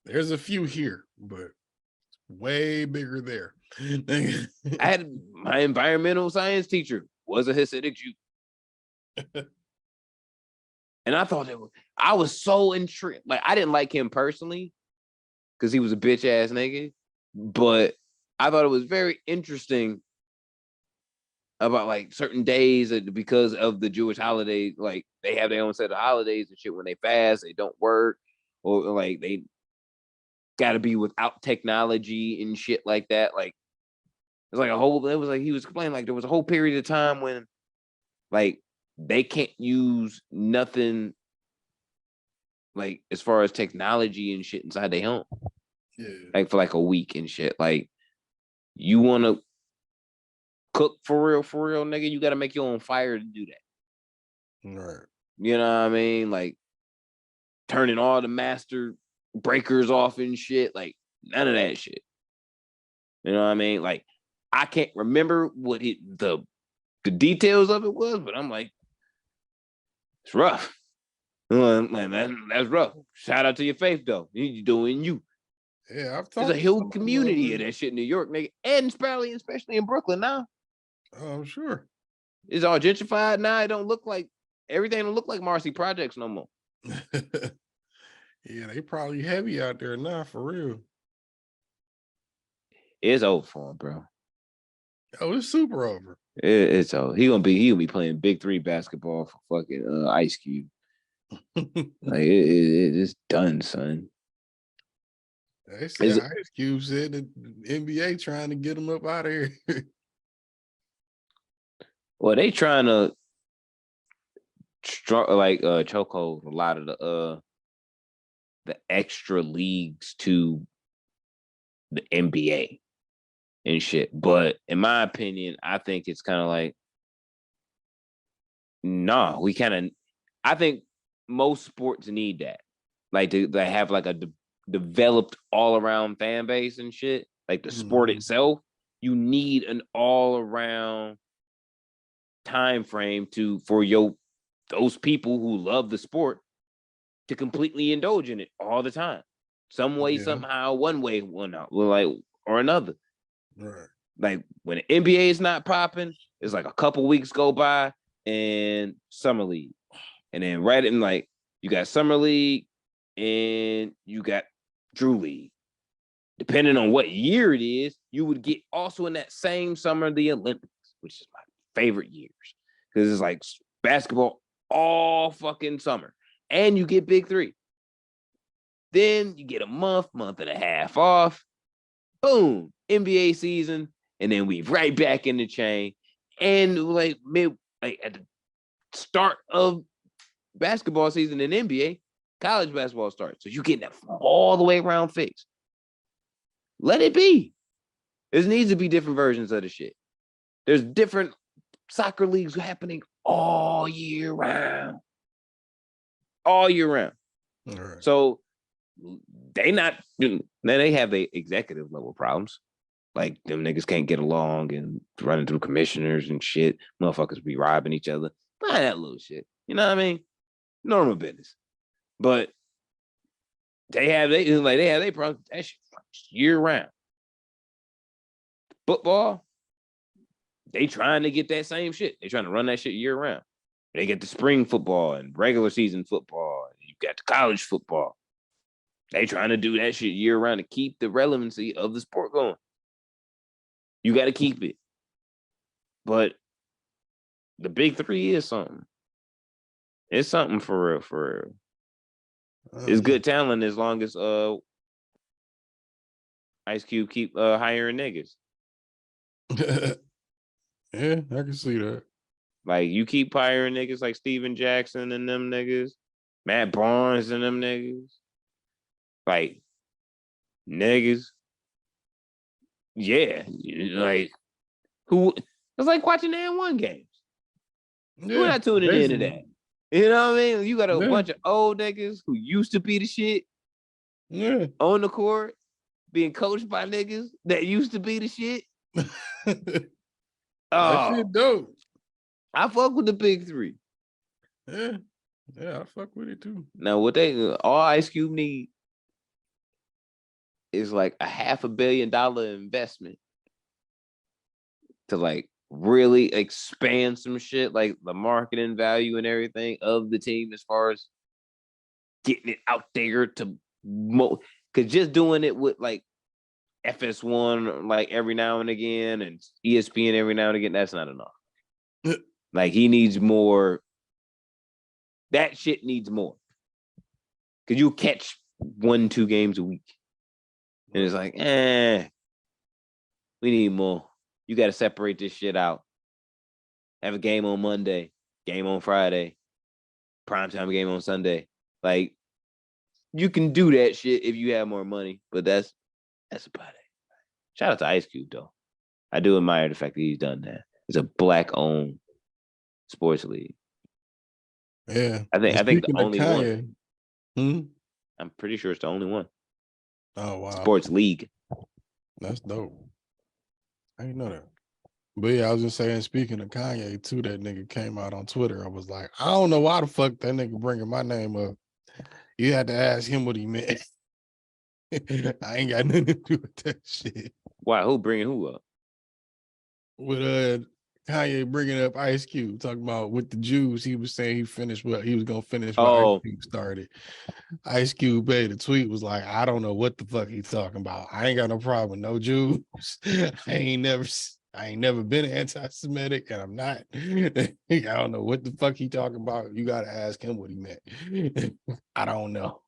There's a few here, but way bigger there. I had my environmental science teacher was a Hasidic Jew. And I thought I was so intrigued. Like, I didn't like him personally because he was a bitch ass nigga, but I thought it was very interesting about, like, certain days because of the Jewish holidays. Like, they have their own set of holidays and shit. When they fast, they don't work, or like they got to be without technology and shit like that. Like, it was like he was complaining, like, there was a whole period of time when, like, they can't use nothing, like, as far as technology and shit inside their home. Yeah. Like, for like a week and shit. Like, you want to cook for real, nigga, you got to make your own fire to do that. Right. You know what I mean? Like, turning all the master breakers off and shit. Like, none of that shit. You know what I mean? Like, I can't remember what the details of it was, but I'm like, it's rough. Man, that's rough. Shout out to your faith, though. You doing you. Yeah, I've There's talked a whole community of that shit in New York, nigga, and especially in Brooklyn now. Oh, I'm sure. It's all gentrified now. It don't look like everything. Don't look like Marcy Projects no more. Yeah, they probably heavy out there now, for real. It's over for him, bro. Oh, it's super over. It's over. He'll be playing Big 3 basketball for fucking Ice Cube. Like, it's done, son. They said Ice Cube said that the NBA trying to get him up out of here. Well, they trying to chokehold a lot of the extra leagues to the NBA and shit. But in my opinion, I think it's kind of like, nah, I think most sports need that. Like, they have like a developed all around fan base and shit. Like, the sport itself, you need an all-around time frame for those people who love the sport to completely indulge in it all the time. Some way, somehow, one way, or another. Right. Like when the NBA is not popping, it's like a couple weeks go by and summer league. And then right in like you got summer league and you got Drew League. Depending on what year it is, you would get also in that same summer the Olympics, which is my favorite years. Because it's like basketball all fucking summer. And you get Big Three. Then you get a month and a half off. Boom, NBA season. And then we right back in the chain. And like at the start of basketball season in NBA, college basketball starts. So you get that all the way around fixed. Let it be. There needs to be different versions of the shit. There's different soccer leagues happening all year round. All year round. All right. So they have the executive level problems. Like them niggas can't get along and running through commissioners and shit. Motherfuckers be robbing each other. Buy that little shit. You know what I mean? Normal business. But they have their problems. That shit year round. Football, they trying to get that same shit. They trying to run that shit year round. They get the spring football and regular season football. You got the college football. They trying to do that shit year round to keep the relevancy of the sport going. You got to keep it. But the Big Three is something. It's something for real, for real. It's good talent as long as Ice Cube keep hiring niggas. Yeah, I can see that. Like you keep hiring niggas like Steven Jackson and them niggas, Matt Barnes and them niggas. Like niggas. Yeah, like who? It's like watching the N1 games. Yeah, we're not tuning into that. You know what I mean? You got a bunch of old niggas who used to be the shit. Yeah. On the court, being coached by niggas that used to be the shit. That shit dope. I fuck with the Big Three. Yeah, I fuck with it too. Now, what all Ice Cube need is like a $500 million investment to like really expand some shit, like the marketing value and everything of the team as far as getting it out there to because just doing it with like FS1 like every now and again and ESPN every now and again, that's not enough. Like he needs more. That shit needs more. Cause you catch 1-2 games a week. And it's like, we need more. You got to separate this shit out. Have a game on Monday, game on Friday, primetime game on Sunday. Like, you can do that shit if you have more money, but that's about it. Shout out to Ice Cube, though. I do admire the fact that he's done that. It's a black-owned sports league. Yeah. I think the only Kanye, one. I'm pretty sure it's the only one. Oh, wow. Sports league. That's dope. I didn't know that. But yeah, I was just saying, speaking of Kanye, too, that nigga came out on Twitter. I was like, I don't know why the fuck that nigga bringing my name up. You had to ask him what he meant. I ain't got nothing to do with that shit. Why? Who bringing who up? With Kanye bringing up Ice Cube, talking about with the Jews, he was saying he was going to finish what Ice Cube started. Ice Cube made a tweet, was like, I don't know what the fuck he's talking about. I ain't got no problem with no Jews. I ain't never been anti-Semitic, and I'm not. I don't know what the fuck he talking about. You got to ask him what he meant. I don't know.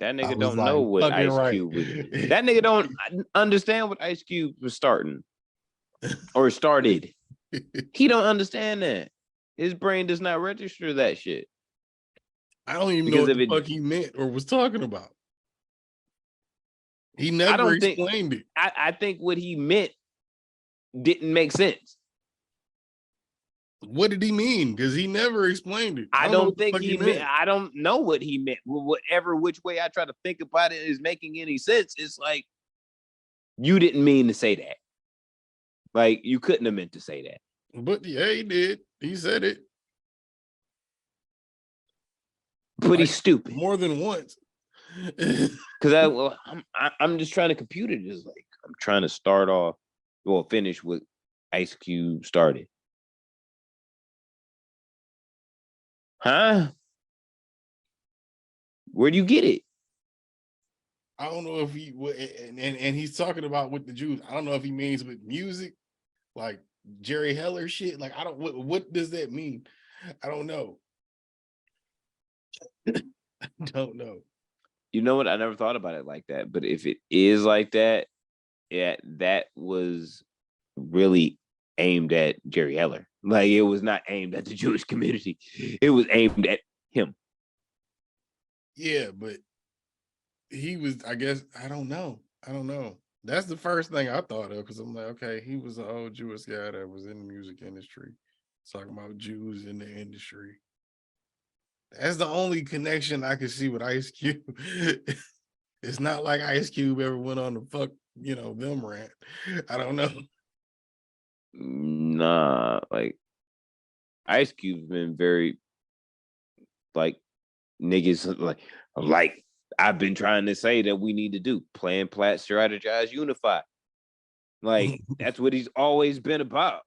That nigga don't know what Ice Cube was. That nigga don't understand what Ice Cube was starting or started. He don't understand that. His brain does not register that shit. I don't even know what the fuck he meant or was talking about. He never explained it. I think what he meant didn't make sense. What did he mean? Because he never explained it. I don't think he meant. I don't know what he meant. Which way I try to think about it is making any sense. It's like You didn't mean to say that. Like, you couldn't have meant to say that. But yeah, he did. He said it. But Like, he's stupid. more than once. Because I'm just trying to compute it. Just like, I'm trying to start off, finish what Ice Cube started. Huh? Where do you get it? I don't know if he and he's talking about with the Jews. I don't know if he means with music, like Jerry Heller shit. Like, I don't. What does that mean? I don't know. Don't know. You know what? I never thought about it like that. But if it is like that, yeah, that was really aimed at Jerry Heller. Like, it was not aimed at the Jewish community. It was aimed at him. Yeah, but he was, I guess, I don't know. That's the first thing I thought of, because I'm like, okay, he was an old Jewish guy that was in the music industry, talking about Jews in the industry. That's the only connection I could see with Ice Cube. It's not like Ice Cube ever went on the fuck, them rant. I don't know. Nah, like, Ice Cube's been very, like, niggas, like I've been trying to say that we need to do: plan, plat, strategize, unify. Like, that's what he's always been about.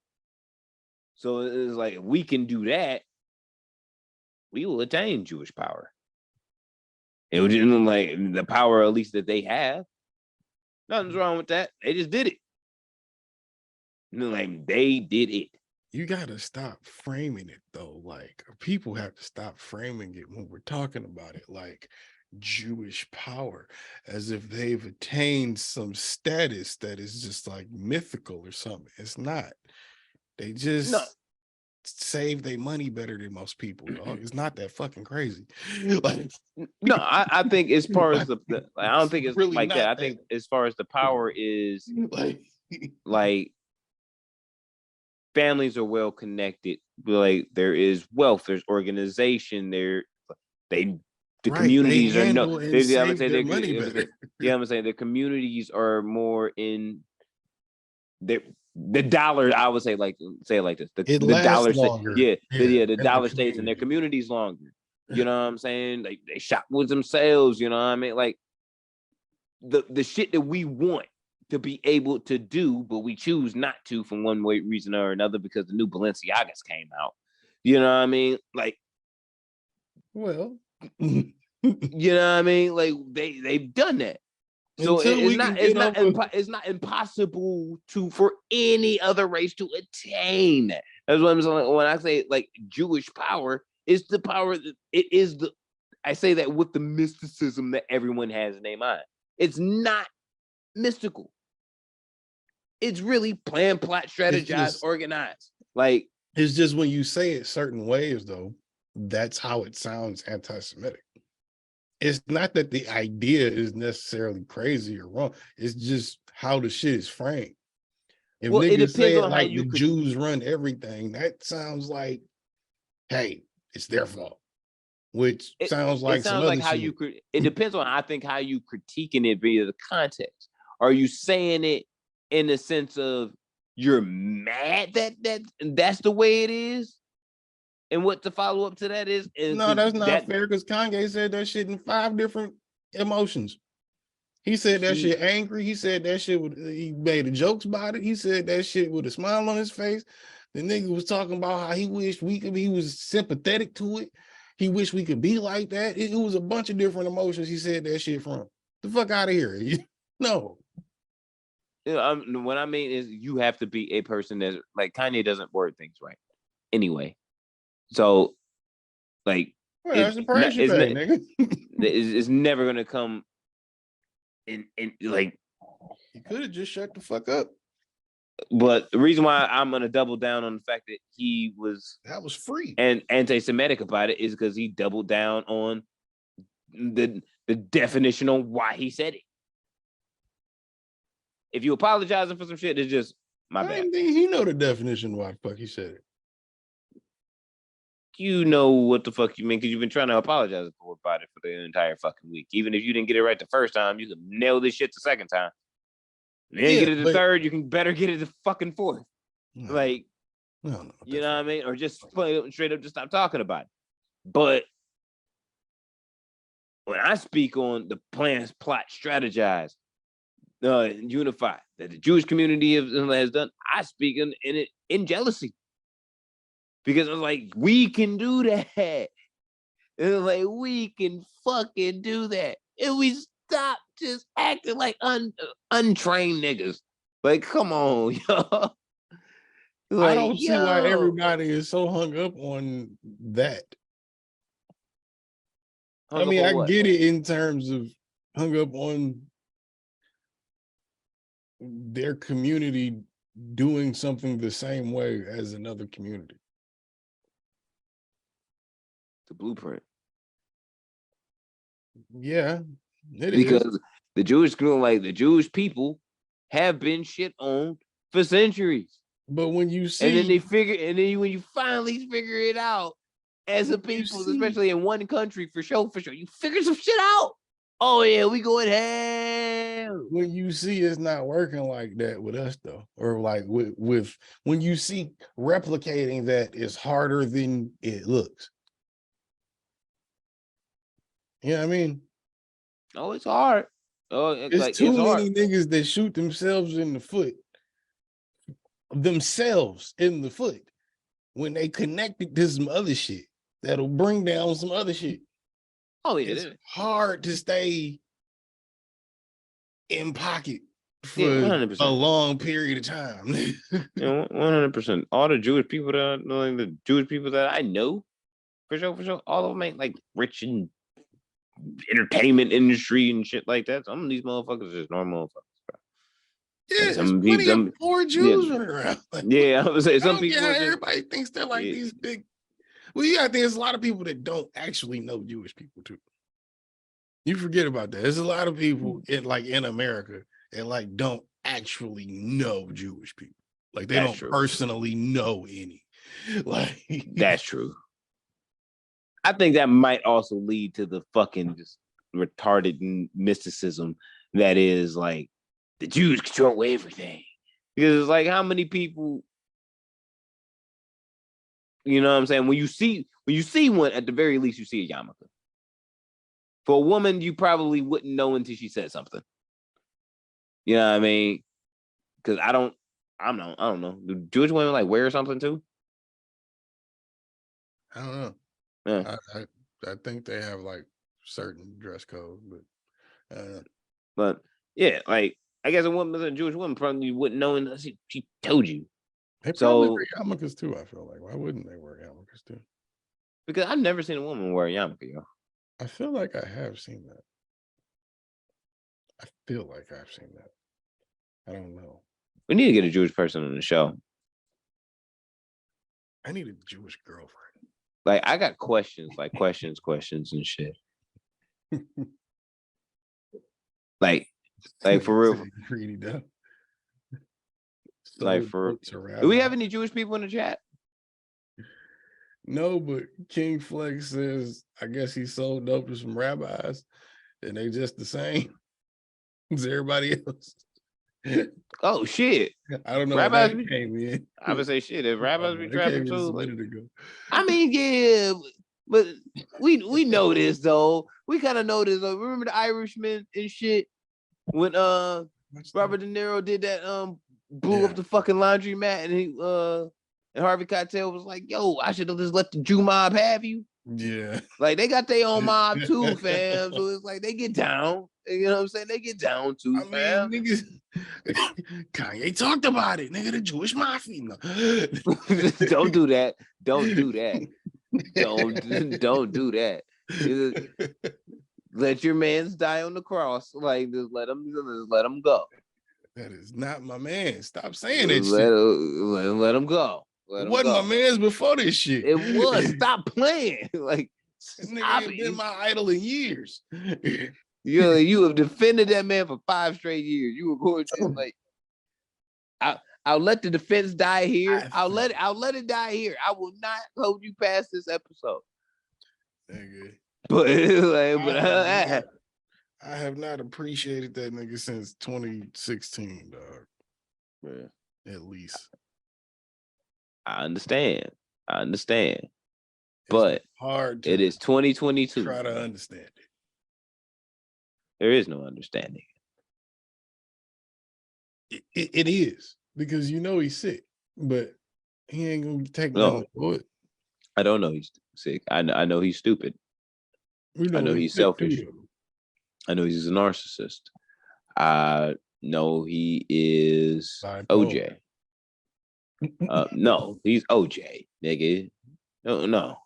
So it's like, if we can do that, we will attain Jewish power. It was just like the power, at least that they have. Nothing's wrong with that. They just did it. Like, they did it. You gotta stop framing it though. Like, people have to stop framing it when we're talking about it like Jewish power, as if they've attained some status that is just like mythical or something. It's not. They just save their money better than most people, dog. It's not that fucking crazy. Like, no, I think as far as I don't think it's really like that. I that. think as far as the power is, like families are well connected. Like, there is wealth, there's organization, the communities are no. I'm saying the communities are more in the dollar. I would say like this: the dollar longer. the dollar stays in their communities longer. You know what I'm saying? Like, they shop with themselves. You know what I mean? Like, the shit that we want to be able to do, but we choose not to for one reason or another, because the new Balenciagas came out. You know what I mean? Like, well, you know what I mean? Like, they've done that. So it's not impossible for any other race to attain that. That's what I'm saying. When I say, like, Jewish power is the power that it is I say that with the mysticism that everyone has in their mind. It's not mystical. It's really plan, plot, strategize, organize. Like, it's just when you say it certain ways, though, that's how it sounds anti-Semitic. It's not that the idea is necessarily crazy or wrong. It's just how the shit is framed. If niggas say it like the Jews run everything, that sounds like, hey, it's their fault. Which sounds like some other shit. It depends on, I think, how you critiquing it via the context. Are you saying it in the sense of you're mad that that's the way it is? And what the follow up to that is? No, that's not fair, because Kanye said that shit in 5 different emotions. He said that shit angry. He said that shit he made jokes about it. He said that shit with a smile on his face. The nigga was talking about how he wished he was sympathetic to it. He wished we could be like that. It was a bunch of different emotions he said that shit from. The fuck out of here. No. What I mean is, you have to be a person that's like, Kanye doesn't word things right. Anyway. So, like, that's the price you pay, nigga. It's never gonna come in like, he could have just shut the fuck up. But the reason why I'm gonna double down on the fact that that was free and anti-Semitic about it is because he doubled down on the definition on why he said it. If you apologizing for some shit, it's just my bad. He know the definition why the fuck he said it. You know what the fuck you mean, because you've been trying to apologize about it for the entire fucking week. Even if you didn't get it right the first time, you can nail this shit the second time. You ain't get it the third, you can better get it the fucking fourth. No, Like, no, you know what I mean? Or just straight up just stop talking about it. But when I speak on the plans, plot, strategize, unify that the Jewish community has done, I speak in jealousy. Because I'm like, we can do that. And like, we can fucking do that. And we stop just acting like untrained niggas. Like, come on, yo. Like, I don't see why everybody is so hung up on that. I mean, I get it in terms of hung up on their community doing something the same way as another community. The blueprint. Yeah, because the Jewish community, like the Jewish people, have been shit on for centuries. But when you see, and then when you finally figure it out as a people, especially in one country, for sure, you figure some shit out. Oh yeah, we going ham. When you see it's not working like that with us though, or like with when you see replicating that is harder than it looks. You know what I mean? Oh, it's hard. Oh, it's too many niggas that shoot themselves in the foot when they connected to some other shit that'll bring down some other shit. Oh yeah, it's hard to stay in pocket for 100%. a long period of time. 100%. All the Jewish people that I know, for sure, all of them ain't like rich in entertainment industry and shit like that. Some of these motherfuckers is normal motherfuckers, bro. Yeah, some plenty of poor Jews running around. Yeah, I would say some people. Everybody thinks they're like these big. Well, yeah, I think there's a lot of people that don't actually know Jewish people too. You forget about that. There's a lot of people in America and like don't actually know Jewish people. Like they don't personally know any. Like that's true. I think that might also lead to the fucking just retarded mysticism that is like the Jews control everything. Because it's like how many people, you know what I'm saying? When you see one, at the very least, you see a yarmulke. For a woman, you probably wouldn't know until she said something. You know what I mean? Because I don't know. Do Jewish women like wear something too? I don't know. Yeah. I think they have like certain dress code, but yeah, like I guess a Jewish woman probably wouldn't know unless she told you. They probably wear yarmulkes too. I feel like why wouldn't they wear yarmulkes too? Because I've never seen a woman wear a yarmulke, yo. I feel like I have seen that. I feel like I've seen that. I don't know. We need to get a Jewish person on the show. I need a Jewish girlfriend. Like I got questions and shit. like for real. Greedy though. Like for real. Do we have any Jewish people in the chat? No, but King Flex says I guess he sold dope to some rabbis and they just the same as everybody else. Oh shit! I don't know. Rabbis came in. I would say shit. If rabbis be trapping too, like, I mean, yeah, but we know this though. We kind of know this. Though. Remember the Irishman and shit when Robert De Niro did that blew up the fucking laundromat and he and Harvey Keitel was like, "Yo, I should have just let the Jew mob have you." Yeah, like they got their own mob too, fam. So it's like they get down. You know what I'm saying? They get down too, fam. Niggas, Kanye talked about it, nigga. The Jewish mafia. Don't do that. Don't do that. Don't do that. Let your mans die on the cross. Like just let them go. That is not my man. Stop saying that shit. Let him go. It wasn't my man's before this shit. It was. Stop playing. Like this nigga ain't been my idol in years. You have defended that man for 5 straight years. You were going to like I'll let the defense die here. I'll let it die here. I will not hold you past this episode. Okay. But I have not appreciated that nigga since 2016, dog. Yeah. At least. I understand. It's But hard to it is 2022. try to understand it. There is no understanding. It is because you know he's sick, but he ain't gonna take No. nothing for it. I don't know he's sick. I know he's stupid. We I know he's sick selfish. too. I know he's a narcissist. I know he is Bipolar. OJ. No, he's OJ, nigga. No.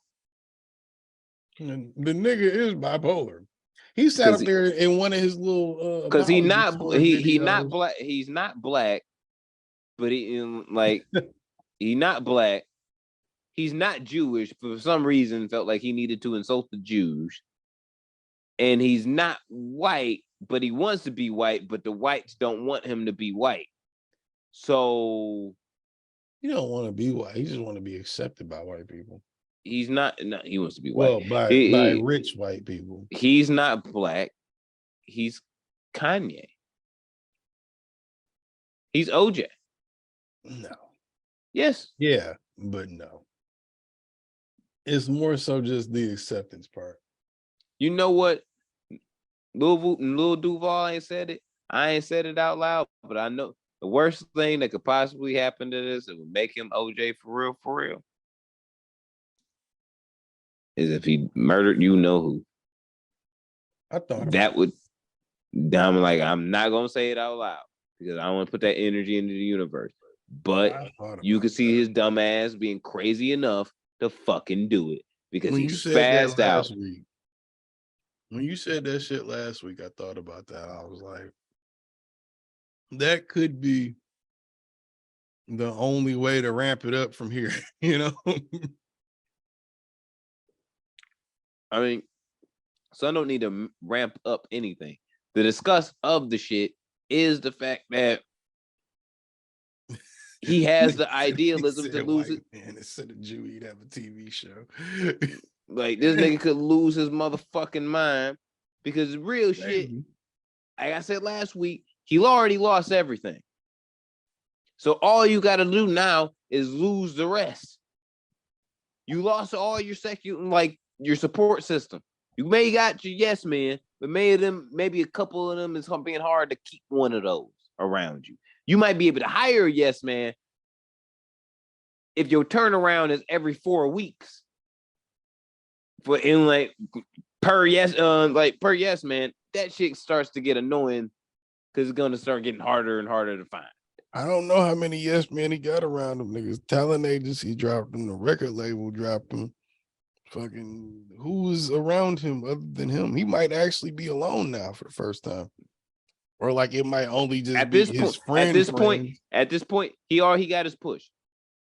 And the nigga is bipolar. He sat up there in one of his little because he not videos. black. He's not black, but he not black. He's not Jewish. For some reason, felt like he needed to insult the Jews. And he's not white, but he wants to be white, but the whites don't want him to be white. So he don't want to be white. He just want to be accepted by white people. He's not. No, he wants to be white. Well, by rich white people. He's not black. He's Kanye. He's OJ. No. Yes. Yeah, but no. It's more so just the acceptance part. You know what? Lil Duval ain't said it. I ain't said it out loud, but I know the worst thing that could possibly happen to this, it would make him OJ for real, is if he murdered you know who. I thought that would. I'm not gonna say it out loud because I don't want to put that energy into the universe. But you could see his dumb ass being crazy enough to fucking do it because he spazzed out. When you said that shit last week, I thought about that. I was like, that could be the only way to ramp it up from here, you know? I mean, so I don't need to ramp up anything. The disgust of the shit is the fact that he has the idealism to lose it. Man, instead of Jew, he'd have a TV show. Like, this nigga could lose his motherfucking mind because real shit, like I said last week, he already lost everything. So all you got to do now is lose the rest. You lost all your your support system. You may got your yes man, but maybe a couple of them is being hard to keep one of those around you. You might be able to hire a yes man if your turnaround is every 4 weeks. Per yes man, that shit starts to get annoying because it's gonna start getting harder and harder to find. I don't know how many yes men he got around him. Niggas, talent agency dropped him, the record label dropped him. Fucking who's around him other than him? He might actually be alone now for the first time. Or like it might only just be his friend. At this point, he got his push.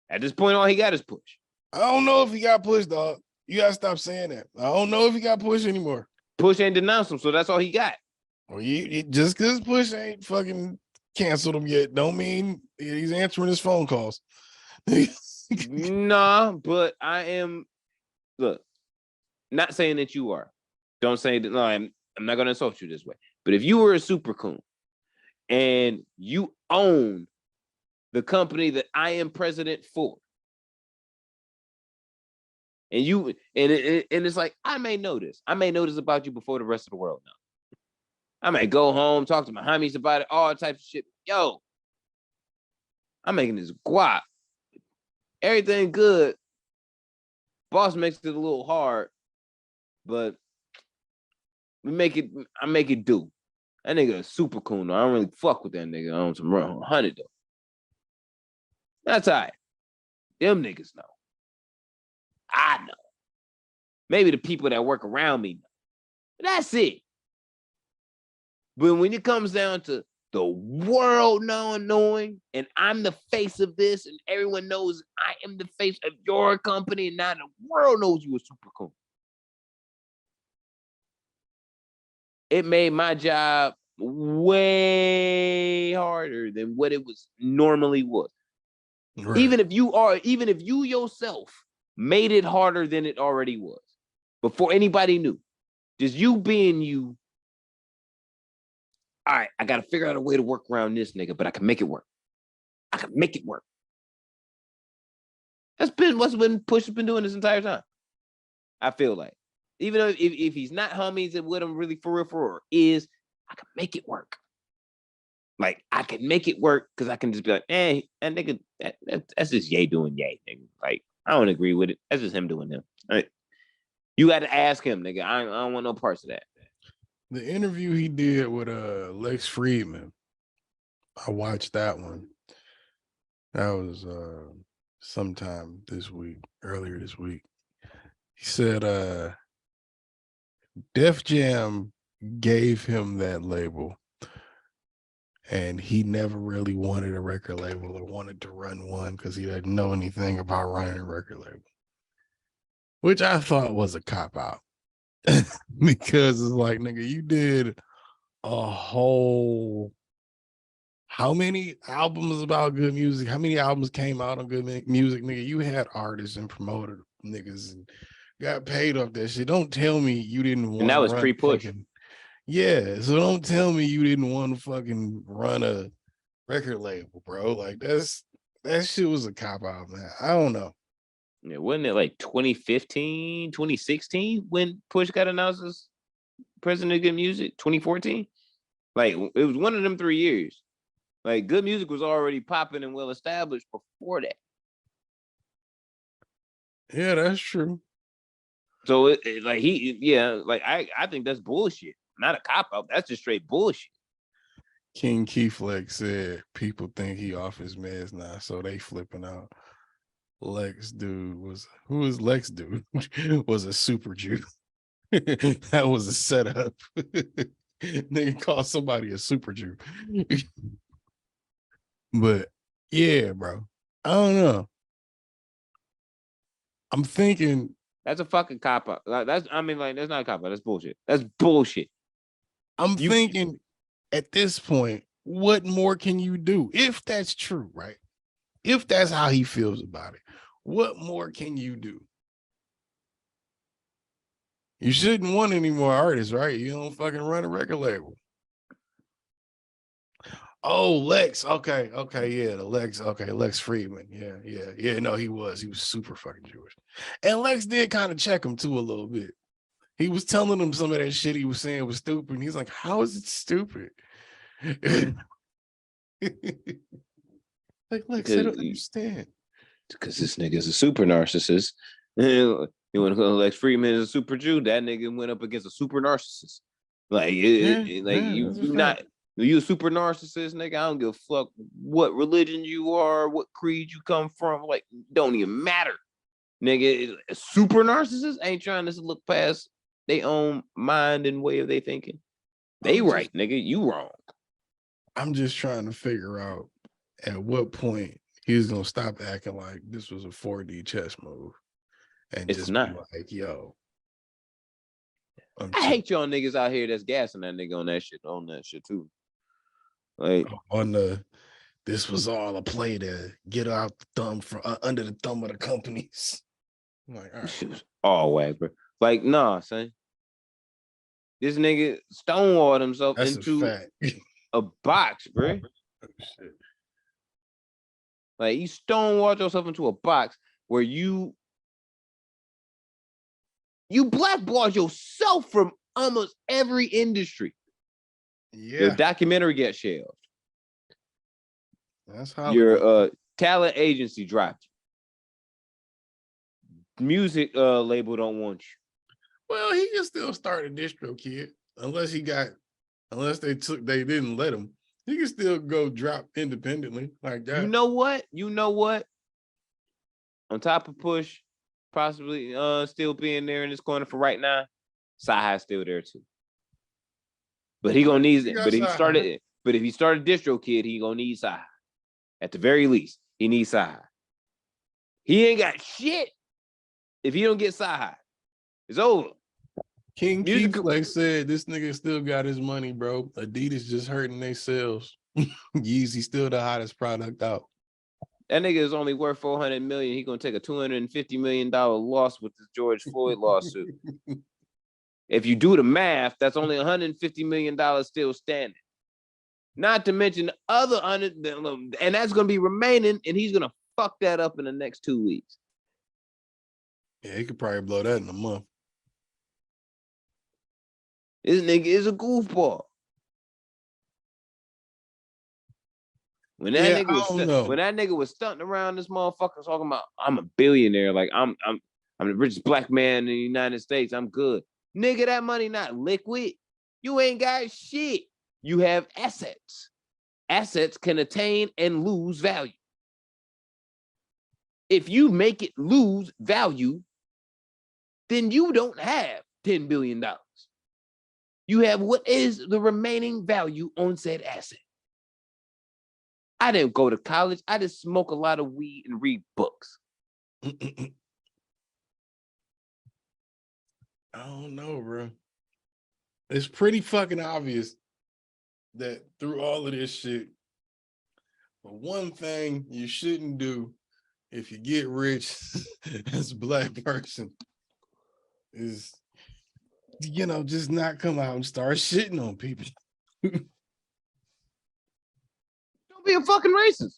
At this point, all he got is push. I don't know if he got pushed, dog. You gotta stop saying that. I don't know if he got pushed anymore. Push ain't denounced him, so that's all he got. Well, just because Push ain't fucking canceled him yet, don't mean he's answering his phone calls. Nah, but I am. Look, not saying that you are. Don't say that. No, I'm not gonna insult you this way. But if you were a super coon and you own the company that I am president for, and it's like I may know this about you before the rest of the world knows. I may go home, talk to my homies about it, all types of shit. Yo, I'm making this guap. Everything good. Boss makes it a little hard, but I make it do. That nigga is super cool. Though. I don't really fuck with that nigga. I own some 100 though. That's all right. Them niggas know. I know. Maybe the people that work around me know. But that's it. But when it comes down to the world knowing, and I'm the face of this, and everyone knows I am the face of your company, and now the world knows you were super cool. It made my job way harder than what it was normally was. Right. Even if you yourself made it harder than it already was, before anybody knew, just you being you all right, I gotta figure out a way to work around this nigga, but I can make it work. I can make it work. That's been what's been Push has been doing this entire time. I feel like. Even though if he's not homies with him really for real, is I can make it work. Like I can make it work because I can just be like, hey, that nigga, that's just Ye doing Ye, nigga. Like I don't agree with it. That's just him doing him. Like, you got to ask him, nigga. I don't want no parts of that. The interview he did with Lex Friedman, I watched that one. That was sometime this week, earlier this week. He said Def Jam gave him that label, and he never really wanted a record label or wanted to run one because he didn't know anything about running a record label, which I thought was a cop-out. Because it's like, nigga, you did a whole, how many albums about good music? How many albums came out on good music, nigga? You had artists and promoted niggas and got paid off that shit. Don't tell me you didn't want. And that was pre-Push. Yeah, so don't tell me you didn't want to fucking run a record label, bro. Like that shit was a cop out, man. I don't know. Yeah, wasn't it like 2015, 2016 when Push got announced as president of Good Music? 2014? Like it was one of them 3 years. Like Good Music was already popping and well established before that. Yeah, that's true. So I think that's bullshit. Not a cop out. That's just straight bullshit. King Keith Lex said people think he off his meds now, so they flipping out. Lex dude who was Lex dude? Was a super Jew. That was a setup. Nigga called somebody a super Jew. But yeah, bro. I don't know. I'm thinking that's a fucking cop out. That's not a cop out. That's bullshit. That's bullshit. I'm thinking at this point, what more can you do? If that's true, right? If that's how he feels about it, what more can you do? You shouldn't want any more artists, right? You don't fucking run a record label. Oh, Lex. Okay, yeah, Lex Friedman. Yeah. No, he was super fucking Jewish. And Lex did kind of check him too a little bit. He was telling him some of that shit he was saying was stupid. And he's like, how is it stupid? Like, Lex, I don't understand. Because this nigga is a super narcissist. You want to call Lex Friedman is a super Jew? That nigga went up against a super narcissist. Like, you a super narcissist, nigga. I don't give a fuck what religion you are, what creed you come from. Like, don't even matter, nigga. A super narcissist ain't trying to look past their own mind and way of their thinking. They right, nigga. You wrong. I'm just trying to figure out at what point he's gonna stop acting like this was a 4D chess move, and it's just not. be like, yo. I hate y'all niggas out here that's gassing that nigga on that shit too. Like this was all a play to get out the thumb from under the thumb of the companies. I'm like, all right. Shit was all whack, bro. Like, nah, son. This nigga stonewalled himself into a box, bro. Oh, shit. Like, you stonewalled yourself into a box where you blackballed yourself from almost every industry. Yeah. Your documentary gets shelved. That's how your talent agency dropped you. Music label don't want you. Well, he can still start a distro, kid. Unless they didn't let him. He can still go drop independently like that. You know what? On top of Push, possibly still being there in this corner for right now, Sci-Hi's still there too. But he gonna need it. But if he started Distro Kid, he gonna need Sci-Hi. At the very least, he needs Sci-Hi. He ain't got shit if he don't get Sci-Hi. It's over. King Keith Lex said this nigga still got his money, bro. Adidas just hurting their sales. Yeezy still the hottest product out. That nigga is only worth $400 million. He gonna take a $250 million loss with this George Floyd lawsuit. If you do the math, that's only $150 million still standing. Not to mention other and that's gonna be remaining, and he's gonna fuck that up in the next 2 weeks. Yeah, he could probably blow that in a month. This nigga is a goofball. When that nigga was stunting around this motherfucker talking about I'm a billionaire, like I'm the richest black man in the United States, I'm good. Nigga, that money not liquid. You ain't got shit. You have assets. Assets can attain and lose value. If you make it lose value, then you don't have $10 billion. You have what is the remaining value on said asset. I didn't go to college. I just smoke a lot of weed and read books. I don't know, bro. It's pretty fucking obvious that through all of this shit, but one thing you shouldn't do if you get rich as a black person is, just not come out and start shitting on people. Don't be a fucking racist.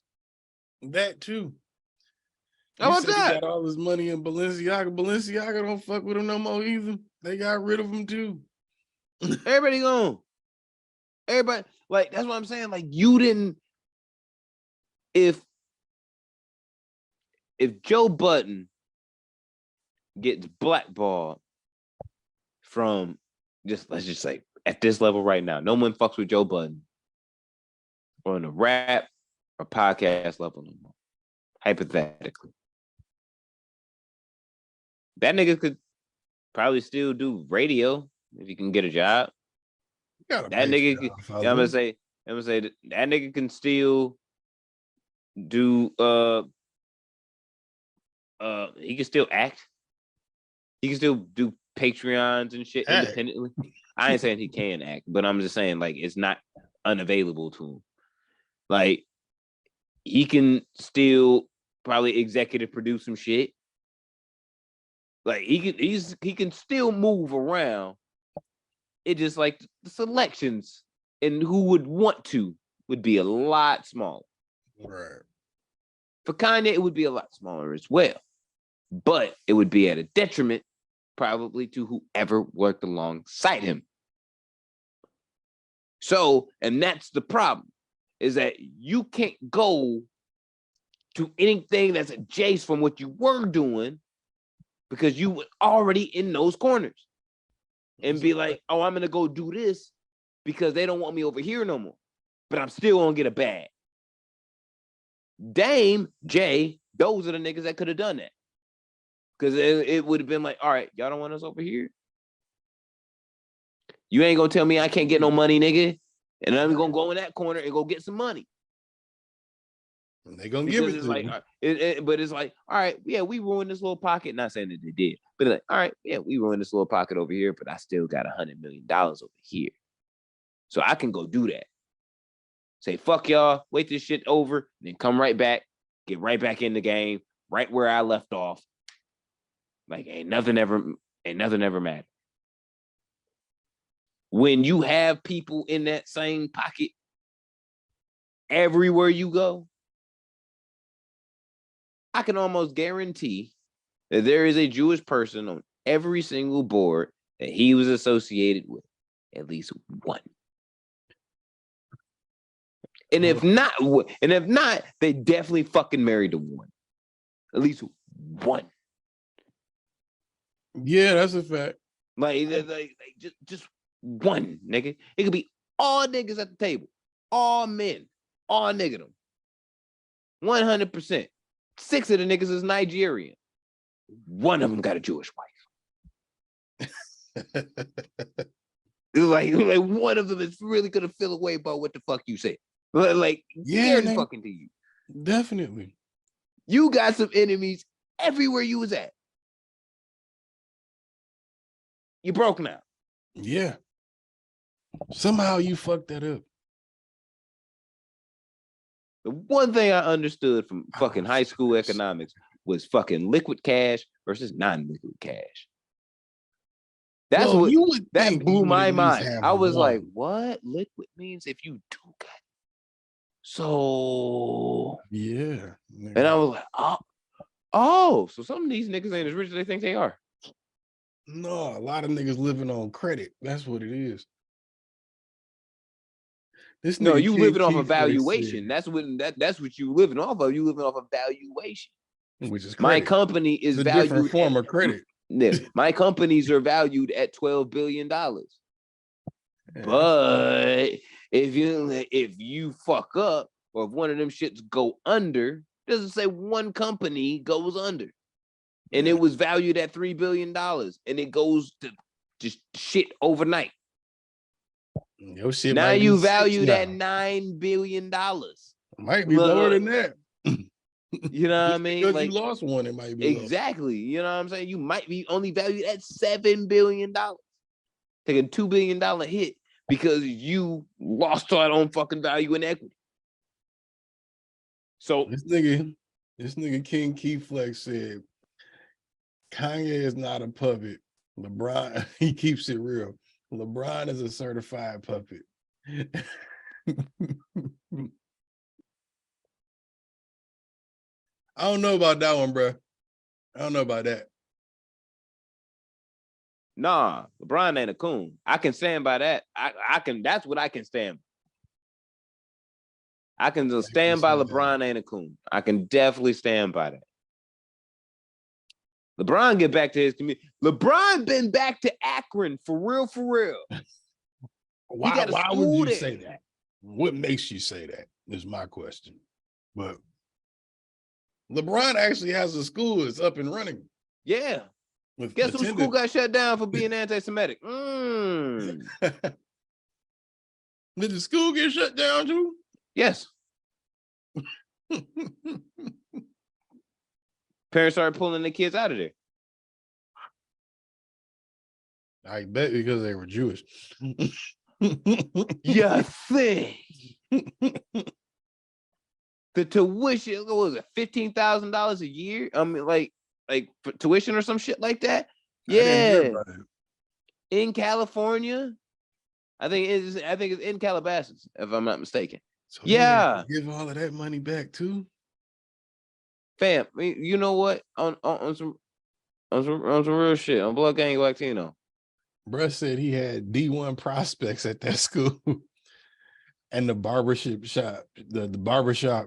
That too. How about that? He got all his money in Balenciaga. Balenciaga don't fuck with him no more either. They got rid of him too. Everybody gone. Everybody, like, that's what I'm saying. Like, you didn't. If Joe Budden gets blackballed from let's just say at this level right now, no one fucks with Joe Budden on the rap or podcast level no more. Hypothetically, that nigga could probably still do radio if he can get a job. That nigga, I'm gonna say that nigga can still do. He can still act. He can still do Patreons and shit independently. I ain't saying he can act, but I'm just saying, like, it's not unavailable to him. Like, he can still probably executive produce some shit. Like, he can still move around. It just, like, the selections and who would want to would be a lot smaller. Right. For Kanye, it would be a lot smaller as well. But it would be at a detriment probably to whoever worked alongside him. So, and that's the problem, is that you can't go to anything that's adjacent from what you were doing because you were already in those corners and be like, oh, I'm going to go do this because they don't want me over here no more, but I'm still going to get a bag. Dame, Jay, those are the niggas that could have done that. Because it would have been like, all right, y'all don't want us over here? You ain't going to tell me I can't get no money, nigga. And I'm going to go in that corner and go get some money. And they going to give it to like, but it's like, all right, yeah, we ruined this little pocket. Not saying that they did. But like, all right, yeah, we ruined this little pocket over here, but I still got $100 million over here. So I can go do that. Say, fuck y'all, wait this shit over, then come right back, get right back in the game, right where I left off. Like, ain't nothing ever mattered. When you have people in that same pocket everywhere you go, I can almost guarantee that there is a Jewish person on every single board that he was associated with, at least one. And if not, they definitely fucking married to one. At least one. Yeah, that's a fact. Like just one, nigga. It could be all niggas at the table. All men. All nigga 100%. 6 of the niggas is Nigerian. One of them got a Jewish wife. like one of them is really gonna feel away about what the fuck you said. Like, yeah, fucking to you. Definitely. You got some enemies everywhere you was at. You broke now. Yeah. Somehow you fucked that up. The one thing I understood from fucking high school economics was fucking liquid cash versus non-liquid cash. That's what that blew my mind. I was like, what? Liquid means if you do got So Yeah. and I was like, oh, so some of these niggas ain't as rich as they think they are. No, a lot of niggas living on credit. That's what it is. This No, nigga you King living off of Key Flex valuation. That's what you living off of. You living off of valuation. said, which is My credit. company is It's a different valued form of credit. my companies are valued at $12 billion. Yeah, But if you fuck up or if one of them shits go under, it doesn't say one company goes under. And it was valued at $3 billion and it goes to just shit overnight. Your shit Now might you be valued now. at $9 billion. Might be lower than that. You know what I mean? Because Like, you lost one, it might be exactly. You know what I'm saying? You might be only valued at $7 billion. Take a $2 billion hit because you lost out on fucking value and equity. So This nigga King Key Flex said Kanye is not a puppet. LeBron, he keeps it real. LeBron is a certified puppet. I don't know about that one, bro. I don't know about that. nah, LeBron ain't a coon. I can stand by that. I can. That's what I can stand. I can just stand by LeBron ain't a coon. I can definitely stand by that. LeBron get back to his community. LeBron been back to Akron for real, for real. Why would you say that? What makes you say that is my question. But LeBron actually has a school that's up and running. Yeah. Guess whose school got shut down for being anti-Semitic? Did the school get shut down too? Yes. Parents started pulling the kids out of there. I bet because they were Jewish. You think the tuition, what was it, $15,000 a year? I mean, like for tuition or some shit like that. Yeah, in California, I think it's in Calabasas, if I'm not mistaken. So yeah, give all of that money back too, fam. You know what? On some real shit, on Blood Gang Latino. Bruh said he had D1 prospects at that school. And the barbershop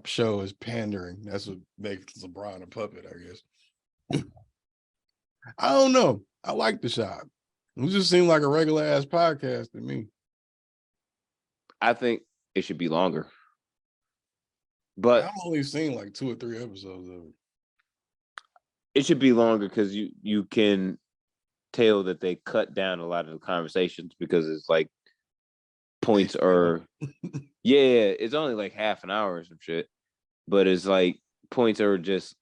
show is pandering. That's what makes LeBron a puppet, I guess. I don't know. I like the shop. It just seemed like a regular ass podcast to me. I think it should be longer. But I've only seen like 2 or 3 episodes of it. It should be longer because you can tell that they cut down a lot of the conversations because it's like points are it's only like half an hour or some shit, but it's like points are just,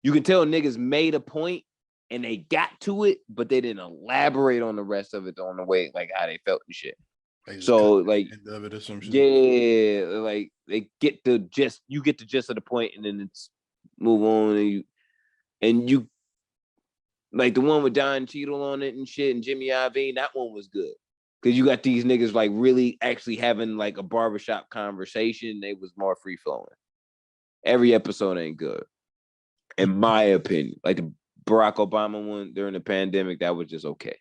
you can tell niggas made a point and they got to it, but they didn't elaborate on the rest of it on the way like how they felt and shit. So like of it or some shit. Yeah, like they get the gist, you get the gist of the point and then it's move on and you like the one with Don Cheadle on it and shit and Jimmy Iovine, that one was good. Cause you got these niggas like really actually having like a barbershop conversation. They was more free flowing. Every episode ain't good, in my opinion. Like the Barack Obama one during the pandemic, that was just okay.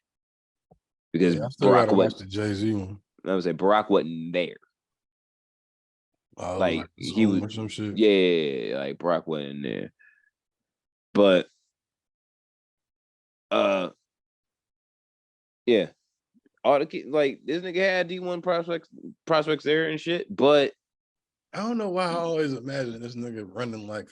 Because I still gotta watch the Jay-Z one. I would say Barack wasn't there. Like he was or some shit. Yeah, like Barack wasn't there. But yeah. All the kids, like this nigga had D1 prospects there and shit, but I don't know why I always imagine this nigga running like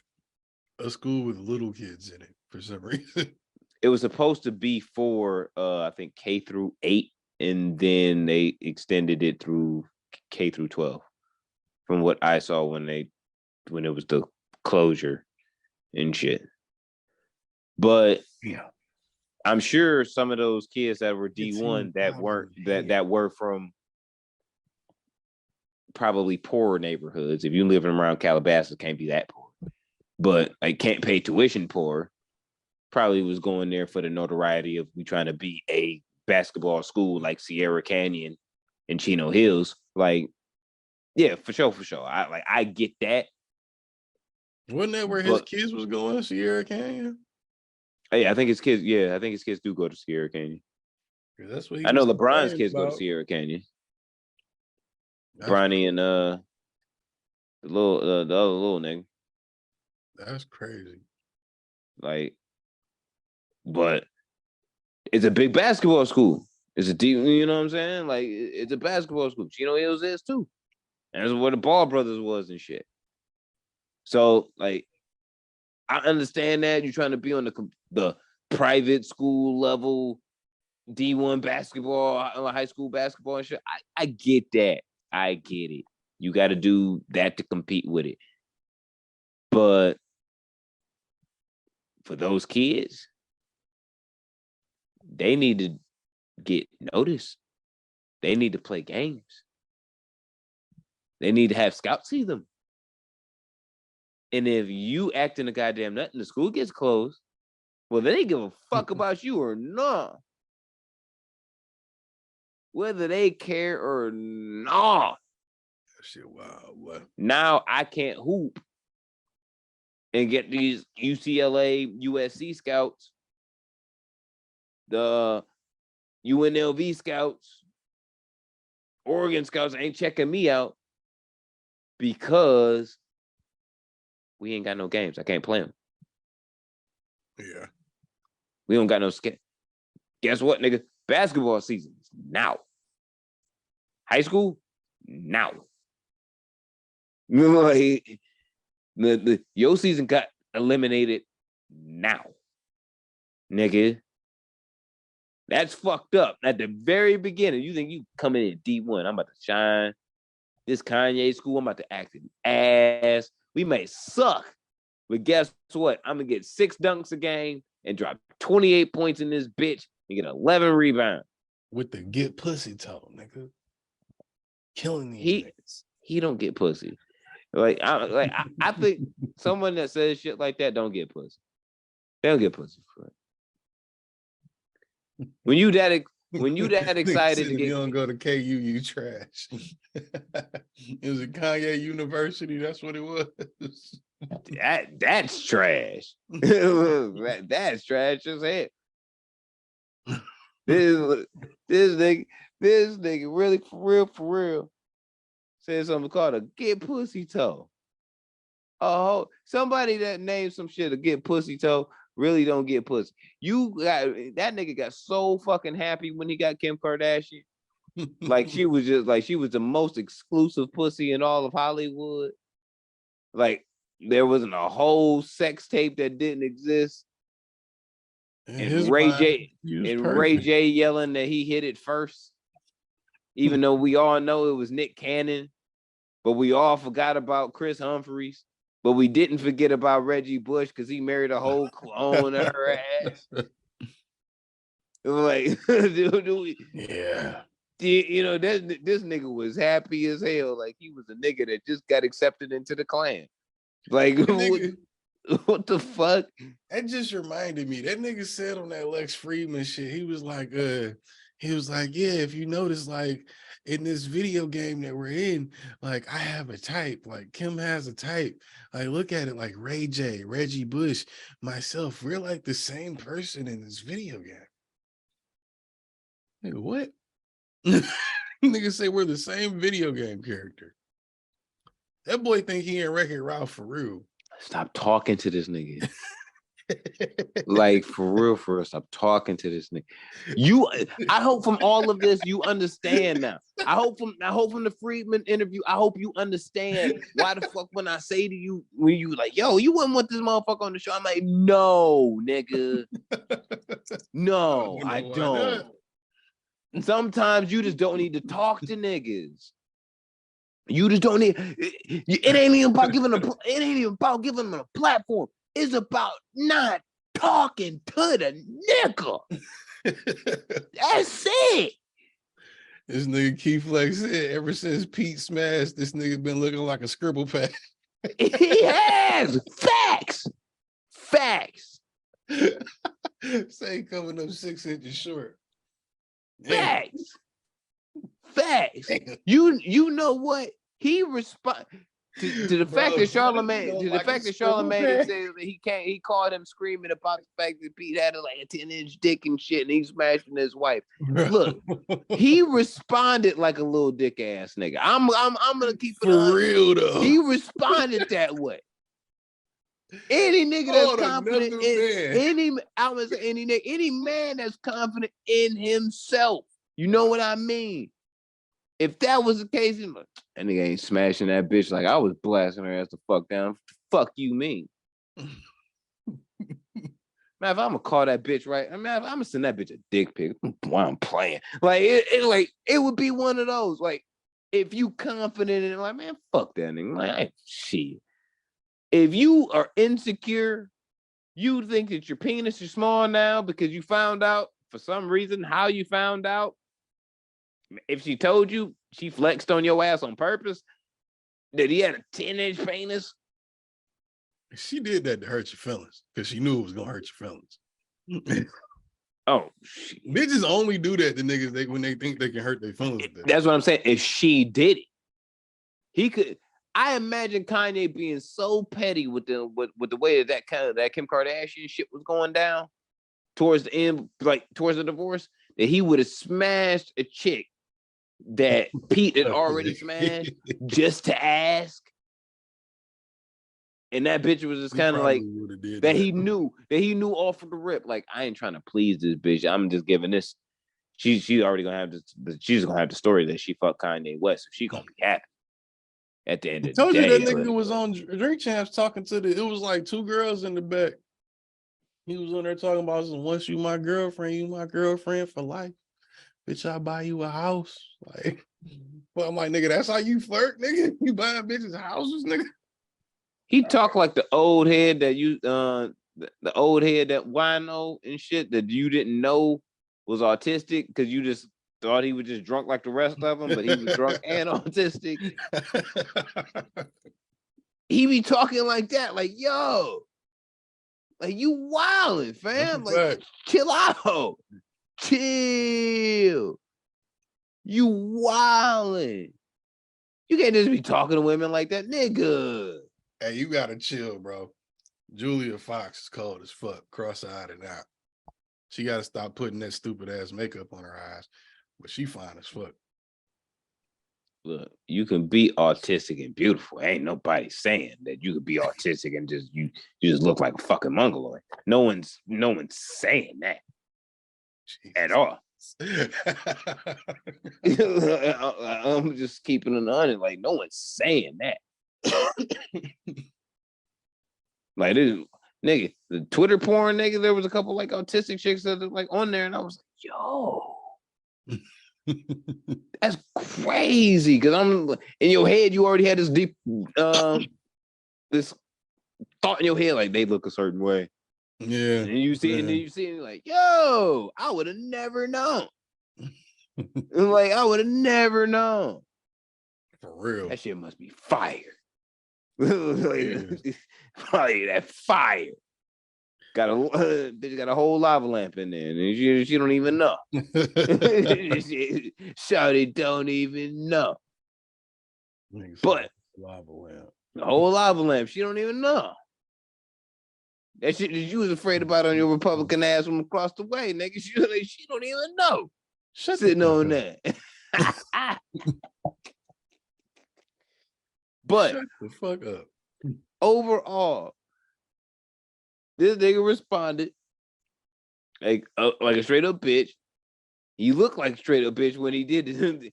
a school with little kids in it for some reason. It was supposed to be for I think K through 8, and then they extended it through K through 12. From what I saw when it was the closure and shit. But yeah. I'm sure some of those kids that were D1 that were from probably poorer neighborhoods. If you living around Calabasas, can't be that poor. But I can't pay tuition poor. Probably was going there for the notoriety of we trying to be a basketball school like Sierra Canyon and Chino Hills. Like Yeah, for sure. I get that. Wasn't that where his kids was going? Sierra Canyon? Hey, I think his kids. Yeah, I think his kids do go to Sierra Canyon. That's what he I know was LeBron's kids about. go to Sierra Canyon. Bronny and the other little nigga. That's crazy. Like, but it's a big basketball school. It's a deep, you know what I'm saying? Like, it's a basketball school. Chino Hills is too. And that's where the Ball brothers was and shit. So, like, I understand that you're trying to be on the private school level, D1 basketball, high school basketball and shit. I get that. I get it. You got to do that to compete with it. But for those kids, they need to get noticed. They need to play games. They need to have scouts see them. And if you acting a goddamn nut and the school gets closed, well, they ain't give a fuck about you or not. Whether they care or not. That shit wild. What? Now I can't hoop and get these UCLA, USC scouts, the UNLV scouts, Oregon scouts ain't checking me out because we ain't got no games. I can't play them. Yeah. We don't got no skate. Guess what, nigga? Basketball season is now. High school, now. Like, your season got eliminated now, nigga. That's fucked up. At the very beginning, you think you coming in D1. I'm about to shine. This Kanye school, I'm about to act an ass. We may suck, but guess what? I'm going to get 6 dunks a game and drop 28 points in this bitch and get 11 rebounds. With the get pussy talk, nigga. Killing these niggas. He don't get pussy. I think someone that says shit like that don't get pussy. They don't get pussy for it. When you that excited to get, you don't go to KU, you trash. It was at Kanye University. That's what it was. That's trash. That's trash as hell. This nigga really for real said something called a get pussy toe. Oh, somebody that named some shit a get pussy toe really don't get pussy. That nigga got so fucking happy when he got Kim Kardashian. Like she was the most exclusive pussy in all of Hollywood. Like there wasn't a whole sex tape that didn't exist. And Ray J yelling that he hit it first, even though we all know it was Nick Cannon, but we all forgot about Chris Humphries, but we didn't forget about Reggie Bush because he married a whole clone of her ass. Like, yeah. You know, this nigga was happy as hell. Like he was a nigga that just got accepted into the clan. Like, what the fuck? That just reminded me. That nigga said on that Lex Friedman shit, he was like, yeah, if you notice, like, in this video game that we're in, like, I have a type. Like, Kim has a type. Like, look at it, like Ray J, Reggie Bush, myself. We're like the same person in this video game. Nigga, what? Nigga say we're the same video game character. That boy think he ain't Wreck-It Ralph for real. Stop talking to this nigga. Like for real, stop talking to this nigga. I hope from all of this you understand now. I hope from the Friedman interview, I hope you understand why the fuck when I say to you, when you like, yo, you wouldn't want this motherfucker on the show. I'm like, no, nigga. No, I don't. And sometimes you just don't need to talk to niggas. You just don't need. It ain't even about giving them a platform. It's about not talking to the nigga. That's it. This nigga Keith Flex said ever since Pete smashed, this nigga been looking like a scribble pad. He has facts. Say coming up 6 inches short. Facts. You know what? He respond to the fact that Charlamagne, to the fact that Charlamagne says that he called him screaming about the fact that Pete had like a 10-inch dick and shit, and he smashing his wife. Look, he responded like a little dick ass nigga. I'm gonna keep it for real though. He responded that way. Any nigga that's confident in any man that's confident in himself. You know what I mean? If that was the case, that nigga ain't smashing that bitch like I was blasting her ass the fuck down. Fuck you mean? Man, if I'm gonna call that bitch right, I mean, I'm gonna send that bitch a dick pic. Why I'm playing? Like it would be one of those. Like if you confident in it, like man, fuck that nigga. Like shit. If you are insecure, you think that your penis is small now because you found out for some reason how you found out. If she told you, she flexed on your ass on purpose that he had a 10-inch penis. She did that to hurt your feelings because she knew it was gonna hurt your feelings. Oh, shit. Bitches only do that to niggas when they think they can hurt their feelings. That's what I'm saying. If she did it, he could. I imagine Kanye being so petty with the way that Kim Kardashian shit was going down towards the end, like towards the divorce, that he would have smashed a chick that Pete had already smashed just to ask. And that bitch was just kind of like that. He knew off of the rip. Like, I ain't trying to please this bitch. I'm just giving this. She's already gonna have this. She's gonna have the story that she fucked Kanye West. So she gonna be happy at the end of the day. I told you that nigga was on Drink Champs talking to it was like two girls in the back. He was on there talking about once you my girlfriend for life. Bitch, I buy you a house. Like, well, I'm like, nigga, that's how you flirt, nigga. You buying bitches houses, nigga. He talked like the old head that you the old head that wino and shit that you didn't know was autistic because you just thought he was just drunk like the rest of them, but he was drunk and autistic. He be talking like that, like, yo, like you wildin', fam. Like, chill out. Chill. You wildin'. You can't just be talking to women like that, nigga. Hey, you gotta chill, bro. Julia Fox is cold as fuck, cross-eyed and out. She gotta stop putting that stupid ass makeup on her eyes, but she fine as fuck. Look, you can be autistic and beautiful. Ain't nobody saying that you could be autistic and just you just look like a fucking mongoloid. No one's saying that at all. I'm just keeping it on it. Like, no one's saying that. Like, this nigga, the Twitter porn nigga, there was a couple like autistic chicks that like on there, and I was like, yo, that's crazy. Cause I'm in your head, you already had this deep this thought in your head, like they look a certain way. Yeah. And you see, and then you see, and you're like, yo, I would have never known. Like, I would have never For real. That shit must be fire. Like, probably that fire. Got a bitch got a whole lava lamp in there, and she don't even know. Shawty don't even know. But lava lamp. The whole lava lamp, she don't even know. That shit that you was afraid about on your Republican ass from across the way, nigga. She don't even know. Sitting on that. But shut the fuck up. Overall, this nigga responded like a straight up bitch. He looked like a straight up bitch when he did it.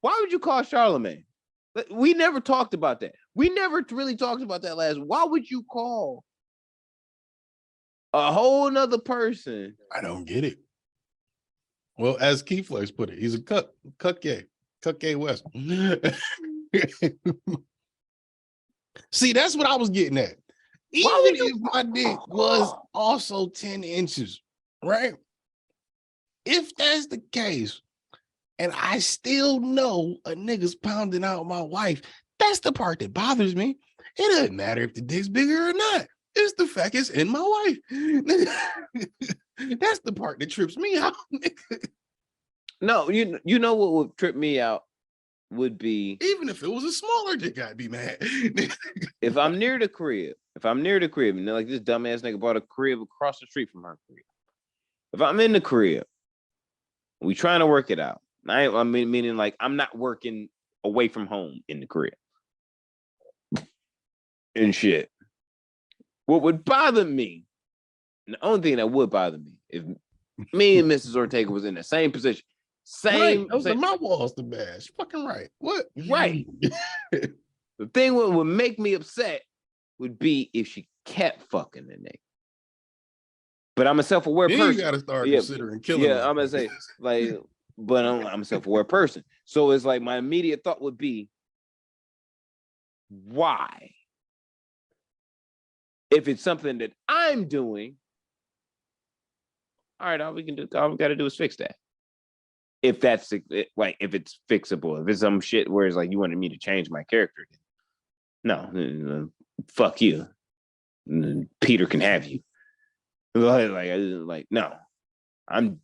Why would you call Charlamagne? We never talked about that. We never really talked about that last. Why would you call a whole nother person? I don't get it. Well, as Keith Flex put it, he's a cuck gay West. See, that's what I was getting at. Even if my dick was also 10 inches, right? If that's the case, and I still know a nigga's pounding out my wife, that's the part that bothers me. It doesn't matter if the dick's bigger or not. It's the fact it's in my wife. That's the part that trips me out. No, you know what would trip me out? would be, even if it was a smaller dick, I'd be mad. if I'm near the crib, and they're like, this dumbass nigga bought a crib across the street from her crib. If I'm in the crib, we trying to work it out. I mean, meaning like I'm not working away from home in the crib and shit. What would bother me, and the only thing that would bother me, if me and Mrs. Ortega was in the same position, Right. Those are my walls to bash. Fucking right. What? Right. The thing what would make me upset would be if she kept fucking the nigga. But I'm a self-aware Then person. you gotta start Yeah, considering killing. yeah, I'm gonna say like, but I'm a self-aware person. So it's like my immediate thought would be, why? If it's something that I'm doing, all right, all we gotta do is fix that. If that's like, if it's fixable, if it's some shit where it's like you wanted me to change my character, no, fuck you. Peter can have you. Like no, I'm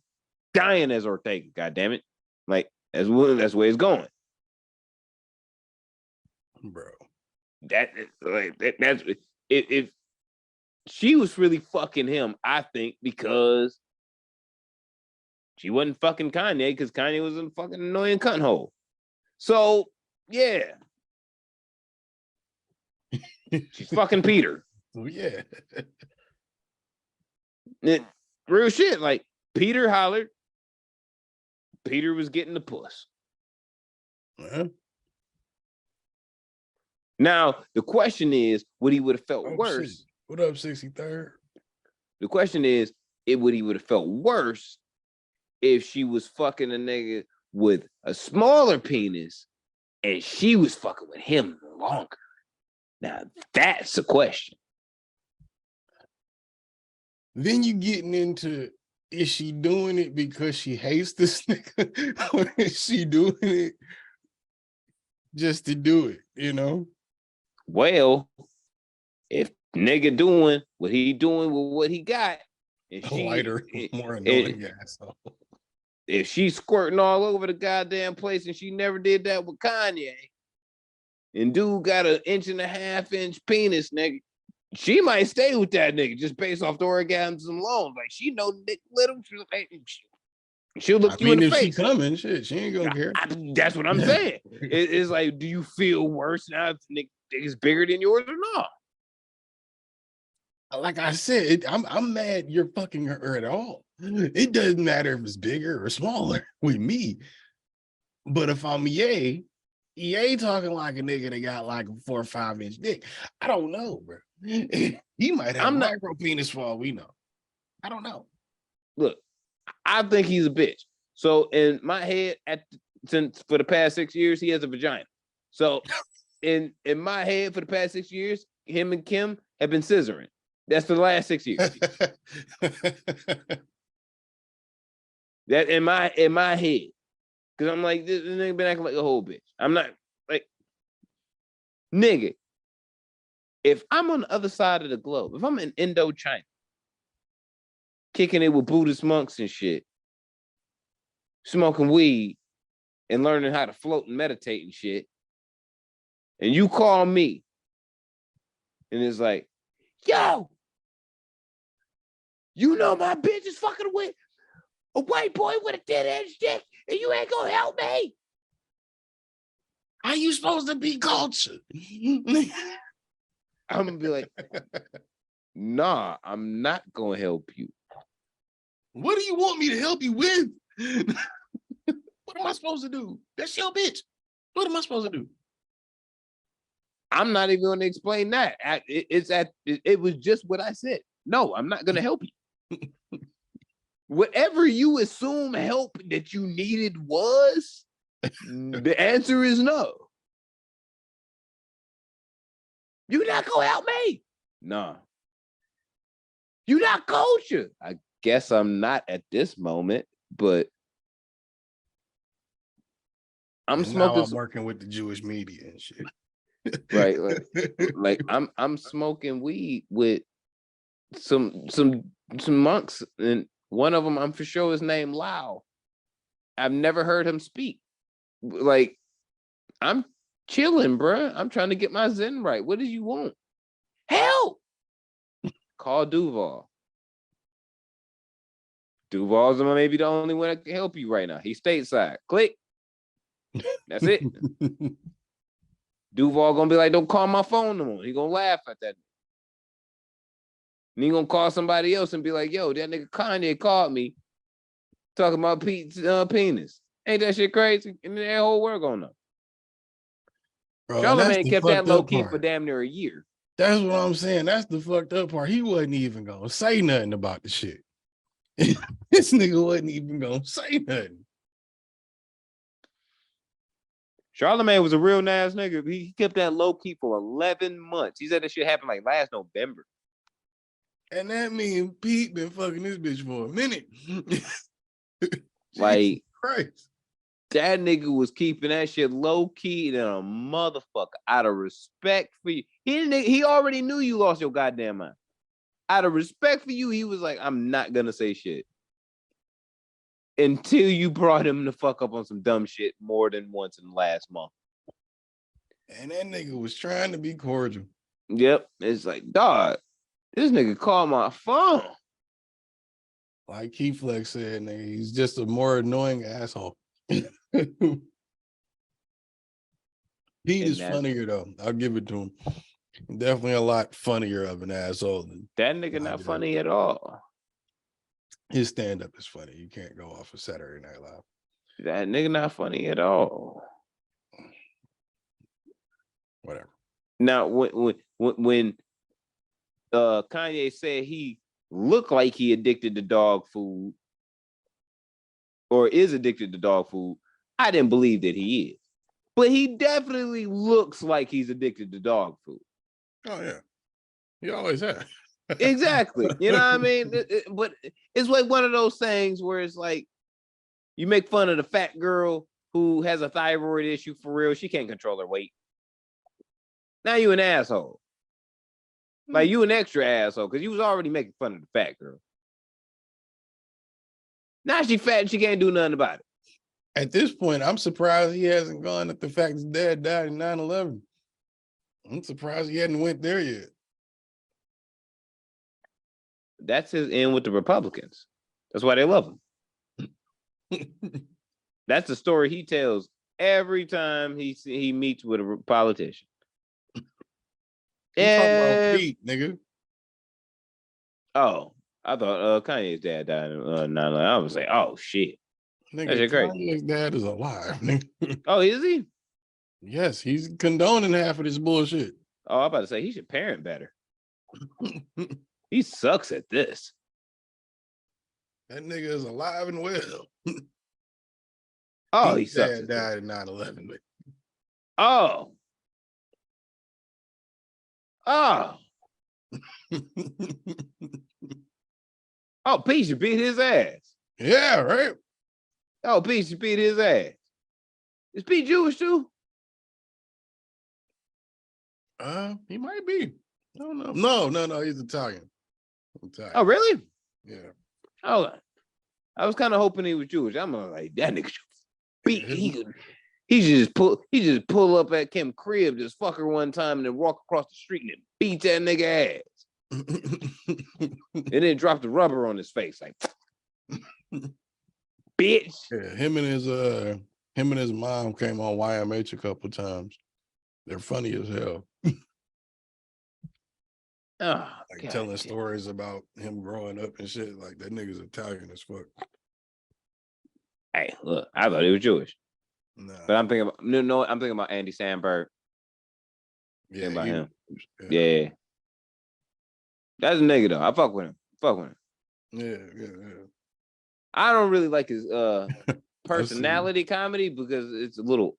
dying as Ortega. God damn it! Like that's the way it's going, bro. That's if she was really fucking him, I think, because she wasn't fucking Kanye, because Kanye was a fucking annoying cunt hole. So yeah, she's fucking Peter. Oh yeah. Real shit. Like Peter hollered. Peter was getting the puss. Uh-huh. Now the question is, would he would have felt worse? Shit. What up, 63rd? The question is, would he would have felt worse if she was fucking a nigga with a smaller penis and she was fucking with him longer? Now that's the question. Then you getting into, is she doing it because she hates this nigga, or is she doing it just to do it? You know. Well, if nigga doing what he doing with what he got, and she lighter, more annoying asshole. If she's squirting all over the goddamn place and she never did that with Kanye, and dude got an 1.5-inch penis, nigga, she might stay with that nigga just based off the orgasms alone. Like she know Nick Little, she'll look you in the face. If she coming, shit, she ain't gonna care. That's what I'm saying. It's like, do you feel worse now if the nigga is bigger than yours or not? Like I said, I'm mad you're fucking her at all. It doesn't matter if it's bigger or smaller with me. But if I'm EA talking like a nigga that got like a 4 or 5-inch dick. I don't know, bro. He might have micro penis for all we know. I don't know. Look, I think he's a bitch. So in my head, since for the past 6 years, he has a vagina. So in my head for the past 6 years, him and Kim have been scissoring. That's the last 6 years. That in my head. Because I'm like, this nigga been acting like a whole bitch. I'm not like, nigga, if I'm on the other side of the globe, if I'm in Indochina, kicking it with Buddhist monks and shit, smoking weed and learning how to float and meditate and shit, and you call me and it's like, yo, you know my bitch is fucking with a white boy with a 10-inch dick and you ain't gonna help me? How you supposed to be cultured? I'm gonna be like, nah, I'm not gonna help you. What do you want me to help you with? What am I supposed to do? That's your bitch. What am I supposed to do? I'm not even going to explain that. It was just what I said. No, I'm not going to help you. Whatever you assume help that you needed was, the answer is no. You're not going to help me. No. You're not culture. I guess I'm not at this moment, but I'm smoking. I'm working with the Jewish media and shit. Right, like I'm smoking weed with some monks, and one of them I'm for sure is named Lao. I've never heard him speak. Like I'm chilling, bruh. I'm trying to get my Zen right. What do you want? Help! Call Duval. Duval's maybe the only one that can help you right now. He's stateside. Click. That's it. Duval gonna be like, don't call my phone no more. He gonna laugh at that. And he gonna call somebody else and be like, yo, that nigga Kanye called me talking about Pete's penis. Ain't that shit crazy? And then that whole world gonna know. Charlamagne kept that low key for damn near a year. That's what I'm saying. That's the fucked up part. He wasn't even gonna say nothing about the shit. This nigga wasn't even gonna say nothing. Charlamagne was a real nice nigga. He kept that low key for 11 months. He said that shit happened like last November. And that means Pete been fucking this bitch for a minute. Like, Christ. That nigga was keeping that shit low key than a motherfucker out of respect for you. He already knew you lost your goddamn mind. Out of respect for you, he was like, I'm not gonna say shit. Until you brought him the fuck up on some dumb shit more than once in the last month. And that nigga was trying to be cordial. Yep. It's like, dog, this nigga called my phone. Like Key Flex said, nigga, he's just a more annoying asshole. Pete is funnier though. I'll give it to him. Definitely a lot funnier of an asshole than that nigga. Not funny at all. His stand-up is funny. You can't go off of Saturday Night Live. That nigga not funny at all. Whatever. Now, when Kanye said he looked like he addicted to dog food or is addicted to dog food, I didn't believe that he is. But he definitely looks like he's addicted to dog food. Oh, yeah. He always has. Exactly. You know what I mean? But it's like one of those things where it's like you make fun of the fat girl who has a thyroid issue for real. She can't control her weight. Now you an asshole. Like you an extra asshole because you was already making fun of the fat girl. Now she fat and she can't do nothing about it. At this point, I'm surprised he hasn't gone at the fact his dad died in 9/11. I'm surprised he hadn't went there yet. That's his end with the Republicans. That's why they love him. That's the story he tells every time he meets with a politician. About Pete, nigga. Oh, I thought Kanye's dad died in 9/11. I was like, oh shit. Nigga, Kanye's dad is alive. Oh, is he? Yes, he's condoning half of this bullshit. Oh, I'm about to say he should parent better. He sucks at this. That nigga is alive and well. Oh, he sucks. Dad died in 9/11. Oh. Oh. Oh, Pete should beat his ass. Yeah, right. Oh, Pete should beat his ass. Is Pete Jewish too? He might be. I don't know. No, he's Italian. Oh, really? Yeah. Oh, I was kind of hoping he was Jewish. I'm like, that nigga should beat. He just pull up at Kim crib, just fuck her one time, and then walk across the street and then beat that nigga ass. And then drop the rubber on his face, like, bitch. Yeah, him and his mom came on YMH a couple times. They're funny as hell. Oh, like telling stories about him growing up and shit. Like that nigga's Italian as fuck. Hey, look, I thought he was Jewish. Nah. But I'm thinking about I'm thinking about Andy Samberg. Yeah, about him. Yeah. That's a nigga though. I fuck with him. Yeah. I don't really like his personality comedy because it's a little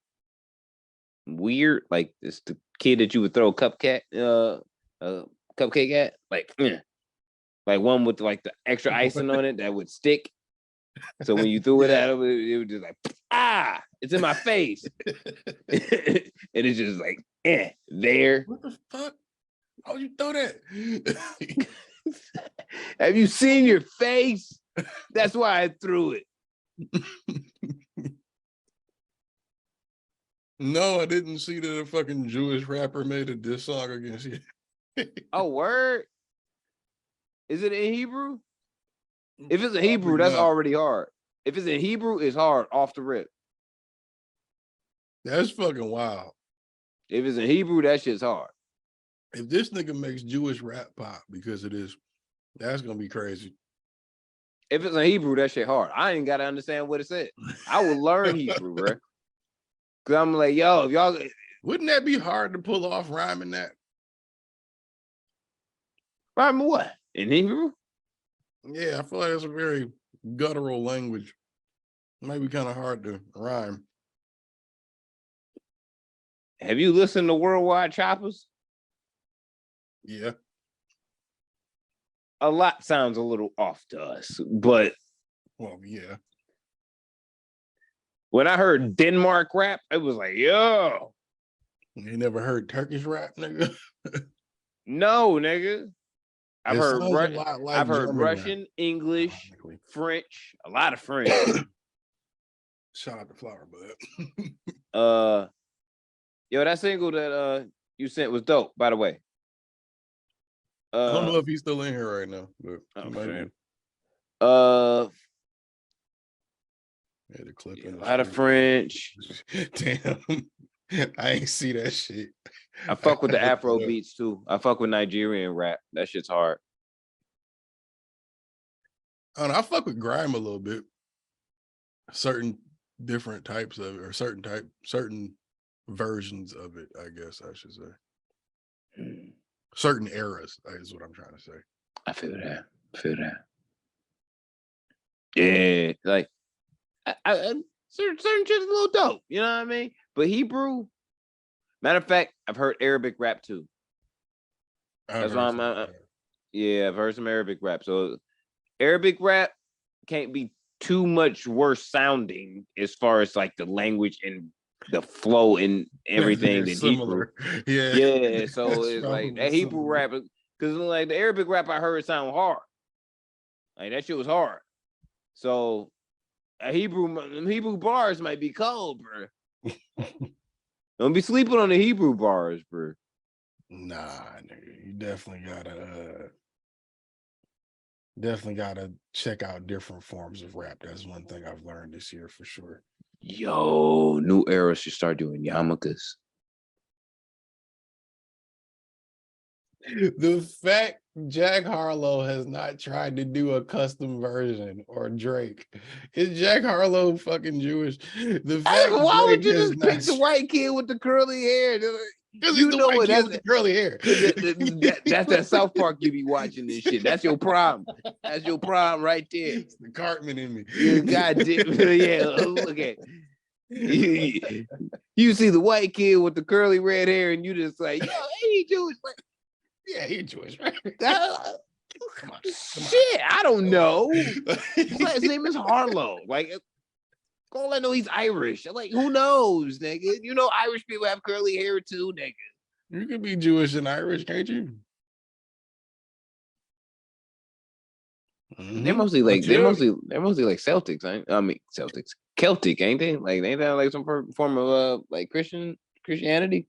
weird. Like it's the kid that you would throw a cupcake at, like one with like the extra icing on it that would stick. So when you threw it at him, it was just like, it's in my face. And it's just like, there. What the fuck? How'd you throw that? Have you seen your face? That's why I threw it. No, I didn't see that a fucking Jewish rapper made a diss song against you. Oh, word? Is it in Hebrew? If it's in Probably Hebrew, that's not. already hard. If it's in Hebrew, it's hard off the rip. That's fucking wild. If it's in Hebrew, that shit's hard. If this nigga makes Jewish rap pop because it is, that's gonna be crazy. If it's in Hebrew, that shit hard. I ain't gotta understand what it said. I will learn Hebrew, bro. Cause I'm like, yo, if y'all Wouldn't that be hard to pull off rhyming that? rhyme what? In Hebrew? Yeah, I feel like it's a very guttural language. It might be kind of hard to rhyme. Have you listened to Worldwide Choppers? Yeah. A lot sounds a little off to us, but Well, yeah. when I heard Denmark rap, it was like, yo, You never heard Turkish rap, nigga? no, nigga. I've It heard sounds a lot like I've heard German Russian, rap, English, ironically. French, a lot of French. Shout out to Flower Bud. Yo, that single that you sent was dope, by the way. I don't know if he's still in here right now, but he might okay. be. Yeah, the clip in A the lot of stream. French. Damn. I ain't see that shit. I fuck with the gotta look Afro that up. beats too. I fuck with Nigerian rap. That shit's hard. I don't know, I fuck with grime a little bit. Certain different types of it, or certain versions of it, I guess I should say. Certain eras is what I'm trying to say. I feel that. Yeah, like certain shit's a little dope. You know what I mean? But Hebrew, matter of fact, I've heard Arabic rap too. That's why yeah, I've heard some Arabic rap. So Arabic rap can't be too much worse sounding as far as like the language and the flow and everything than Hebrew. Yeah. So it's like that Hebrew rap, because like the Arabic rap I heard sound hard. Like that shit was hard. So Hebrew bars might be cold, bro. Don't be sleeping on the Hebrew bars, bro. Nah, nigga, you definitely gotta check out different forms of rap. That's one thing I've learned this year for sure. Yo, New Era should start doing yarmulkes. The fact Jack Harlow has not tried to do a custom version, or Drake. Is Jack Harlow fucking Jewish? The fact Why would you Drake just pick the white kid with the curly hair? because he's the white kid with the curly hair. That's that South Park you be watching this shit. That's your problem. That's your problem right there. It's the Cartman in me. You goddamn, yeah. Look at you see the white kid with the curly red hair, and you just like, yo, ain't he Jewish? Like, yeah, he's Jewish, right? Come on. Shit, I don't know. His name is Harlow. Like, all I know, he's Irish. I'm like, who knows, nigga? You know, Irish people have curly hair too, nigga. You can be Jewish and Irish, can't you? They're mostly like Celtics. I mean Celtics, Celtic, ain't they? Like, ain't that like some form of like Christianity?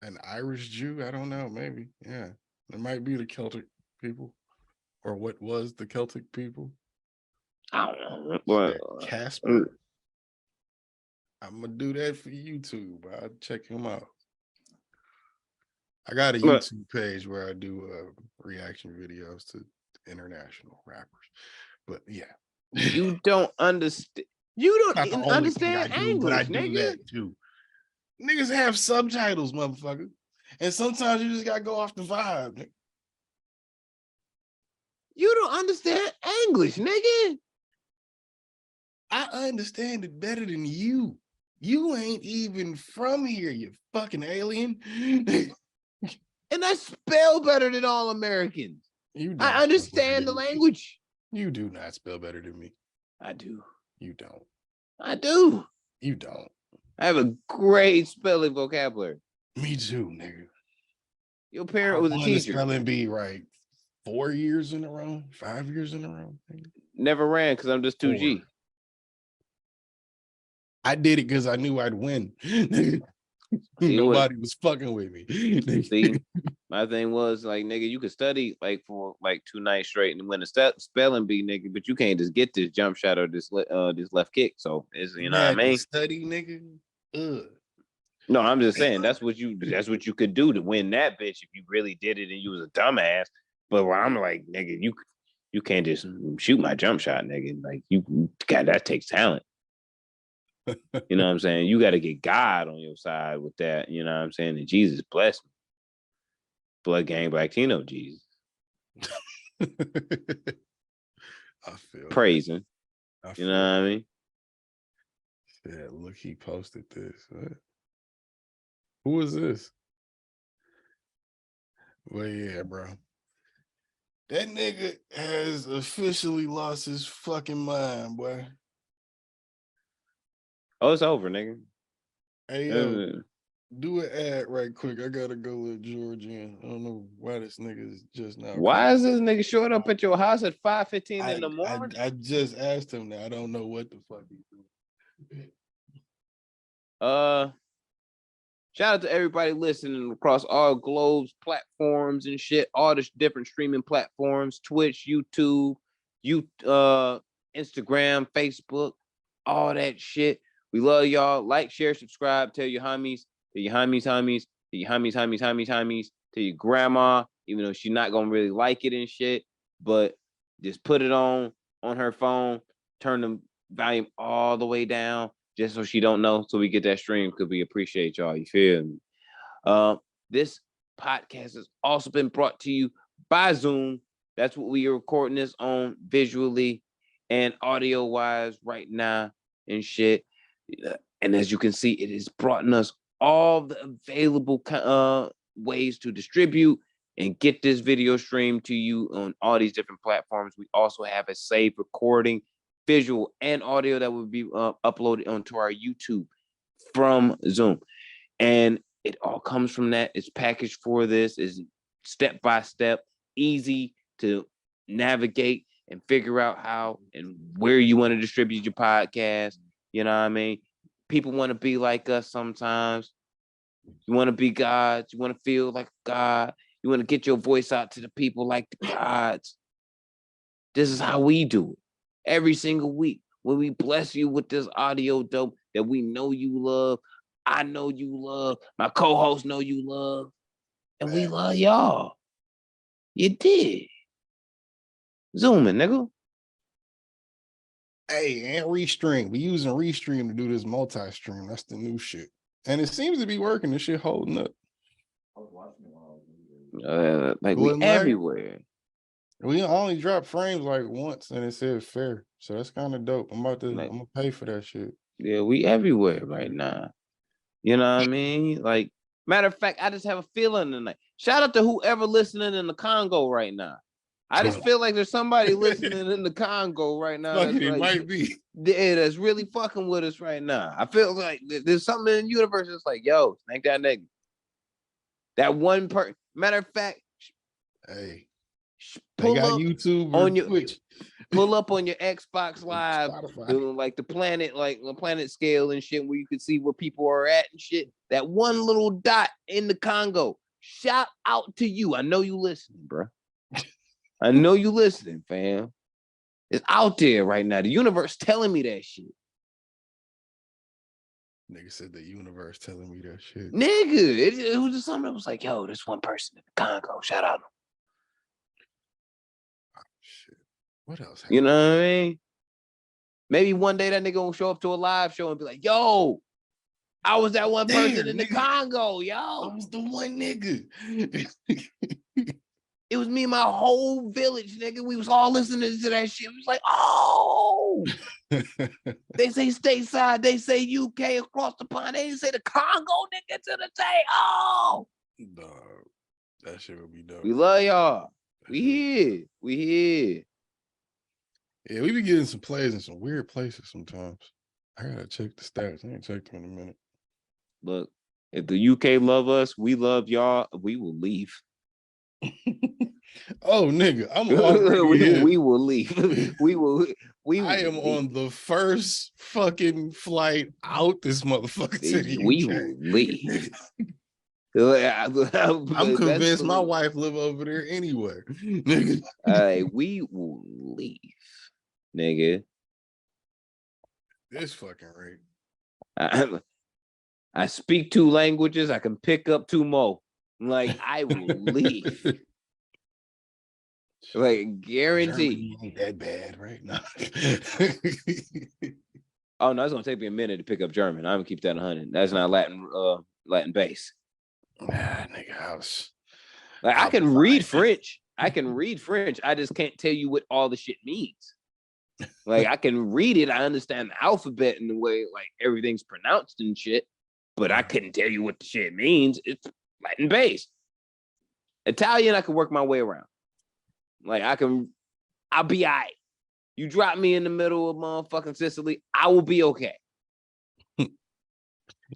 An Irish Jew? I don't know. Maybe, yeah. It might be the Celtic people, or what was the Celtic people. I don't know. Well, Casper. I'm gonna do that for YouTube. I'll check him out. I got a YouTube page where I do reaction videos to international rappers. But yeah, you don't understand. You don't understand English, but I do that too. Niggas have subtitles, motherfucker, and sometimes you just gotta go off the vibe. You don't understand English, nigga. I understand it better than you. You ain't even from here, you fucking alien. And I spell better than all Americans. I understand the language. You do not spell better than me. I do. You don't. I do. You don't. I have a great spelling vocabulary. Me too, nigga. Your parent was a teacher. Spelling bee right 4 years in a row, 5 years in a row. Never ran because I'm just 2G. I did it because I knew I'd win. See, Nobody was fucking with me. See, my thing was like, nigga, you could study like for like 2 nights straight and win a spelling bee, nigga, but you can't just get this jump shot or this left kick. So it's you know what I mean. Study, nigga. Ugh. No, I'm just saying that's what you could do to win that bitch if you really did it and you was a dumbass. But where I'm like, nigga, you can't just shoot my jump shot, nigga. Like God, that takes talent. You know what I'm saying? You got to get God on your side with that. You know what I'm saying? And Jesus bless me. Blood gang Black Tino Jesus. I feel praising. You know what I mean? Yeah, look, he posted this. What? Who is this? Well, yeah, bro. That nigga has officially lost his fucking mind, boy. Oh, it's over, nigga. Hey, yo, do an ad right quick. I gotta go with George in. I don't know why this nigga is just now. Why is this nigga showing up at your house at 5:15 in the morning? I just asked him that. I don't know what the fuck he's doing. Shout out to everybody listening across all globes, platforms and shit, all the different streaming platforms, Twitch, YouTube, Instagram, Facebook, all that shit. We love y'all. Like, share, subscribe, tell your homies, tell your homies, tell your homies, tell your grandma, even though she's not gonna really like it and shit, but just put it on her phone, turn the volume all the way down, just so she don't know, so we get that stream, because we appreciate y'all. You feel me? This podcast has also been brought to you by Zoom. That's what we are recording this on visually and audio-wise right now and shit. And as you can see, it has brought us all the available ways to distribute and get this video streamed to you on all these different platforms. We also have a saved recording, visual and audio that will be uploaded onto our YouTube from Zoom. And it all comes from that. It's packaged for this. It's step by step, easy to navigate and figure out how and where you want to distribute your podcast. You know what I mean? People want to be like us sometimes. You want to be gods. You want to feel like God. You want to get your voice out to the people like the gods. This is how we do it. Every single week, when we bless you with this audio dope that we know you love, I know you love, my co-hosts know you love, and we love y'all. You did. Zooming, nigga. Hey, and Restream. We using Restream to do this multi-stream. That's the new shit. And it seems to be working. This shit holding up. Like we everywhere. We only dropped frames like once and it said fair. So that's kind of dope. I'm gonna pay for that shit. Yeah, we everywhere right now. You know what I mean? Like, matter of fact, I just have a feeling tonight. Shout out to whoever listening in the Congo right now. I just feel like there's somebody listening in the Congo right now. Fuck it might be. Yeah, that's really fucking with us right now. I feel like there's something in the universe that's like, yo, thank that nigga. That one person. Matter of fact, hey, pull up YouTube on your Twitch. Pull up on your Xbox Live, like the planet scale and shit, where you can see where people are at and shit. That one little dot in the Congo. Shout out to you. I know you listening, bro. I know you listening, fam. It's out there right now. The universe telling me that shit. Nigga said the universe telling me that shit. Nigga, it was just something that was like, yo, there's one person in the Congo. Shout out. Oh, shit. What else happened? You know what I mean? Maybe one day that nigga will show up to a live show and be like, yo, I was that one person in the Congo, yo. I was the one nigga. It was me and my whole village, nigga. We was all listening to that shit. It was like, oh. They say stateside. They say UK across the pond. They didn't say the Congo, nigga, to the day. Oh. Dog, that shit would be dope. We love y'all. We here. We here. Yeah, we be getting some plays in some weird places sometimes. I gotta check the stats. I ain't checked them in a minute. Look, if the UK love us, we love y'all. We will leave. Oh, nigga, I'm already we will leave. We will. I am on the first fucking flight out this motherfucker to the We UK. will leave. I'm convinced my wife live over there anyway. Nigga. We will leave, nigga. This fucking rate. I speak 2 languages. I can pick up 2 more. Like, I will leave. Like, guarantee. Germany ain't that bad right now. Oh no, it's gonna take me a minute to pick up German. I'm gonna keep that 100. That's not Latin base. Nigga, house. Like, I can read French. I can read French. I just can't tell you what all the shit means. Like, I can read it. I understand the alphabet and the way like everything's pronounced and shit, but I couldn't tell you what the shit means. It's Latin based. Italian, I can work my way around. Like, I'll be all right. You drop me in the middle of motherfucking Sicily, I will be okay.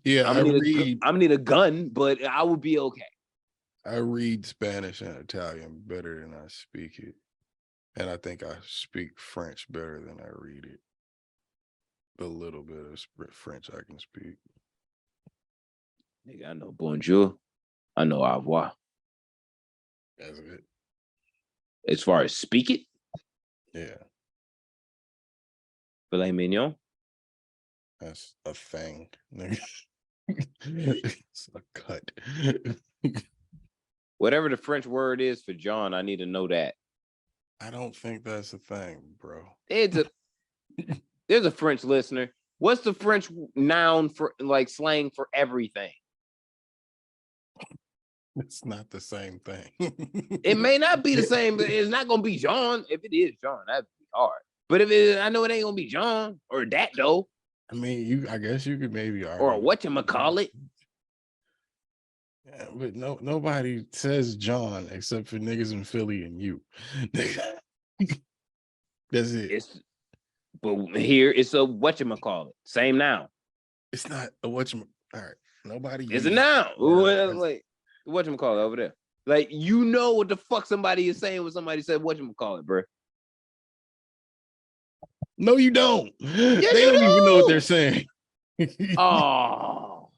Yeah, I'm gonna need a gun, but I will be okay. I read Spanish and Italian better than I speak it. And I think I speak French better than I read it. A little bit of French I can speak. Nigga, I know bonjour. I know au revoir. That's it. As far as speak it? Yeah. Filet mignon? That's a thing. It's a cut. Whatever the French word is for John, I need to know that. I don't think that's a thing, bro. There's a French listener. What's the French noun for like slang for everything? It's not the same thing. It may not be the same, but it's not gonna be John. If it is John, that'd be hard. But if it, I know it ain't gonna be John or that though. I mean, I guess you could maybe argue. Or whatchamacallit. Yeah, but nobody says John except for niggas in Philly and you. That's it. But here it's a whatchamacallit. Same noun. It's not a all right. Nobody. It's a noun. Like whatchamacallit over there. Like, you know what the fuck somebody is saying when somebody said whatchamacallit, bro. No, you don't. Yes, they don't even know what they're saying. Oh,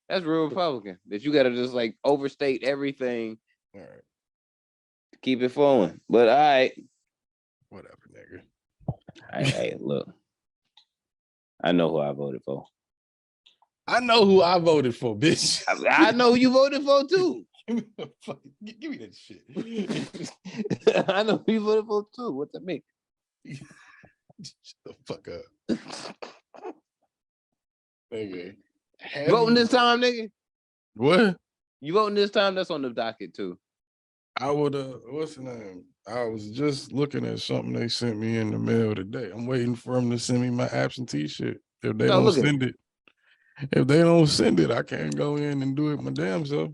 that's real Republican. That you gotta just like overstate everything. All right. To keep it flowing. But all right. Whatever, nigga. Hey, look. I know who I voted for. I know who I voted for, bitch. I know who you voted for too. Give me that shit. I know who you voted for too. What's that mean? Shut the fuck up. Nigga. Voting this time, nigga? What? You voting this time? That's on the docket too. I would what's the name? I was just looking at something they sent me in the mail today. I'm waiting for them to send me my absentee shit. If they don't send it, if they don't send it, I can't go in and do it my damn self.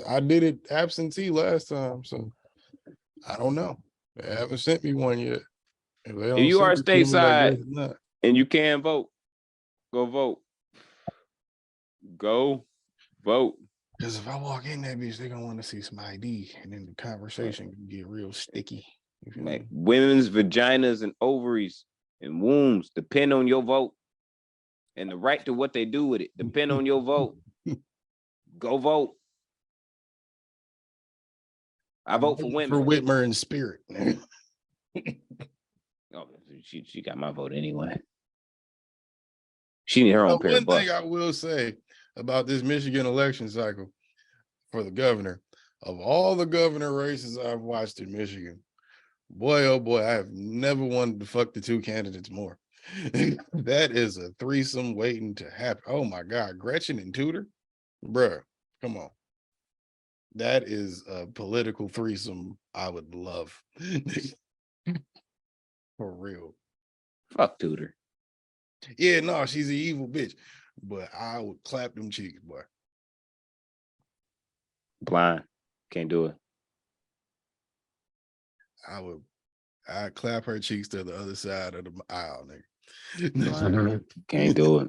I did it absentee last time, so I don't know. They haven't sent me one yet. If you are stateside and you can vote, go vote. Go vote. Because if I walk in that bitch, they're gonna want to see some ID, and then the conversation can get real sticky. Like, women's vaginas and ovaries and wombs depend on your vote, and the right to what they do with it depend on your vote. Go vote. I vote for women. For Whitmer in spirit. Oh, she got my vote anyway. She need her own pair of bucks. One thing I will say about this Michigan election cycle for the governor, of all the governor races I've watched in Michigan, boy, oh boy, I have never wanted to fuck the 2 candidates more. That is a threesome waiting to happen. Oh my God, Gretchen and Tudor, bruh, come on. That is a political threesome I would love. For real. Fuck Tudor. Yeah, no, she's an evil bitch. But I would clap them cheeks, boy. Blind. Can't do it. I'd clap her cheeks to the other side of the aisle, nigga. Can't do it.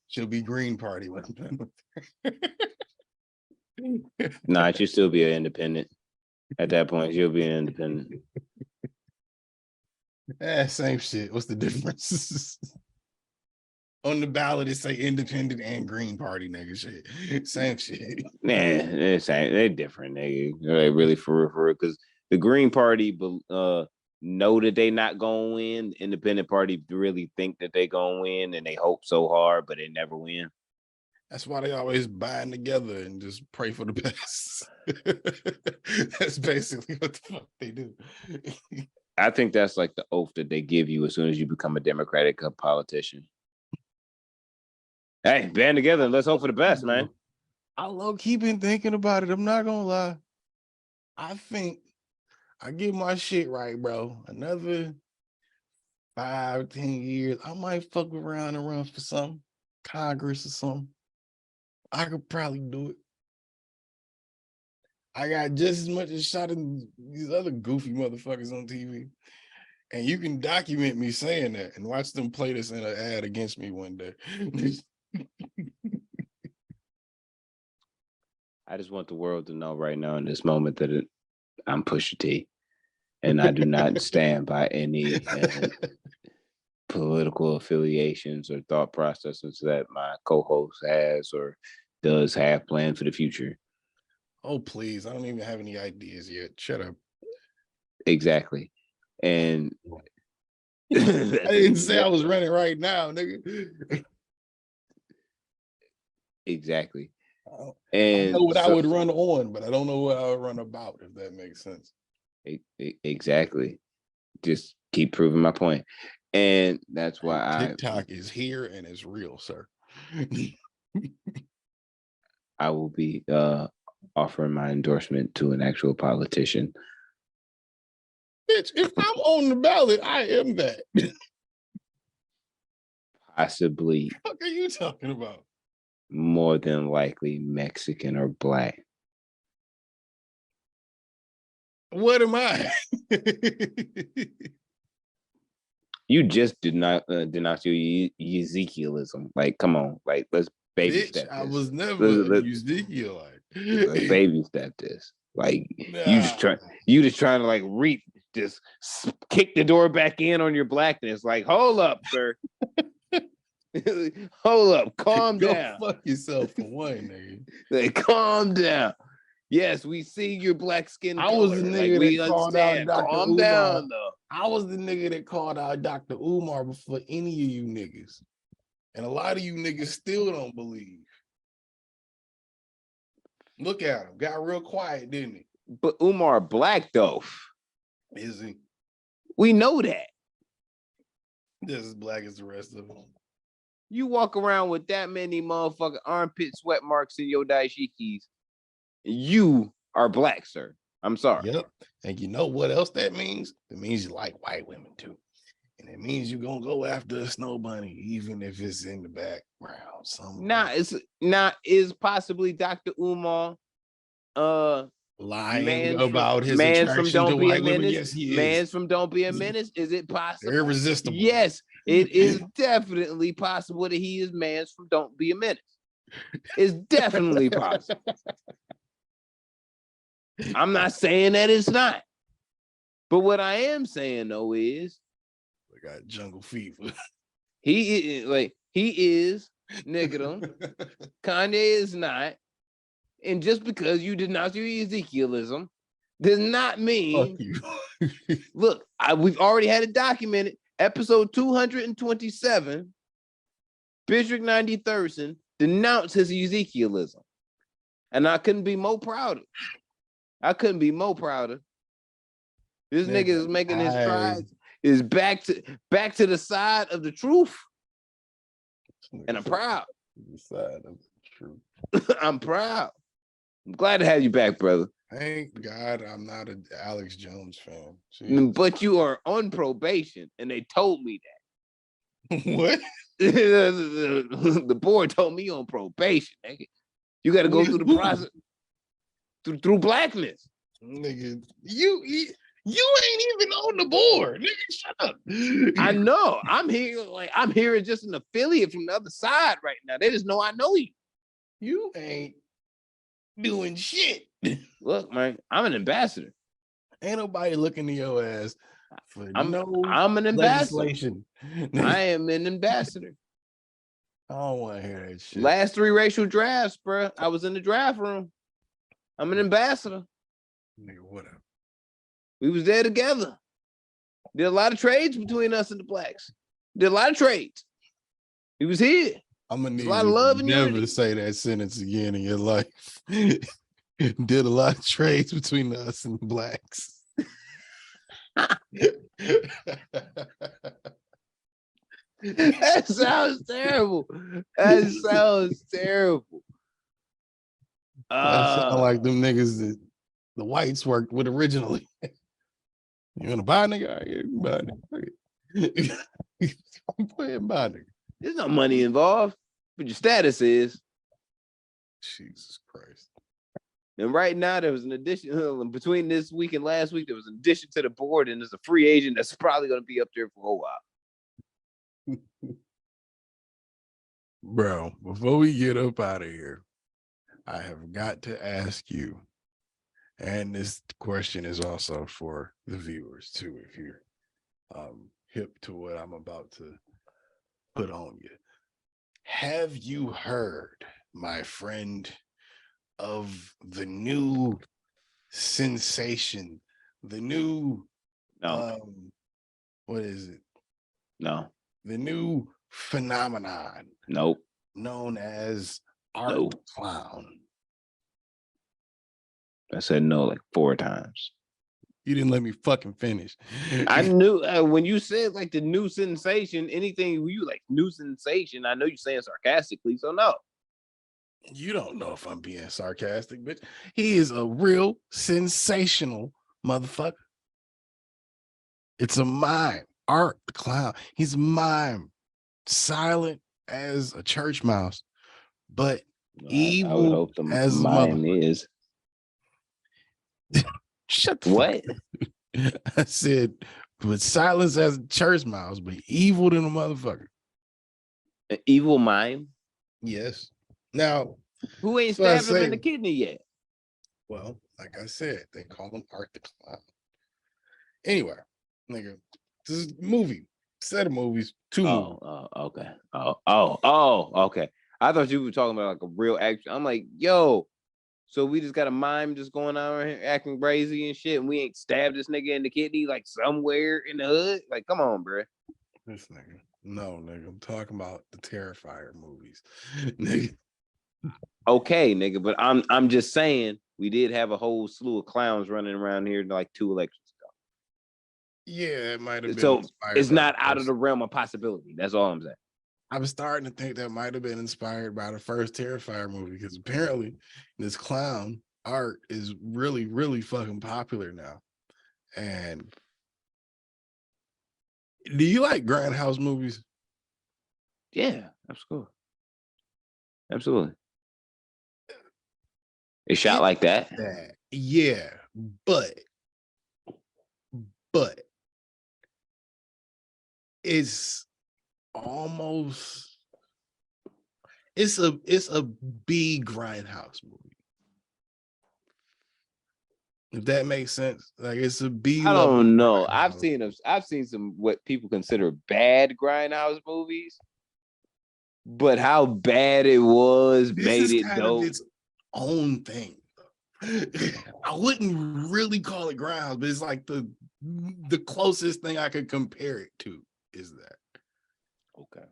She'll be Green Party when I'm done with her. Nah, she'll still be an independent. At that point, you'll be an independent. Same shit. What's the difference? On the ballot, it say independent and Green Party, nigga. Shit. Same shit. Nah, they're different, nigga. They really for real. Because the Green Party know that they not gonna win. The Independent Party really think that they gonna win, and they hope so hard, but they never win. That's why they always bind together and just pray for the best. That's basically what the fuck they do. I think that's like the oath that they give you as soon as you become a Democratic politician. Hey, band together and let's hope for the best, man. I low-key been thinking about it. I'm not gonna lie. I think I get my shit right, bro. Another 5-10 years, I might fuck around and run for something, Congress or something. I could probably do it. I got just as much a shot as these other goofy motherfuckers on TV. And you can document me saying that and watch them play this in an ad against me one day. I just want the world to know right now in this moment that I'm Pusha T. And I do not stand by any political affiliations or thought processes that my co-host has or does have planned for the future. Oh, please. I don't even have any ideas yet. Shut up. Exactly. And I didn't say I was running right now, nigga. Exactly. And I know what I would run on, but I don't know what I would run about, if that makes sense. Exactly. Just keep proving my point. And that's why TikTok is here and it's real, sir. I will be offering my endorsement to an actual politician. Bitch, if I'm on the ballot, I am that. Possibly. What the fuck are you talking about? More than likely Mexican or Black. What am I? You just did not denounce your Ezekialism. Like, come on, like let's baby step this. I was never Ezekiel. Let's baby step this. Like you just trying to like just kick the door back in on your blackness. Like, hold up, sir. Hold up, calm down. Fuck yourself for one, nigga. Like, calm down. Yes, we see your black skin. I was the nigga that called out Dr. Calm Umar. down, though. I was the nigga that called out Dr. Umar before any of you niggas. And a lot of you niggas still don't believe. Look at him. Got real quiet, didn't he? But Umar Black, though. Is he? We know that. Just as black as the rest of them. You walk around with that many motherfucking armpit sweat marks in your dashikis. You are black, sir. I'm sorry. Yep. And you know what else that means? It means you like white women too. And it means you're gonna go after a snow bunny, even if it's in the background somewhere. Is possibly Dr. Umar lying about his attraction to white women? Yes, he is. Mans from Don't Be a Menace. Is it possible? They're irresistible. Yes, it is definitely possible that he is Mans from Don't Be a Menace. It's definitely possible. I'm not saying that it's not. But what I am saying though is I got jungle fever. He is nigga. Kanye is not. And just because you denounce your Ezekialism does not mean look, we've already had it documented. Episode 227, Bishop 90 Thurston denounced his Ezekialism. And I couldn't be more prouder. This nigga is making his strides, is back to the side of the truth. And I'm proud. The side of the truth. I'm proud. I'm glad to have you back, brother. Thank God I'm not an Alex Jones fan. Jeez. But you are on probation, and they told me that. What? The board told me on probation. Nigga. You got to go through the process through blackness. Nigga, you ain't even on the board. Nigga, shut up. I know. I'm here as just an affiliate from the other side right now. They just know I know you. You ain't doing shit. Look, man, I'm an ambassador. Ain't nobody looking to your ass for I'm no an ambassador. legislation. I am an ambassador. I don't want to hear that shit. Last 3 racial drafts, bro. I was in the draft room. I'm an ambassador. Nigga, whatever. We was there together. Did a lot of trades between us and the blacks. Did a lot of trades. He was here. I'm gonna need a lot of you love to and never unity. say that sentence again in your life. Did a lot of trades between us and the blacks. That sounds terrible. That sounds terrible. That sound like them niggas that the whites worked with originally. You want to buy a nigga? All right, yeah, you buy a nigga. Go ahead and buy a nigga. There's no money involved, but your status is. Jesus Christ. And right now, there was an addition between this week and last week. There was an addition to the board, and there's a free agent that's probably going to be up there for a while. Bro, before we get up out of here, I have got to ask you, and this question is also for the viewers too, if you're hip to what I'm about to put on you. Have you heard, my friend, of the new sensation, the new what is it? No. The new phenomenon. Nope. Known as Art Nope. Clown. I said no like 4 times. You didn't let me fucking finish. I knew when you said like the new sensation, anything you like new sensation, I know you're saying sarcastically, so no. You don't know if I'm being sarcastic, bitch. He is a real sensational motherfucker. It's a mime. Art the Clown. He's a mime. Silent as a church mouse, but evil I would hope the as a mime motherfucker. is. Shut the what? fuck up. I said, but silence as a church mouse, but evil than a motherfucker. An evil mime? Yes. Now, who ain't stabbed him in the kidney yet? Well, like I said, they call him Art the Clown. Anyway, nigga, this is a movie, set of movies, 2 movies. Okay. Okay. I thought you were talking about like a real action. I'm like, yo, so we just got a mime just going on here acting crazy and shit, and we ain't stabbed this nigga in the kidney like somewhere in the hood? Like, come on, bro. This nigga. No, nigga. I'm talking about the Terrifier movies. Nigga. Okay, nigga, but I'm just saying we did have a whole slew of clowns running around here like 2 elections ago. Yeah, it might have been. So it's not out of the realm of possibility. That's all I'm saying. I was starting to think that might have been inspired by the first Terrifier movie, because apparently this clown Art is really, really fucking popular now. And do you like grindhouse movies? Yeah, absolutely. It's shot like that. Yeah, but it's almost it's a B grindhouse movie. If that makes sense. Like it's a B. I don't know. I've seen some what people consider bad grindhouse movies, but how bad it was made it dope. Its own thing. I wouldn't really call it grindhouse, but it's like the closest thing I could compare it to is that. Okay.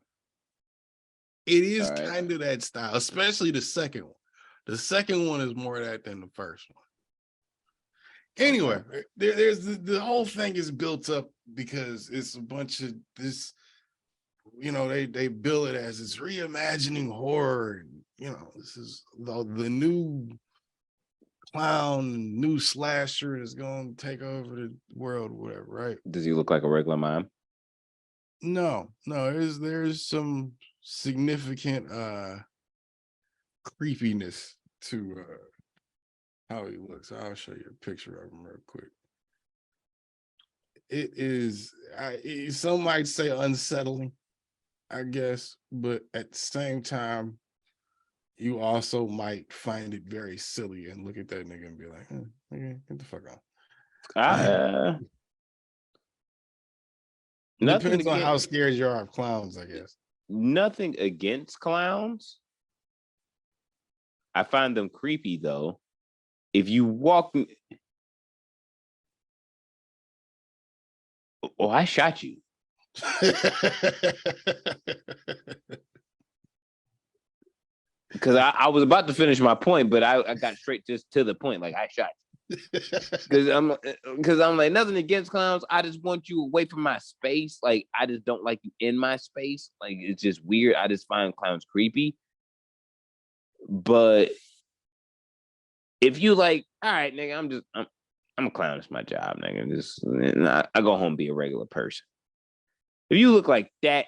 It is kind of that style, especially the second one. The second one is more of that than the first one. Anyway, there's the whole thing is built up because it's a bunch of this, you know, they bill it as it's reimagining horror. You know, this is the new clown, new slasher is going to take over the world, whatever, right? Does he look like a regular mime? No, there's some significant creepiness to how he looks. I'll show you a picture of him real quick. It is, some might say unsettling, I guess, but at the same time, you also might find it very silly and look at that nigga and be like, nigga, get the fuck out. Depends on how scared you are of clowns, I guess. Nothing against clowns. I find them creepy though. If you walk, I shot you. Because I was about to finish my point, but I got straight just to the point. Like I shot you. Because I'm like, nothing against clowns. I just want you away from my space. Like I just don't like you in my space. Like it's just weird. I just find clowns creepy. But if you like, all right, nigga, I'm a clown. It's my job, nigga. I go home and be a regular person. If you look like that,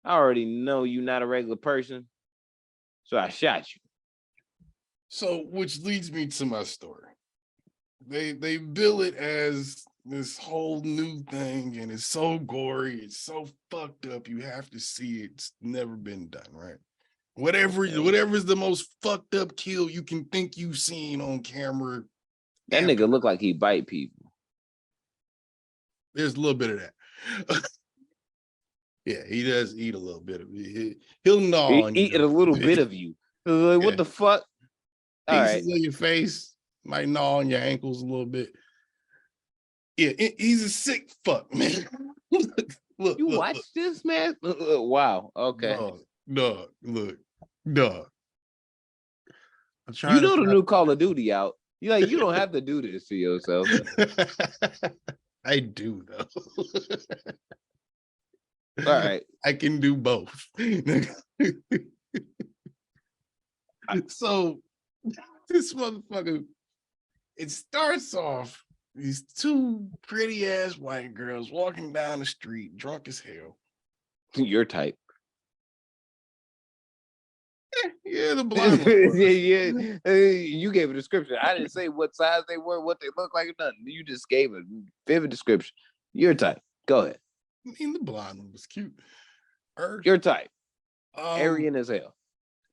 I already know you're not a regular person. So I shot you. So, which leads me to my story. They bill it as this whole new thing, and it's so gory, it's so fucked up. You have to see it. It's never been done, right? Whatever is the most fucked up kill you can think you've seen on camera. That nigga look like he bite people. There's a little bit of that. Yeah, he does eat a little bit of it. He'll gnaw on you. Eat a little bit of you. Like, what the fuck? Pieces of your face, might gnaw on your ankles a little bit. Yeah, he's a sick fuck, man. look, you watch this, man? Wow. Okay. Dog. You know the new Call of Duty out. You like you don't have to do this to yourself. I do though. All right. I can do both. So this motherfucker, it starts off these two pretty ass white girls walking down the street, drunk as hell. Your type. Yeah, the blonde. yeah. You gave a description. I didn't say what size they were, what they look like, or nothing. You just gave a vivid description. Your type. Go ahead. I mean, the blonde one was cute. Your type. Aryan as hell.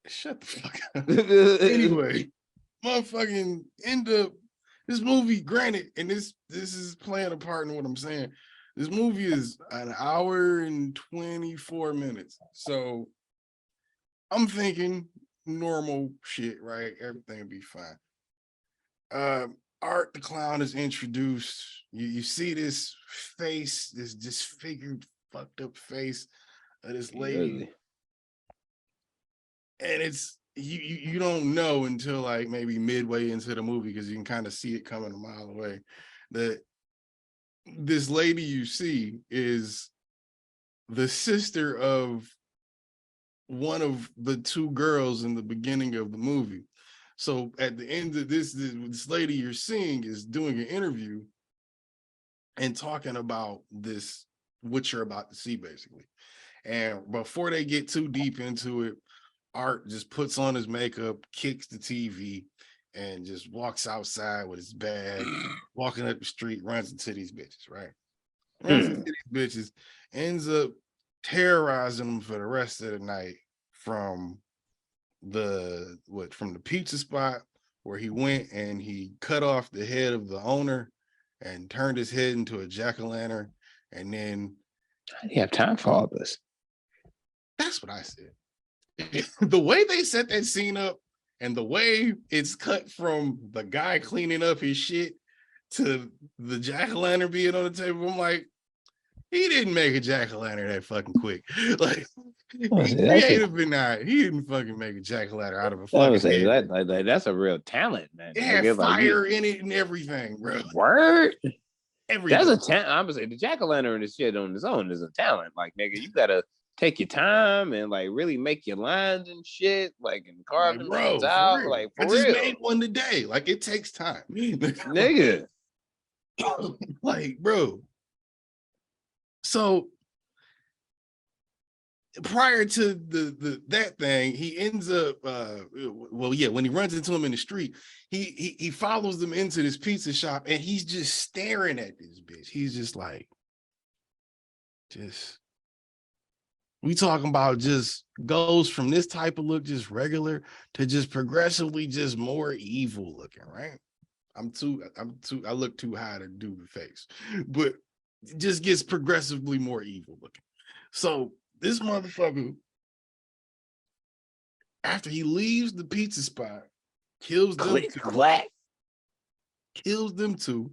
Shut the fuck up. Anyway, motherfucking end up this movie, granted, and this is playing a part in what I'm saying. This movie is an hour and 24 minutes. So I'm thinking normal shit, right? Everything will be fine. Art the clown is introduced. You see this face, this disfigured, fucked up face of this lady. Really? And it's you don't know until like maybe midway into the movie, because you can kind of see it coming a mile away, that this lady you see is the sister of one of the two girls in the beginning of the movie. So at the end of this lady you're seeing is doing an interview and talking about this, what you're about to see, basically. And before they get too deep into it, Art just puts on his makeup, kicks the TV, and just walks outside with his bag, walking up the street, runs into these bitches, right? Runs into these bitches, ends up terrorizing them for the rest of the night from the pizza spot where he went and he cut off the head of the owner and turned his head into a jack-o'-lantern. And then how do you have time for all this? That's what I said. The way they set that scene up and the way it's cut from the guy cleaning up his shit to the jack-o'-lantern being on the table, I'm like, he didn't make a jack-o'-lantern that fucking quick. Like, he creative in that. He didn't fucking make a jack-o'-lantern out of a fucking head. That's a real talent, man. It had fire in it and everything, bro. Word? Everything. That's a talent. I'm gonna say the jack-o'-lantern and shit on his own is a talent. Like, nigga, you gotta take your time and like really make your lines and shit, like and carve them things out. Like, for real. I just made one today. Like, it takes time. Nigga. Like, bro. So prior to that thing, he ends up when he runs into him in the street, he follows them into this pizza shop and he's just staring at this bitch. He's just like, we talking about just goes from this type of look, just regular, to just progressively just more evil looking, right? I look too high to do the face, but it just gets progressively more evil looking. So this motherfucker, after he leaves the pizza spot, kills Click, clack. them two,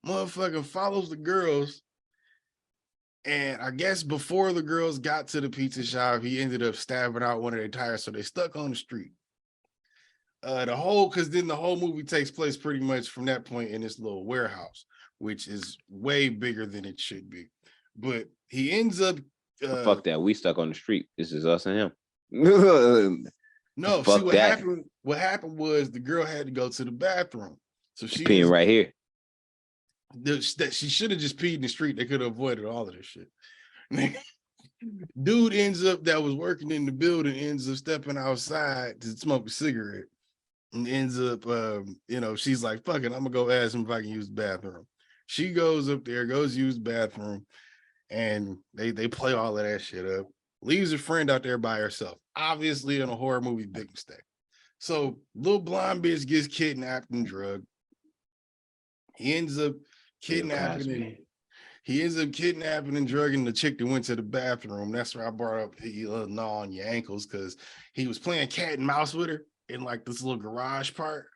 motherfucker follows the girls. And I guess before the girls got to the pizza shop, he ended up stabbing out one of their tires. So they stuck on the street. Because then the whole movie takes place pretty much from that point in this little warehouse, which is way bigger than it should be. But he ends up fuck that. We stuck on the street. This is us and him. No, fuck see that. what happened was the girl had to go to the bathroom. So she peeing right here. That she should have just peed in the street. They could have avoided all of this shit. Dude that was working in the building ends up stepping outside to smoke a cigarette. And ends up, she's like, fuck it, I'm gonna go ask him if I can use the bathroom. She goes up there, goes use the bathroom, and they play all of that shit up. Leaves her friend out there by herself. Obviously, in a horror movie, big mistake. So, little blonde bitch gets kidnapped and drugged. He ends up kidnapping and drugging the chick that went to the bathroom. That's where I brought up the gnaw on your ankles, because he was playing cat and mouse with her in like this little garage part,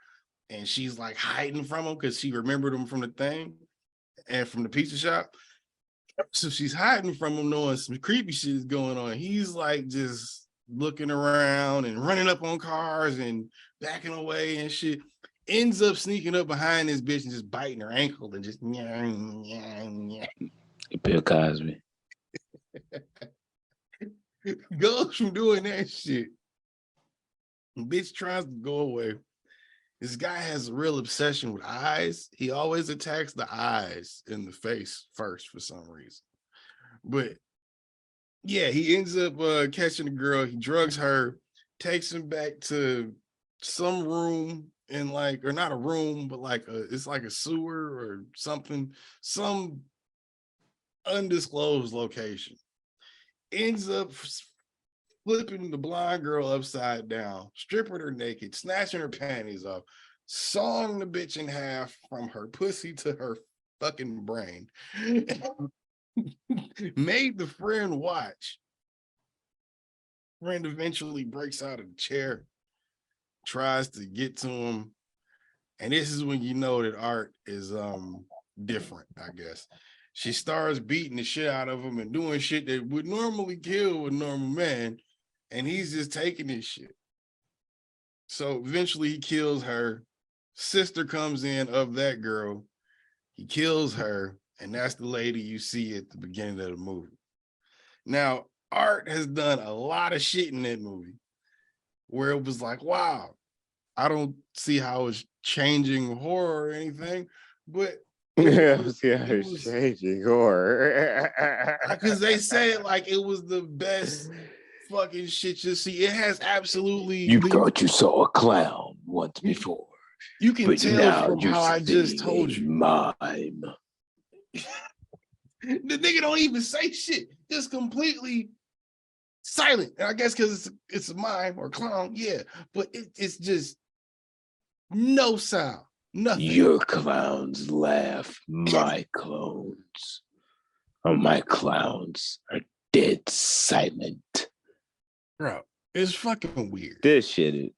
and she's like hiding from him because she remembered him from the thing and from the pizza shop. So she's hiding from him, knowing some creepy shit is going on. He's like just looking around and running up on cars and backing away and shit. Ends up sneaking up behind this bitch and just biting her ankle and just Bill Cosby. Goes from doing that shit. Bitch tries to go away. This guy has a real obsession with eyes. He always attacks the eyes in the face first for some reason. But yeah, he ends up catching the girl. He drugs her, takes him back to some room in or not a room, but it's like a sewer or something, some undisclosed location. Ends up flipping the blonde girl upside down, stripping her naked, snatching her panties off, sawing the bitch in half from her pussy to her fucking brain. Made the friend watch. Friend eventually breaks out of the chair, tries to get to him. And this is when you know that Art is different, I guess. She starts beating the shit out of him and doing shit that would normally kill a normal man. And he's just taking this shit. So eventually he kills her. Sister comes in of that girl. He kills her. And that's the lady you see at the beginning of the movie. Now, Art has done a lot of shit in that movie where it was like, wow, I don't see how it's changing horror or anything, but it's changing horror. Because they said like it was the best fucking shit you see. It has absolutely. You thought you saw a clown once before. You can tell from how I just told you. Mime. The nigga don't even say shit. Just completely silent. And I guess because it's a mime or clown, yeah. But it's just no sound. Nothing. Your clowns laugh. My clones. Or my clowns are dead silent. Bro, it's fucking weird. This shit is.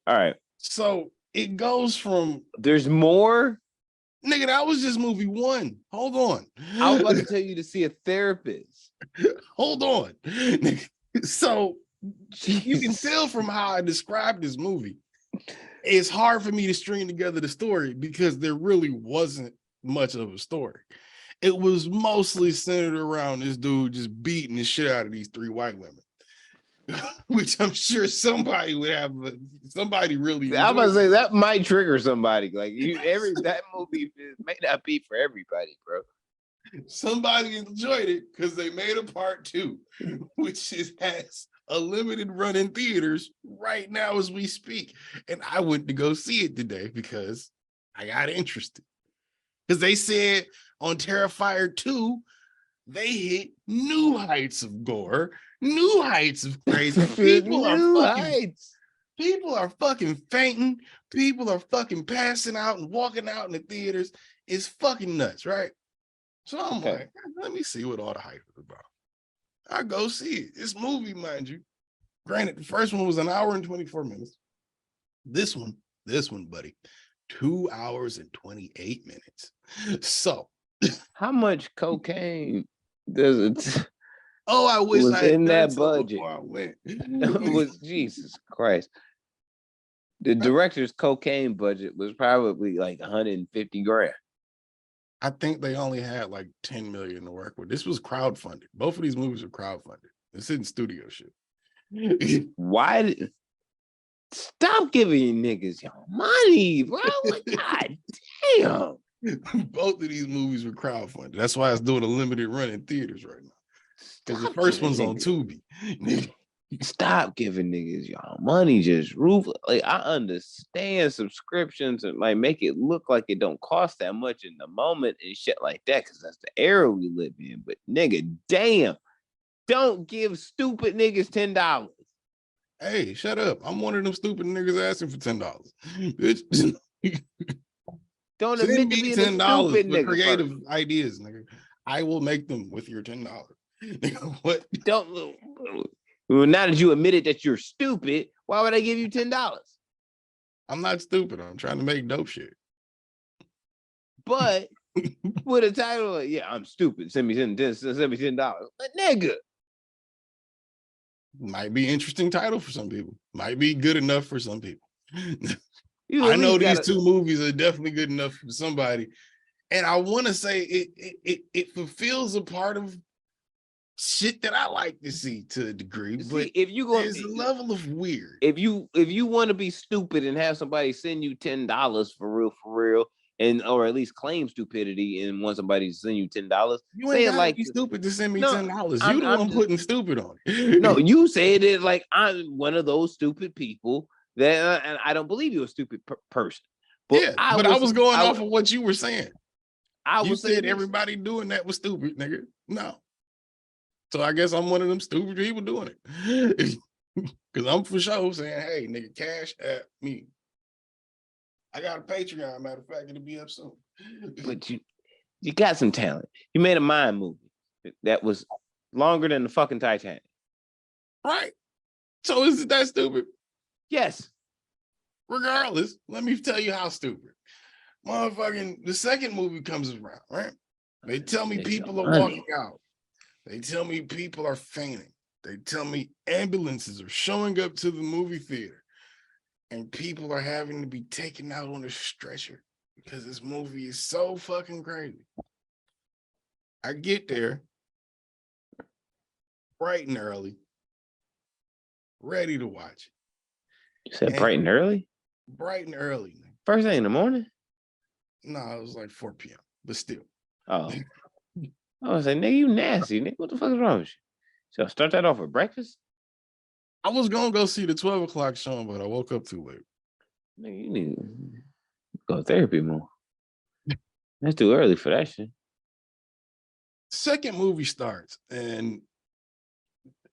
All right. So it goes from. There's more? Nigga, that was just movie one. Hold on. I was about to tell you to see a therapist. Hold on. So you can tell from how I described this movie, it's hard for me to string together the story because there really wasn't much of a story. It was mostly centered around this dude just beating the shit out of these three white women. Which I'm sure somebody would have. Somebody really. I'm gonna say that might trigger somebody. Like that movie may not be for everybody, bro. Somebody enjoyed it because they made a part 2, which has a limited run in theaters right now as we speak. And I went to go see it today because I got interested. Because they said on Terrifier 2, they hit new heights of gore. New heights of crazy. People are fucking heights. People are fucking fainting. People are fucking passing out and walking out in the theaters. It's fucking nuts, right? So I'm like, let me see what all the hype is about. I go see it. This movie, mind you. Granted, the first one was an hour and 24 minutes. This one, buddy, 2 hours and 28 minutes. So, how much cocaine does it? oh, I wish was I had in done that so budget. before I went. Was Jesus Christ. The director's cocaine budget was probably like 150 grand. I think they only had like 10 million to work with. This was crowdfunded. Both of these movies are crowdfunded. This isn't studio shit. Why did stop giving niggas your money, bro? Like, God damn. Both of these movies were crowdfunded. That's why it's doing a limited run in theaters right now. Because the first one's on Tubi. Stop giving niggas y'all money, just roof. Like, I understand subscriptions and like make it look like it don't cost that much in the moment and shit like that, because that's the era we live in. But nigga, damn, don't give stupid niggas $10. Hey, shut up. I'm one of them stupid niggas asking for $10. Bitch. Don't Send admit to me being $10 a stupid for nigga creative first. ideas, nigga. I will make them with your $10. What? Don't. Well, now that you admitted that you're stupid, why would I give you $10? I'm not stupid. I'm trying to make dope shit. But with a title, like, yeah, I'm stupid. Send me $10. But nigga. Might be interesting title for some people. Might be good enough for some people. You I know these two movies are definitely good enough for somebody. And I want to say it fulfills a part of shit that I like to see to a degree, but if you go, there's a level of weird. If you want to be stupid and have somebody send you $10 for real, and or at least claim stupidity and want somebody to send you $10, You ain't gotta be stupid to send me $10. You the one putting stupid on it. No, you said it like I'm one of those stupid people that, and I don't believe you're a stupid person. But yeah, I was going off of what you were saying. You said everybody doing that was stupid, nigga. No. So I guess I'm one of them stupid people doing it. Because I'm for sure saying, hey, nigga, cash at me. I got a Patreon, matter of fact, it'll be up soon. But you got some talent. You made a mime movie that was longer than the fucking Titanic. Right. So is it that stupid? Yes. Regardless, let me tell you how stupid. Motherfucking, the second movie comes around, right? They tell me people are walking out. They tell me people are fainting. They tell me ambulances are showing up to the movie theater and people are having to be taken out on a stretcher because this movie is so fucking crazy. I get there bright and early, ready to watch it. You said bright and early? Bright and early. First thing in the morning? No, it was like 4 p.m., but still. Oh. I was like, nigga, you nasty. Nigga, what the fuck is wrong with you? So start that off with breakfast? I was going to go see the 12 o'clock show, but I woke up too late. Nigga, you need to go to therapy more. That's too early for that shit. Second movie starts, and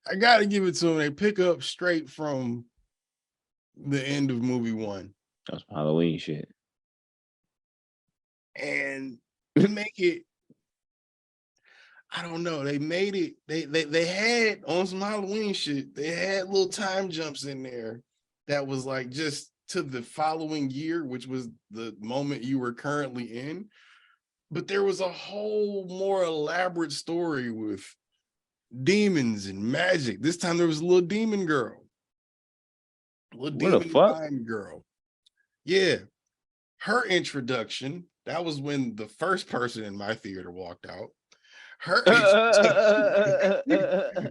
I got to give it to them. They pick up straight from the end of movie one. That's some Halloween shit. And to make it, I don't know, they made it, they had on some Halloween shit, they had little time jumps in there that was like just to the following year, which was the moment you were currently in. But there was a whole more elaborate story with demons and magic. This time there was a little demon girl. Little demon girl. Yeah. Her introduction, that was when the first person in my theater walked out.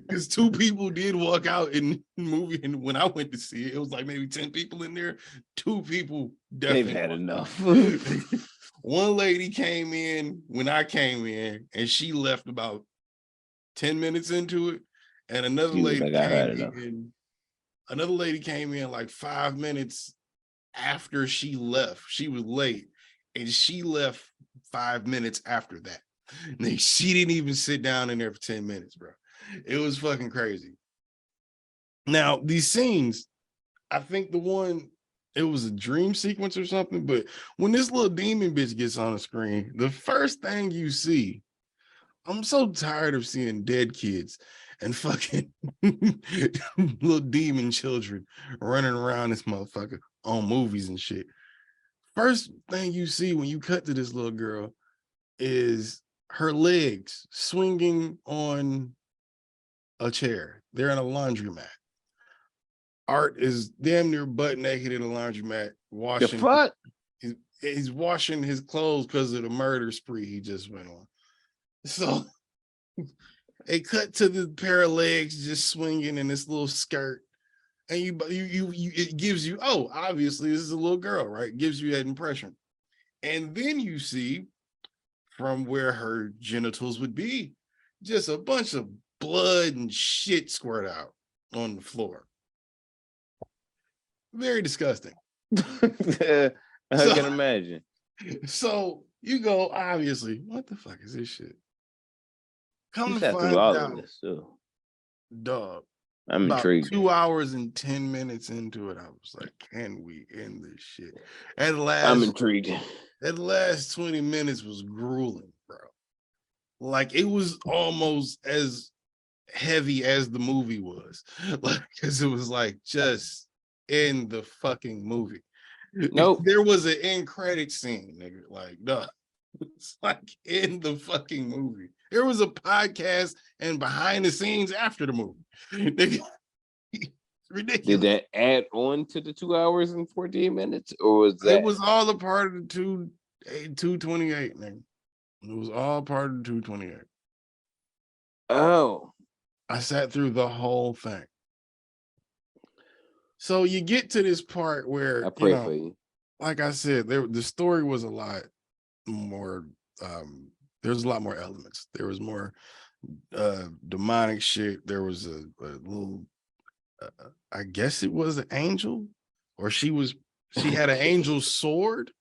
Because two people did walk out in the movie, and when I went to see it, it was like maybe 10 people in there. Two people definitely they've had enough. One lady came in when I came in, and she left about 10 minutes into it, and another lady came in like 5 minutes after she left. She was late, and she left 5 minutes after that. And she didn't even sit down in there for 10 minutes, bro. It was fucking crazy. Now, these scenes, I think it was a dream sequence or something, but when this little demon bitch gets on the screen, the first thing you see, I'm so tired of seeing dead kids and fucking little demon children running around this motherfucker on movies and shit. First thing you see when you cut to this little girl is her legs swinging on a chair. They're in a laundromat. Art is damn near butt naked in a laundromat, The washing. fuck? He's washing his clothes because of the murder spree he just went on. So they cut to the pair of legs just swinging in this little skirt, and you it gives you, oh, obviously this is a little girl, right? It gives you that impression, and then you see from where her genitals would be, just a bunch of blood and shit squirt out on the floor. Very disgusting. I can imagine. So you go, obviously, what the fuck is this shit? Come You to sat find through all out, of this, so dog, I'm about intrigued. 2 hours and 10 minutes into it, I was like, can we end this shit? I'm At intrigued. the last 20 minutes was grueling, bro. Like, it was almost as heavy as the movie was. Like, because it was like, just in the fucking movie. Nope. There was an end credit scene, nigga. Like, no, it's like in the fucking movie. There was a podcast and behind the scenes after the movie. Nigga, it's ridiculous. Did that add on to the 2 hours and 14 minutes, or was that? It was all a part of the 228, nigga. It was all part of the 228. Oh, I sat through the whole thing. So you get to this part where, I pray for you. like I said, the story was a lot more. There's a lot more elements. There was more demonic shit. There was a little. I guess it was an angel, or she had an angel sword.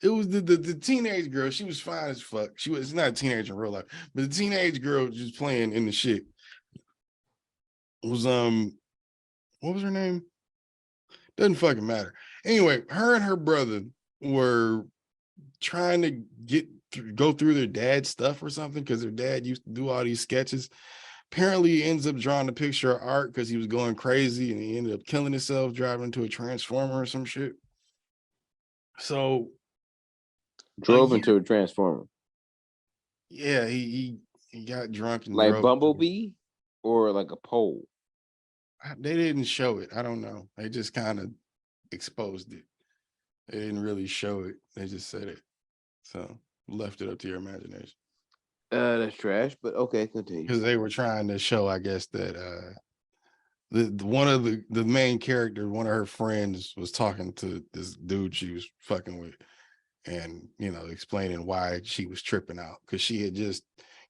It was the teenage girl. She was fine as fuck. She was not a teenager in real life, but the teenage girl just playing in the shit was what was her name? Doesn't fucking matter. Anyway, her and her brother were trying to go through their dad's stuff or something, because their dad used to do all these sketches. Apparently he ends up drawing a picture of art because he was going crazy, and he ended up killing himself driving into a transformer or some shit. So Drove into a transformer. Yeah, he got drunk and Like drove. Bumblebee or like a pole? They didn't show it. I don't know. They just kind of exposed it. They didn't really show it. They just said it. So left it up to your imagination. That's trash, but okay, continue. Because they were trying to show, I guess, that the one of the main character, one of her friends, was talking to this dude she was fucking with, and explaining why she was tripping out, because she had just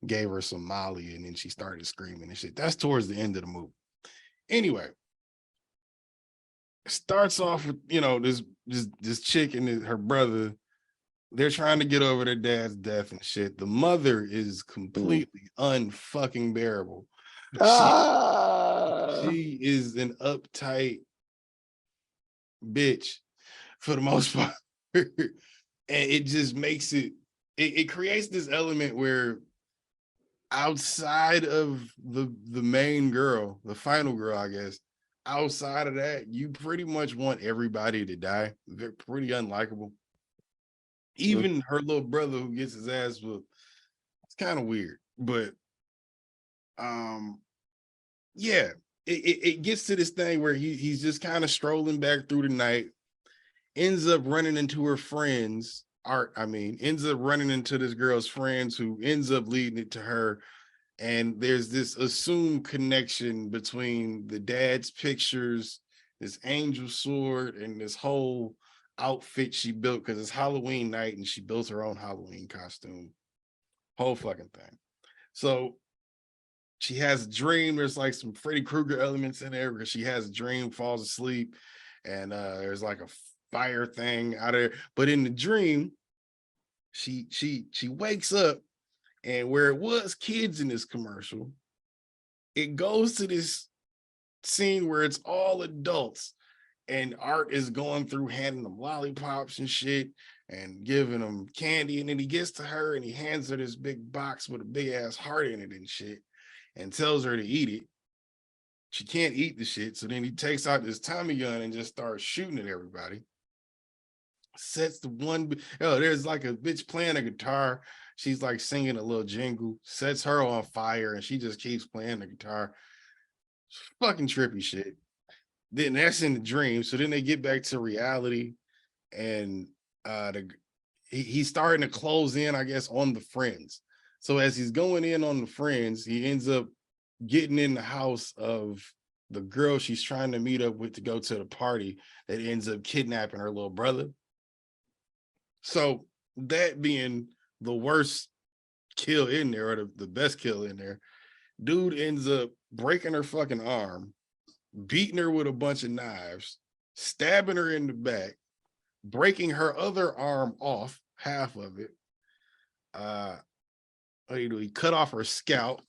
gave her some Molly and then she started screaming and shit. That's towards the end of the movie. Anyway, starts off with this chick and her brother. They're trying to get over their dad's death and shit. The mother is completely unfucking bearable. She is an uptight bitch for the most part. And it just makes it creates this element where, outside of the main girl, the final girl, I guess, outside of that, you pretty much want everybody to die. They're pretty unlikable. Even her little brother who gets his ass whooped. It's kind of weird. But yeah, it gets to this thing where he's just kind of strolling back through the night, ends up running into her friends. Ends up running into this girl's friends, who ends up leading it to her. And there's this assumed connection between the dad's pictures, this angel sword, and this whole outfit she built, because it's Halloween night and she built her own Halloween costume. Whole fucking thing. So she has a dream. There's like some Freddy Krueger elements in there, because she has a dream, falls asleep, and there's like a fire thing out of there. But in the dream, she wakes up, and where it was kids in this commercial, it goes to this scene where it's all adults, and Art is going through handing them lollipops and shit and giving them candy. And then he gets to her and he hands her this big box with a big ass heart in it and shit and tells her to eat it. She can't eat the shit. So then he takes out this Tommy gun and just starts shooting at everybody. Sets the one, there's like a bitch playing a guitar. She's like singing a little jingle, sets her on fire, and she just keeps playing the guitar. Fucking trippy shit. Then that's in the dream. So then they get back to reality, and he's starting to close in, I guess, on the friends. So as he's going in on the friends, he ends up getting in the house of the girl she's trying to meet up with to go to the party that ends up kidnapping her little brother. So that being the worst kill in there, or the best kill in there, dude ends up breaking her fucking arm, beating her with a bunch of knives, stabbing her in the back, breaking her other arm off, half of it. What do you do? He cut off her scalp,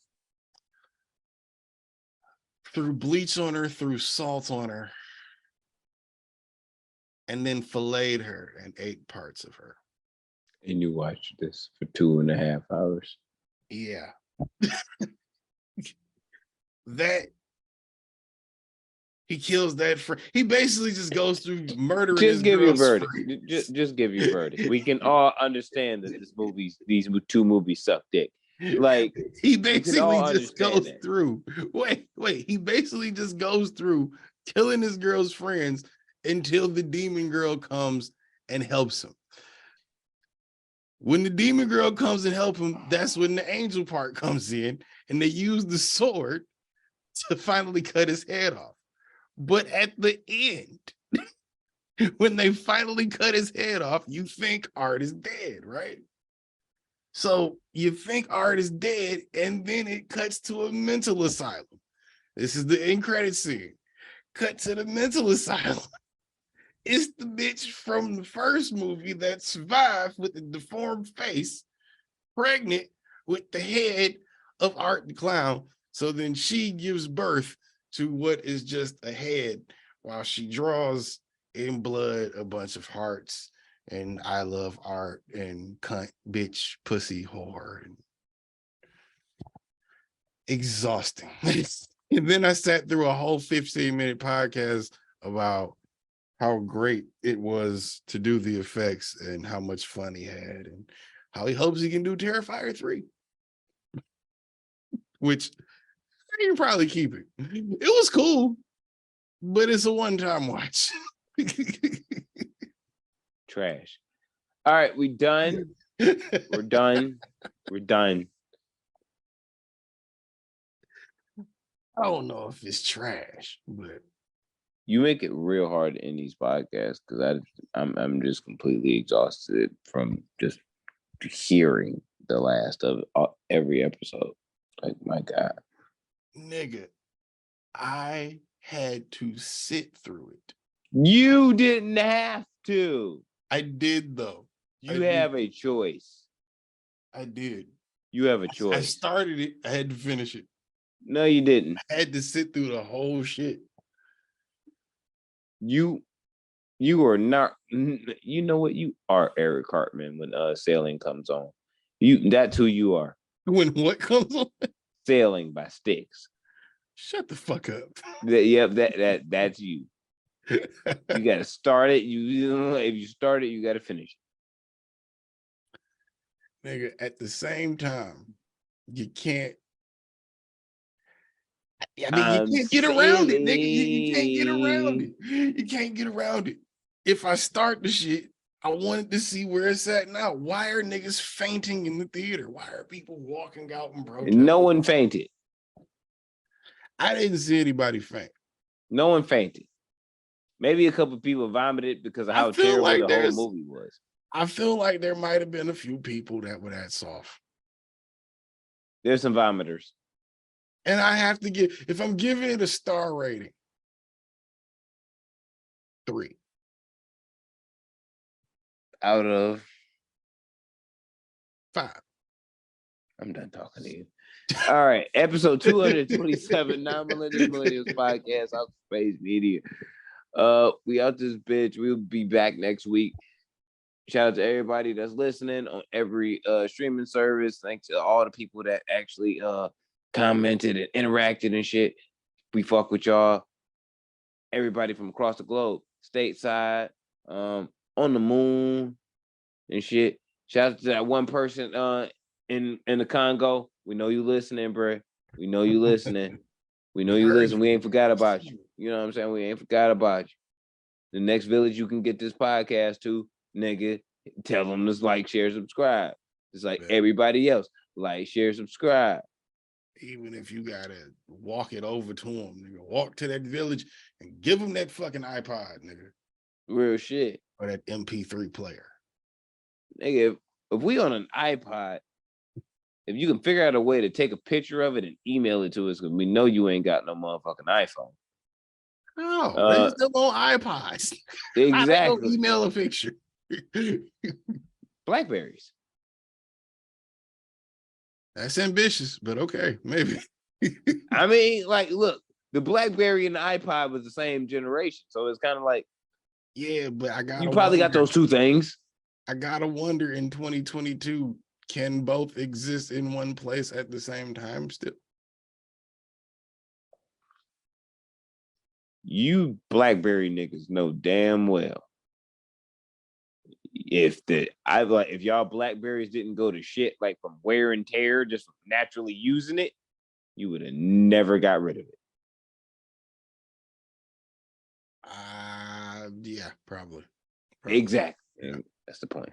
threw bleach on her, threw salt on her, and then filleted her and ate parts of her. And you watched this for 2.5 hours. Yeah. That he kills that friend. He basically just goes through murdering. Just give your verdict. Just give your verdict. We can all understand that these two movies suck dick. Like, he basically just goes through. Wait. He basically just goes through killing his girl's friends until the demon girl comes and helps him. When the demon girl comes and helps him, that's when the angel part comes in, and they use the sword to finally cut his head off. But at the end, when they finally cut his head off, you think Art is dead, right? So you think Art is dead, and then it cuts to a mental asylum. This is the end credit scene. Cut to the mental asylum. It's the bitch from the first movie that survived with the deformed face, pregnant with the head of Art the Clown. So then she gives birth to what is just a head while she draws in blood a bunch of hearts and I love Art and cunt, bitch, pussy, whore. Exhausting. And then I sat through a whole 15-minute podcast about how great it was to do the effects and how much fun he had and how he hopes he can do Terrifier 3. Which I can probably keep it. It was cool, but it's a one-time watch. Trash. All right, we done. We're done. We're done. I don't know if it's trash, but you make it real hard in these podcasts because I'm just completely exhausted from just hearing the last of every episode. Like, my God. Nigga, I had to sit through it. You didn't have to. I did, though. You have a choice. I did. You have a choice. I started it. I had to finish it. No, you didn't. I had to sit through the whole shit. You are not. You know what? You are Eric Cartman when Sailing comes on. That's who you are. When what comes on? Sailing by Styx. Shut the fuck up. That's you. You gotta start it. If you start it, you gotta finish it. Nigga, at the same time, you can't. I mean, you can't get around it, nigga. You can't get around it. You can't get around it. If I start the shit, I wanted to see where it's at now. Why are niggas fainting in the theater? Why are people walking out and protest? No one fainted. I didn't see anybody faint. No one fainted. Maybe a couple of people vomited because of how terrible the whole movie was. I feel like there might have been a few people that were that soft. There's some vomiters. And I have to give, if I'm giving it a star rating, 3. Out of 5. I'm done talking to you. All right, episode 227, Non-Millennials Podcast, Out Space Media. We out this bitch. We'll be back next week. Shout out to everybody that's listening on every streaming service. Thanks to all the people that actually commented and interacted and shit. We fuck with y'all. Everybody from across the globe, stateside, on the moon and shit. Shout out to that one person in the Congo. We know you listening, bro. We know you listening. We know you listen. We ain't forgot about you. You know what I'm saying? We ain't forgot about you. The next village you can get this podcast to, nigga, tell them to like, share, subscribe. It's like everybody else. Like, share, subscribe. Even if you gotta walk it over to them, nigga, walk to that village and give them that fucking iPod, nigga. Real shit. Or that MP3 player. Nigga, if we on an iPod, if you can figure out a way to take a picture of it and email it to us, because we know you ain't got no motherfucking iPhone. Oh, they still on iPods. Exactly. Email a picture. Blackberries. That's ambitious, but okay, maybe. I mean, like, look, the BlackBerry and the iPod was the same generation, so it's kind of like, yeah, but you probably got those two things. I gotta wonder in 2022, can both exist in one place at the same time still? You BlackBerry niggas know damn well if y'all Blackberries didn't go to shit like from wear and tear, just from naturally using it, you would have never got rid of it. Yeah, probably. Exactly. Yeah. That's the point.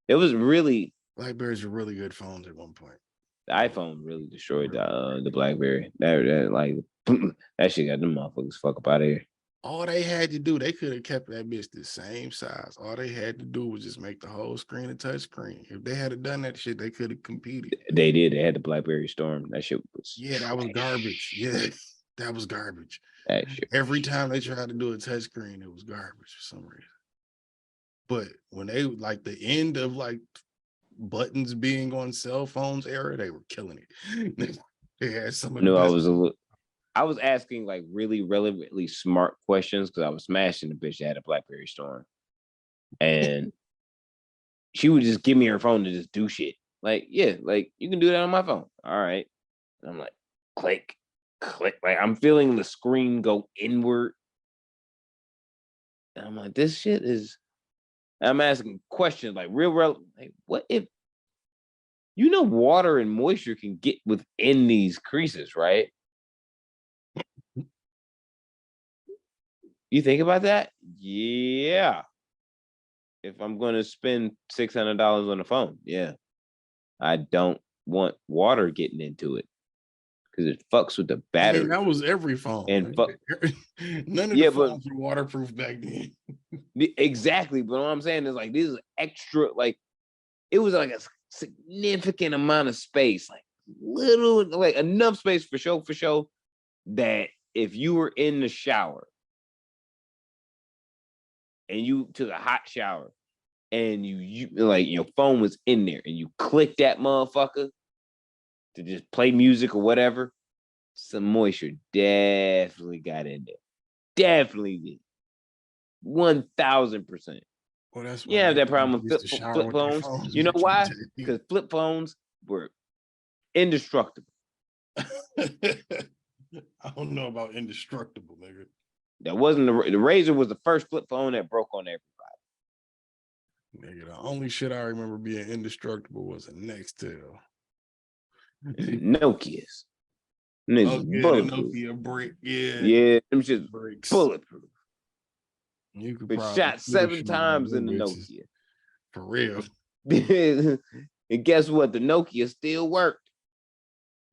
It was really, Blackberries were really good phones at one point. the iPhone really destroyed the BlackBerry. That like that shit got them motherfuckers fuck up out of here. All they had to do, they could have kept that bitch the same size. All they had to do was just make the whole screen a touch screen. If they had done that shit, they could have competed. They did. They had the BlackBerry Storm. That shit was that was garbage. Yeah, that was garbage. That shit. Every time they tried to do a touch screen, it was garbage for some reason. But when they like the end of like buttons being on cell phones era, they were killing it. They had some of the I was asking like really relevantly smart questions because I was smashing the bitch that had a BlackBerry Storm. And she would just give me her phone to just do shit. Like, yeah, like you can do that on my phone. All right. And I'm like, click, click. Like I'm feeling the screen go inward. And I'm like, this shit is, I'm asking questions like real, like, what if, water and moisture can get within these creases, right? You think about that? Yeah. If I'm going to spend $600 on a phone, yeah. I don't want water getting into it because it fucks with the battery. I mean, that was every phone. And none of the phones were waterproof back then. Exactly. But what I'm saying is like, this is extra, like, it was like a significant amount of space, like little, like enough space for show that if you were in the shower and you took a hot shower and you like your phone was in there and you click that motherfucker to just play music or whatever, some moisture definitely got in there. Definitely did. 1000%. Well, that's yeah, that problem with flip phones. You know why? Because flip phones were indestructible. I don't know about indestructible, nigga. That wasn't the Razor was the first flip phone that broke on everybody. Nigga, the only shit I remember being indestructible was a Nextel. Nokia's. The Nokia brick. Yeah, them shit bricks. Bulletproof. You could been shot 7 times in the Nokia. For real. And guess what? The Nokia still worked.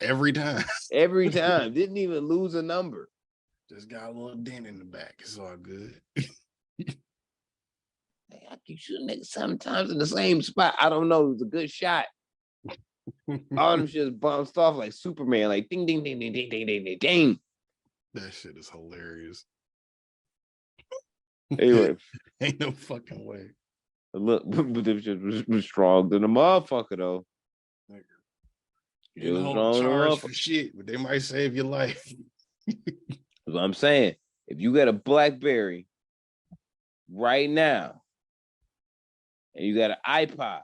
Every time. Every time. Didn't even lose a number. Just got a little dent in the back. It's all good. I keep shooting niggas sometimes in the same spot. I don't know. It was a good shot. All them shit bounced off like Superman, like ding, ding, ding, ding, ding, ding, ding, ding, ding. That shit is hilarious. Anyway, ain't no fucking way. Look, but this shit was strong than a motherfucker though. You know, charge for shit, but they might save your life. That's what I'm saying. if you got a BlackBerry right now, and you got an iPod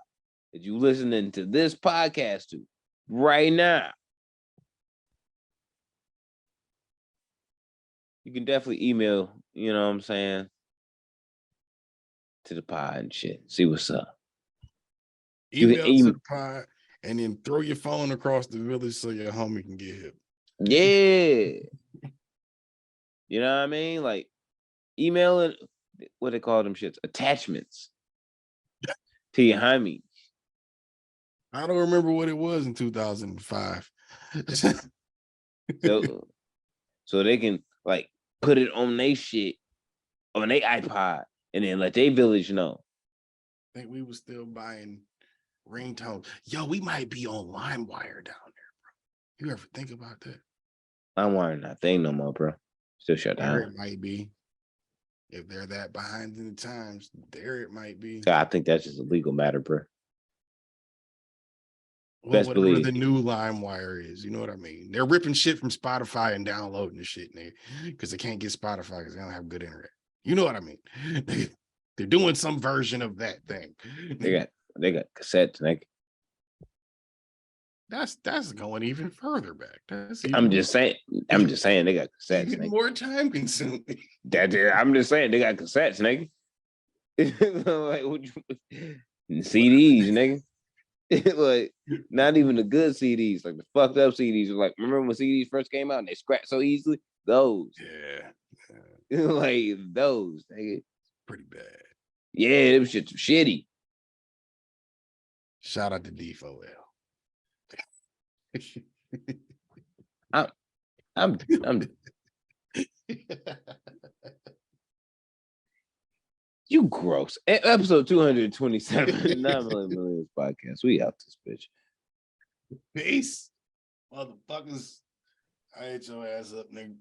that you listening to this podcast to right now, you can definitely email, you know what I'm saying, to the pod and shit. See what's up. Email to the pod and then throw your phone across the village so your homie can get hip. Yeah. You know what I mean? Like emailing, what they call them shits, attachments to your homie. I don't remember what it was in 2005. So they can like put it on their shit, on their iPod, and then let their village know. I think we were still buying ringtones. Yo, we might be on LimeWire down there, bro. You ever think about that? LimeWire not thing no more, bro. Still shut There down. it might be. If they're that behind in the times, there it might be. I think that's just a legal matter, bro. Well, whatever the new LimeWire is, you know what I mean? They're ripping shit from Spotify and downloading the shit in there because they can't get Spotify because they don't have good internet. You know what I mean? They're doing some version of that thing. They got cassettes, nigga. That's going even further back. I'm just saying they got cassettes. Even more time consuming. I'm just saying they got cassettes, nigga. Like CDs, nigga. Like not even the good CDs, like the fucked up CDs. Like remember when CDs first came out and they scratched so easily? Those, yeah. Like those, nigga. Pretty bad. Yeah, them shit's shitty. Shout out to D4L. I'm you gross. Episode 227, 9 million podcast. We out this bitch. Peace, motherfuckers. I ate your ass up, nigga.